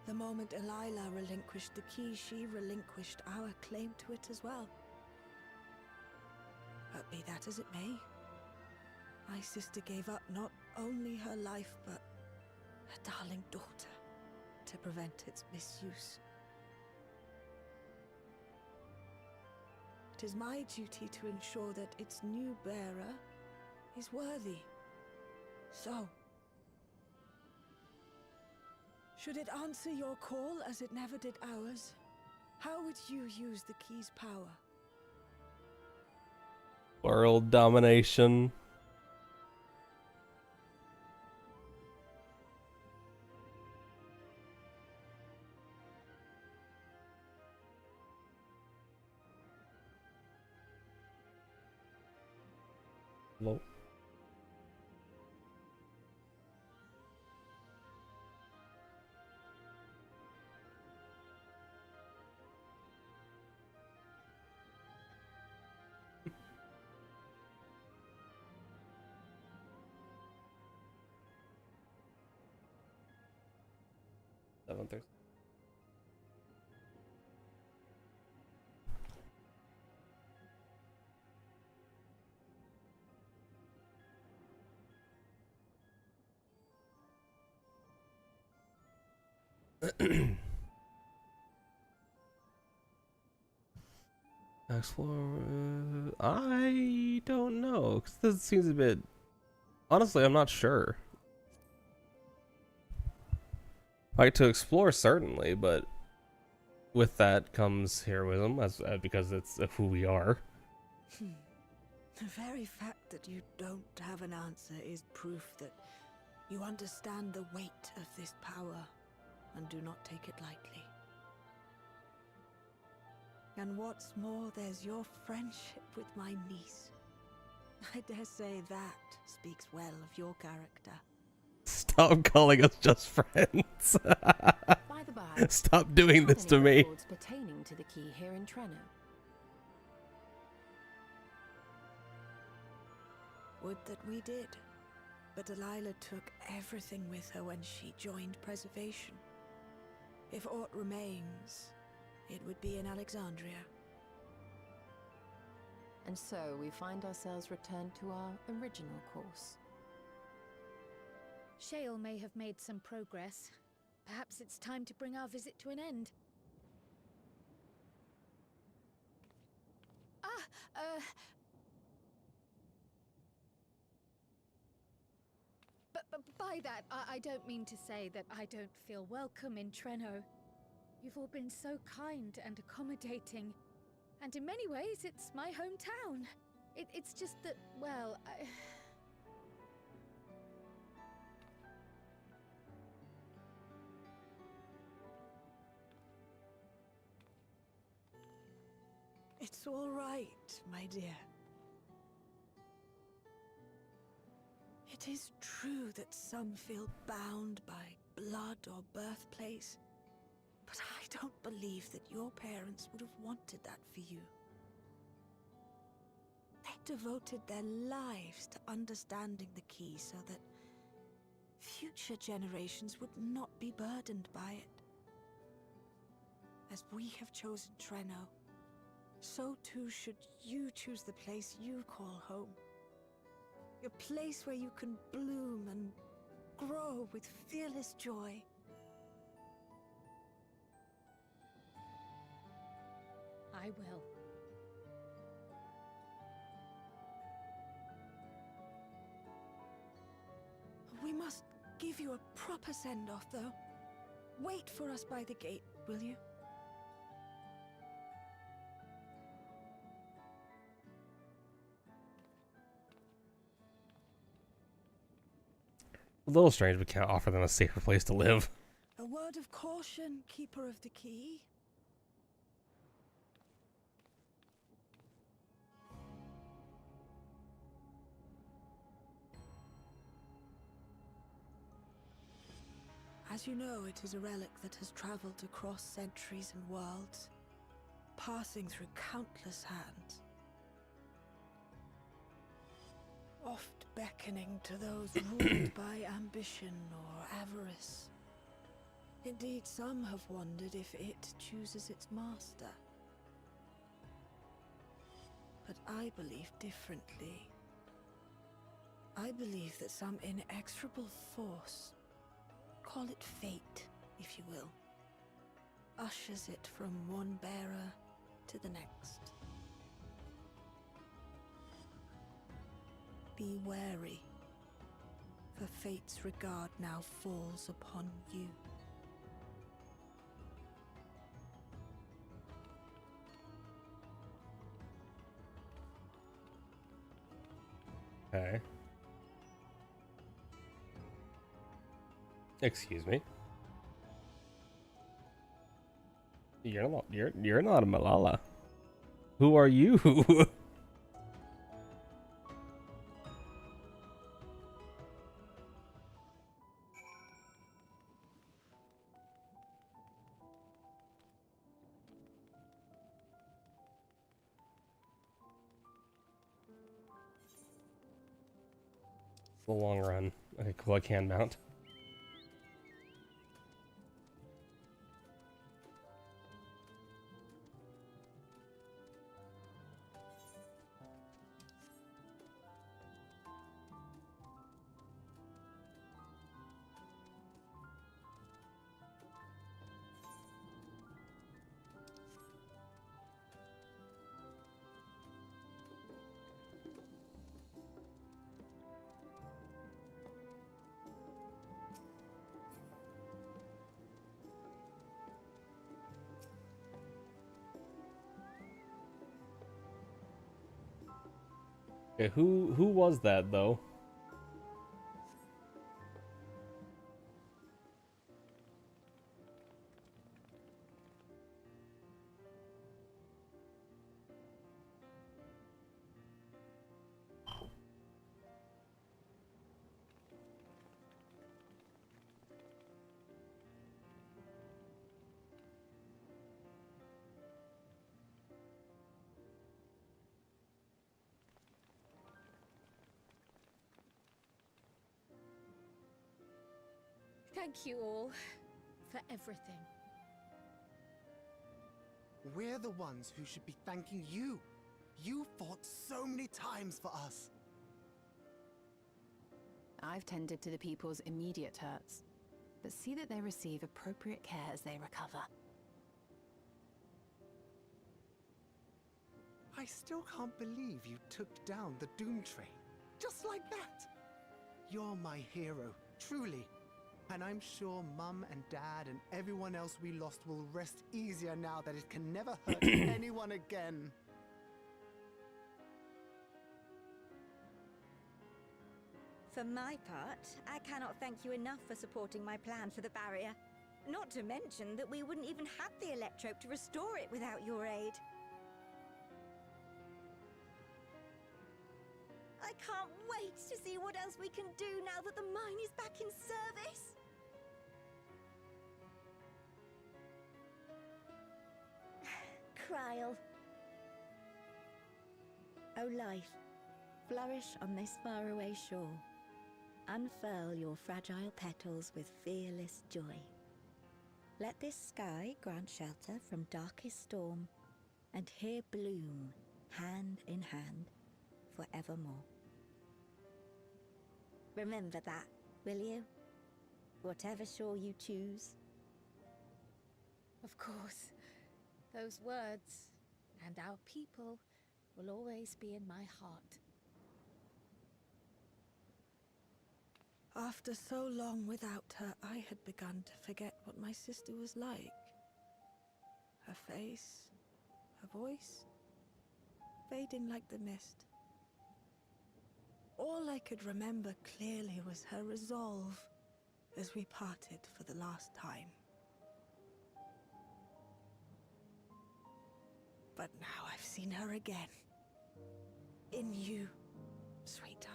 The moment Delilah relinquished the key, she relinquished our claim to it as well. But be that as it may, my sister gave up not only her life, but her darling daughter, to prevent its misuse. It is my duty to ensure that its new bearer is worthy. So, should it answer your call as it never did ours, how would you use the key's power? World domination. Hello. Thursday. Explore. I don't know, because this seems a bit. Honestly, I'm not sure. Like to explore, certainly, but with that comes heroism, as because it's who we are. The very fact that you don't have an answer is proof that you understand the weight of this power and do not take it lightly. And what's more, there's your friendship with my niece. I dare say that speaks well of your character. Stop calling us just friends. By the by, stop doing this to me. records pertaining to the key here in Treno. Would that we did. But Delilah took everything with her when she joined Preservation. If aught remains, it would be in Alexandria. And so we find ourselves returned to our original course. Shale may have made some progress. Perhaps it's time to bring our visit to an end. But by that, I don't mean to say that I don't feel welcome in Treno. You've all been so kind and accommodating. And in many ways, it's my hometown. It's just that, well, It's all right, my dear. It is true that some feel bound by blood or birthplace, but I don't believe that your parents would have wanted that for you. They devoted their lives to understanding the key so that future generations would not be burdened by it. As we have chosen Treno, so too should you choose the place you call home. A place where you can bloom and grow with fearless joy. I will. We must give you a proper send-off, though. Wait for us by the gate, will you? A little strange we can't offer them a safer place to live. A word of caution, Keeper of the Key. As you know, it is a relic that has traveled across centuries and worlds, passing through countless hands. Oft beckoning to those ruled by ambition or avarice. Indeed, some have wondered if it chooses its master. But I believe differently. I believe that some inexorable force, call it fate, if you will, ushers it from one bearer to the next. Be wary, for fate's regard now falls upon you. Okay. Excuse me. You're not a Malala. Who are you? The long run. Okay, cool. I can mount. Okay, who was that though? Thank you all for everything. We're the ones who should be thanking you You fought so many times for us. I've tended to the people's immediate hurts, but see that they receive appropriate care as they recover. I still can't believe you took down the Doom Train. Just like that. You're my hero, truly. And I'm sure Mum and Dad and everyone else we lost will rest easier now that it can never hurt anyone again. For my part, I cannot thank you enough for supporting my plan for the barrier. Not to mention that we wouldn't even have the Electrope to restore it without your aid. I can't wait to see what else we can do now that the mine is back in service. Kryl. O life, flourish on this faraway shore. Unfurl your fragile petals with fearless joy. Let this sky grant shelter from darkest storm, and here bloom, hand in hand, forevermore. Remember that, will you? Whatever shore you choose. Of course. Those words, and our people, will always be in my heart. After so long without her, I had begun to forget what my sister was like. Her face, her voice, fading like the mist. All I could remember clearly was her resolve as we parted for the last time. But now I've seen her again. In you, sweetheart.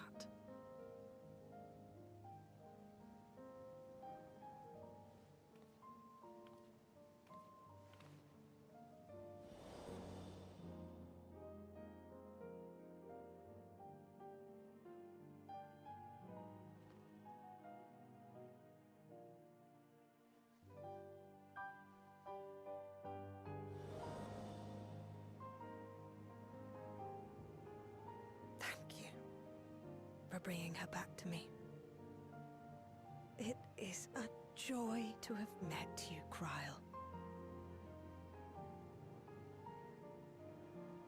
For bringing her back to me. It is a joy to have met you, Kryl.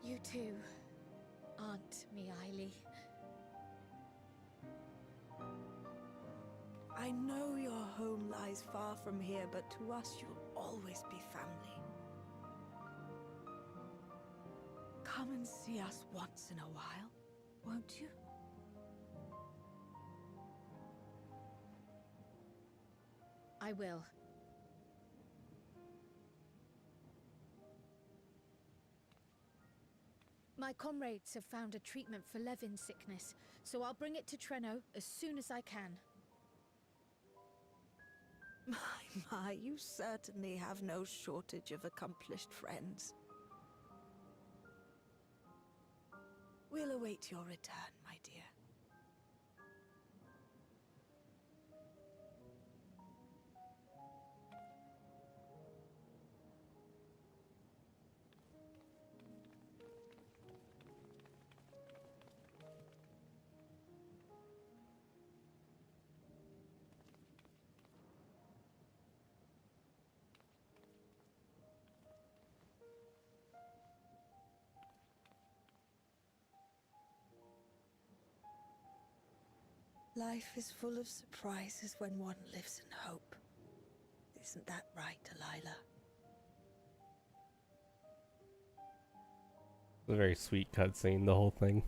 You too, Aunt Miaili. I know your home lies far from here, but to us you'll always be family. Come and see us once in a while, won't you? I will. My comrades have found a treatment for Levin's sickness, so I'll bring it to Treno as soon as I can. My, you certainly have no shortage of accomplished friends. We'll await your return, my dear. Life is full of surprises when one lives in hope. Isn't that right, Delilah? It's a very sweet cutscene, the whole thing.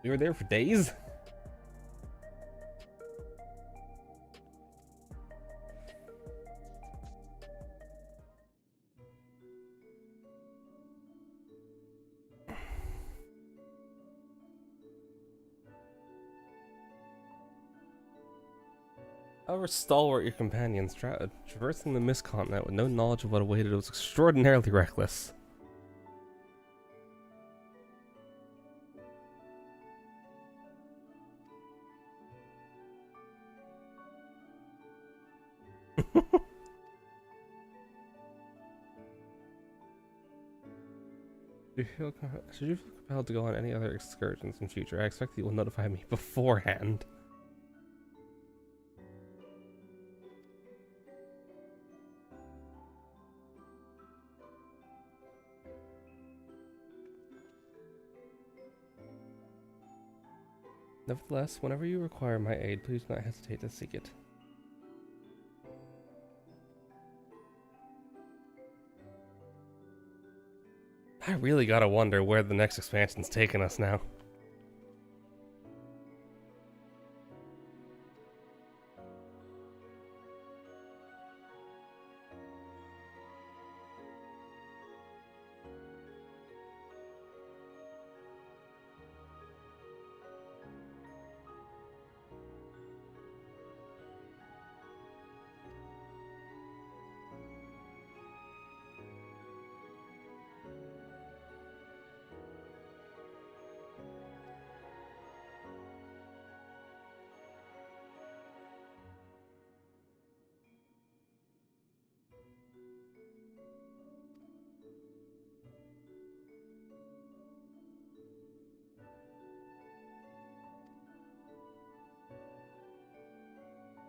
We were there for days. However stalwart your companions, traversing the Mist Continent with no knowledge of what awaited was extraordinarily reckless. Should you feel compelled to go on any other excursions in future, I expect that you will notify me beforehand. Nevertheless, whenever you require my aid, please do not hesitate to seek it. I really gotta wonder where the next expansion's taking us now.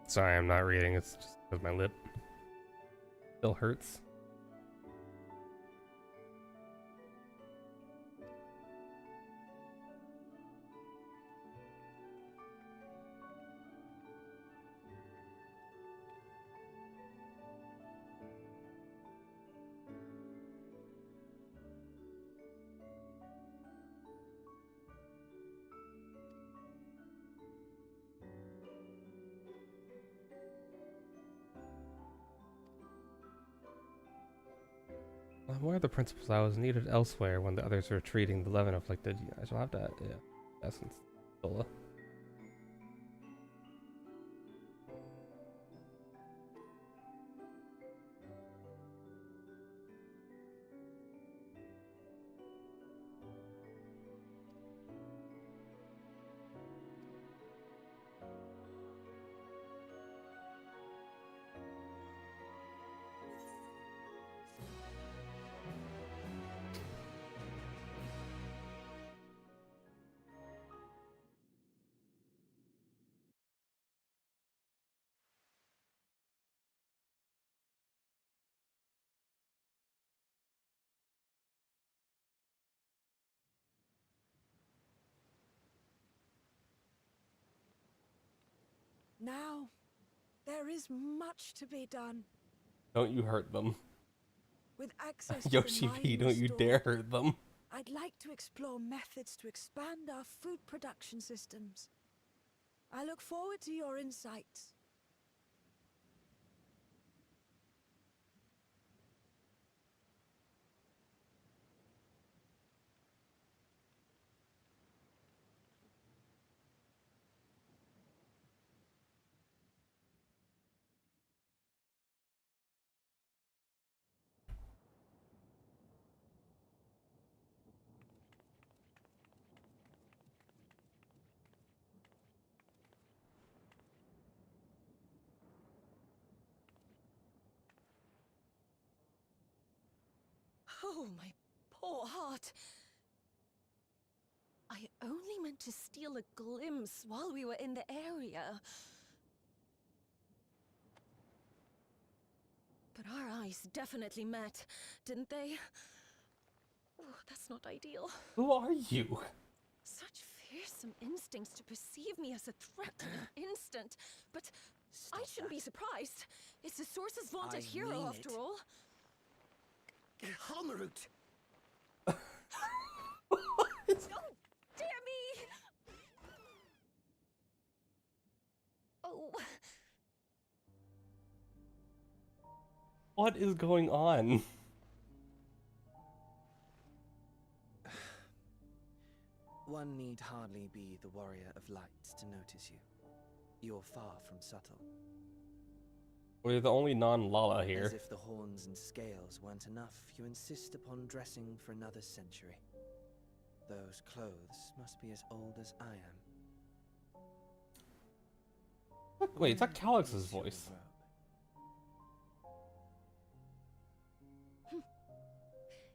Sorry, I'm not reading. It's just because my lip still hurts. I'm aware of the principles. I was needed elsewhere when the others were retreating. The Levin afflicted. I shall have to, yeah, essence. Sola. Now, there is much to be done. Don't you hurt them. With access to Yoshi the P, mine don't you dare restored, hurt them. I'd like to explore methods to expand our food production systems. I look forward to your insights. Oh, my poor heart. I only meant to steal a glimpse while we were in the area. But our eyes definitely met, didn't they? Oh, that's not ideal. Who are you? Such fearsome instincts to perceive me as a threat in an instant. But I shouldn't be surprised. It's the Source's vaunted hero, after all. Halmarut! Don't dare me! Oh. What is going on? One need hardly be the warrior of light to notice you. You're far from subtle. We're the only non-Lala here. As if the horns and scales weren't enough, you insist upon dressing for another century. Those clothes must be as old as I am. Wait, it's not Calix's voice.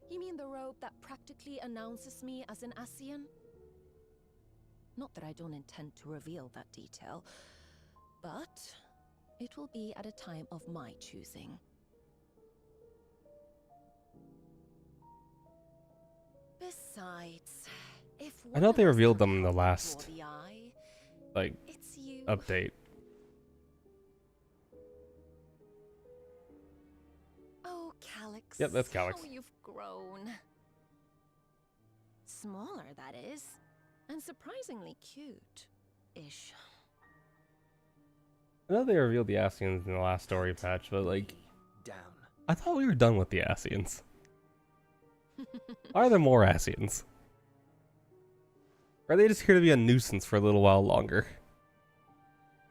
You mean the robe that practically announces me as an Ascian? Not that I don't intend to reveal that detail, but it will be at a time of my choosing. Besides, if I know they revealed them in the last, the eye, like, it's you. update. Oh, Calix. Yep, that's Calix. How you've grown. Smaller, that is. And surprisingly cute-ish. I know they revealed the Ascians in the last story patch, but like, Down. I thought we were done with the Ascians. Are there more Ascians? Or are they just here to be a nuisance for a little while longer?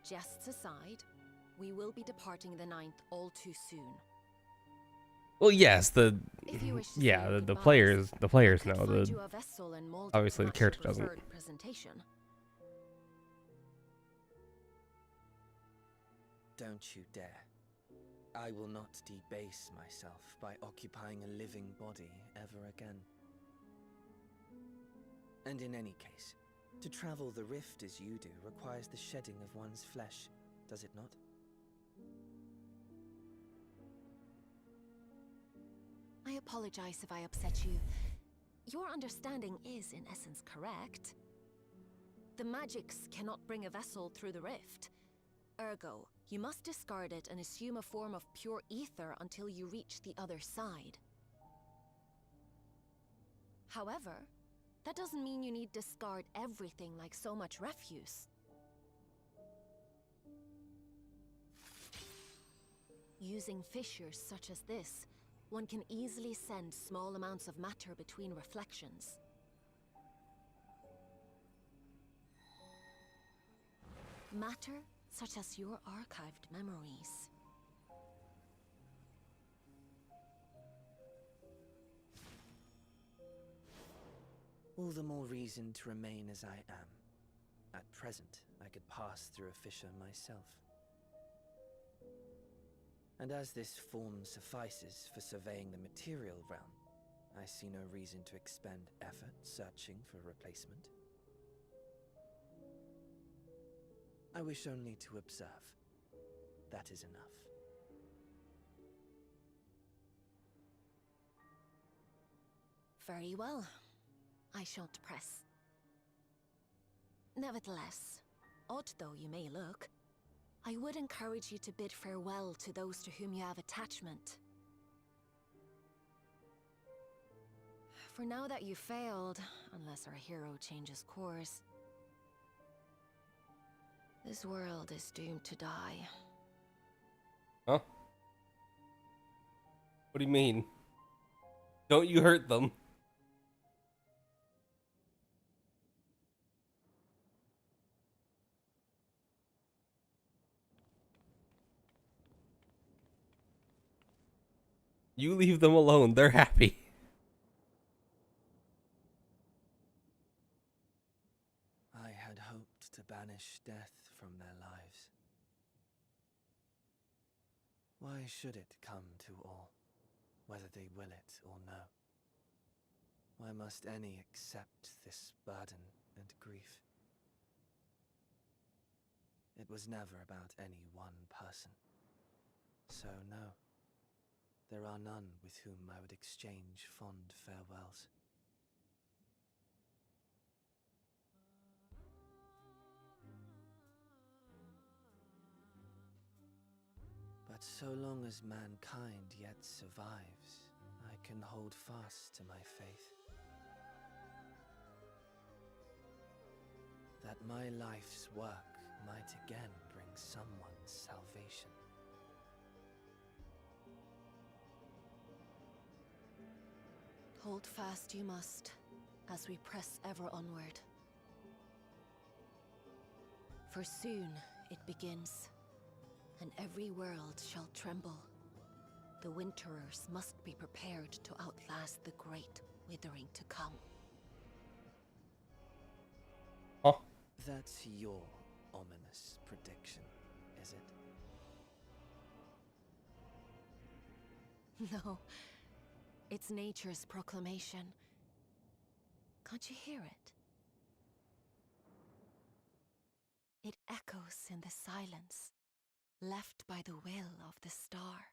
Jests aside, we will be departing the Ninth all too soon. Well, yes, the players know. Find you a vessel and mold it Obviously, to the match your character doesn't. preferred presentation. Don't you dare. I will not debase myself by occupying a living body ever again. And in any case, to travel the rift as you do requires the shedding of one's flesh, does it not? I apologize if I upset you. Your understanding is, in essence, correct. The magics cannot bring a vessel through the rift. Ergo, you must discard it and assume a form of pure ether until you reach the other side. However, that doesn't mean you need discard everything like so much refuse. Using fissures such as this, one can easily send small amounts of matter between reflections. Matter such as your archived memories. All the more reason to remain as I am. At present, I could pass through a fissure myself. And as this form suffices for surveying the material realm, I see no reason to expend effort searching for a replacement. I wish only to observe. That is enough. Very well. I shan't press. Nevertheless, odd though you may look, I would encourage you to bid farewell to those to whom you have attachment. For now that you failed, unless our hero changes course, this world is doomed to die. Huh? What do you mean? Don't you hurt them? You leave them alone, they're happy. I had hoped to banish death from their lives. Why should it come to all, whether they will it or no? Why must any accept this burden and grief? It was never about any one person. So no. There are none with whom I would exchange fond farewells. But so long as mankind yet survives, I can hold fast to my faith. That my life's work might again bring someone's salvation. Hold fast you must, as we press ever onward. For soon it begins, and every world shall tremble. The Winterers must be prepared to outlast the great withering to come. Oh. That's your ominous prediction, is it? No, it's nature's proclamation. Can't you hear it? It echoes in the silence, left by the will of the star.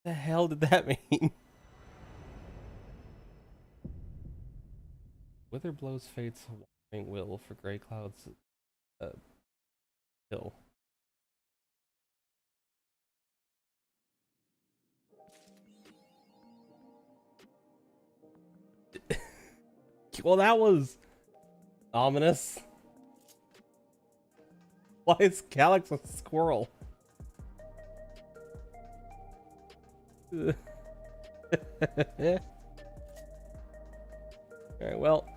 The hell did that mean? Wither blows fate's wandering will for Grey Cloud's hill. Well, that was ominous. Why is Calyx a squirrel? Alright, well,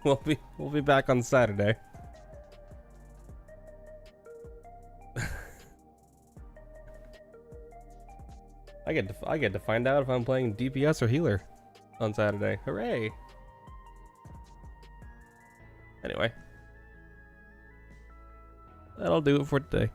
we'll be back on Saturday. I get to find out if I'm playing DPS or healer on Saturday. Hooray! Anyway, that'll do it for today.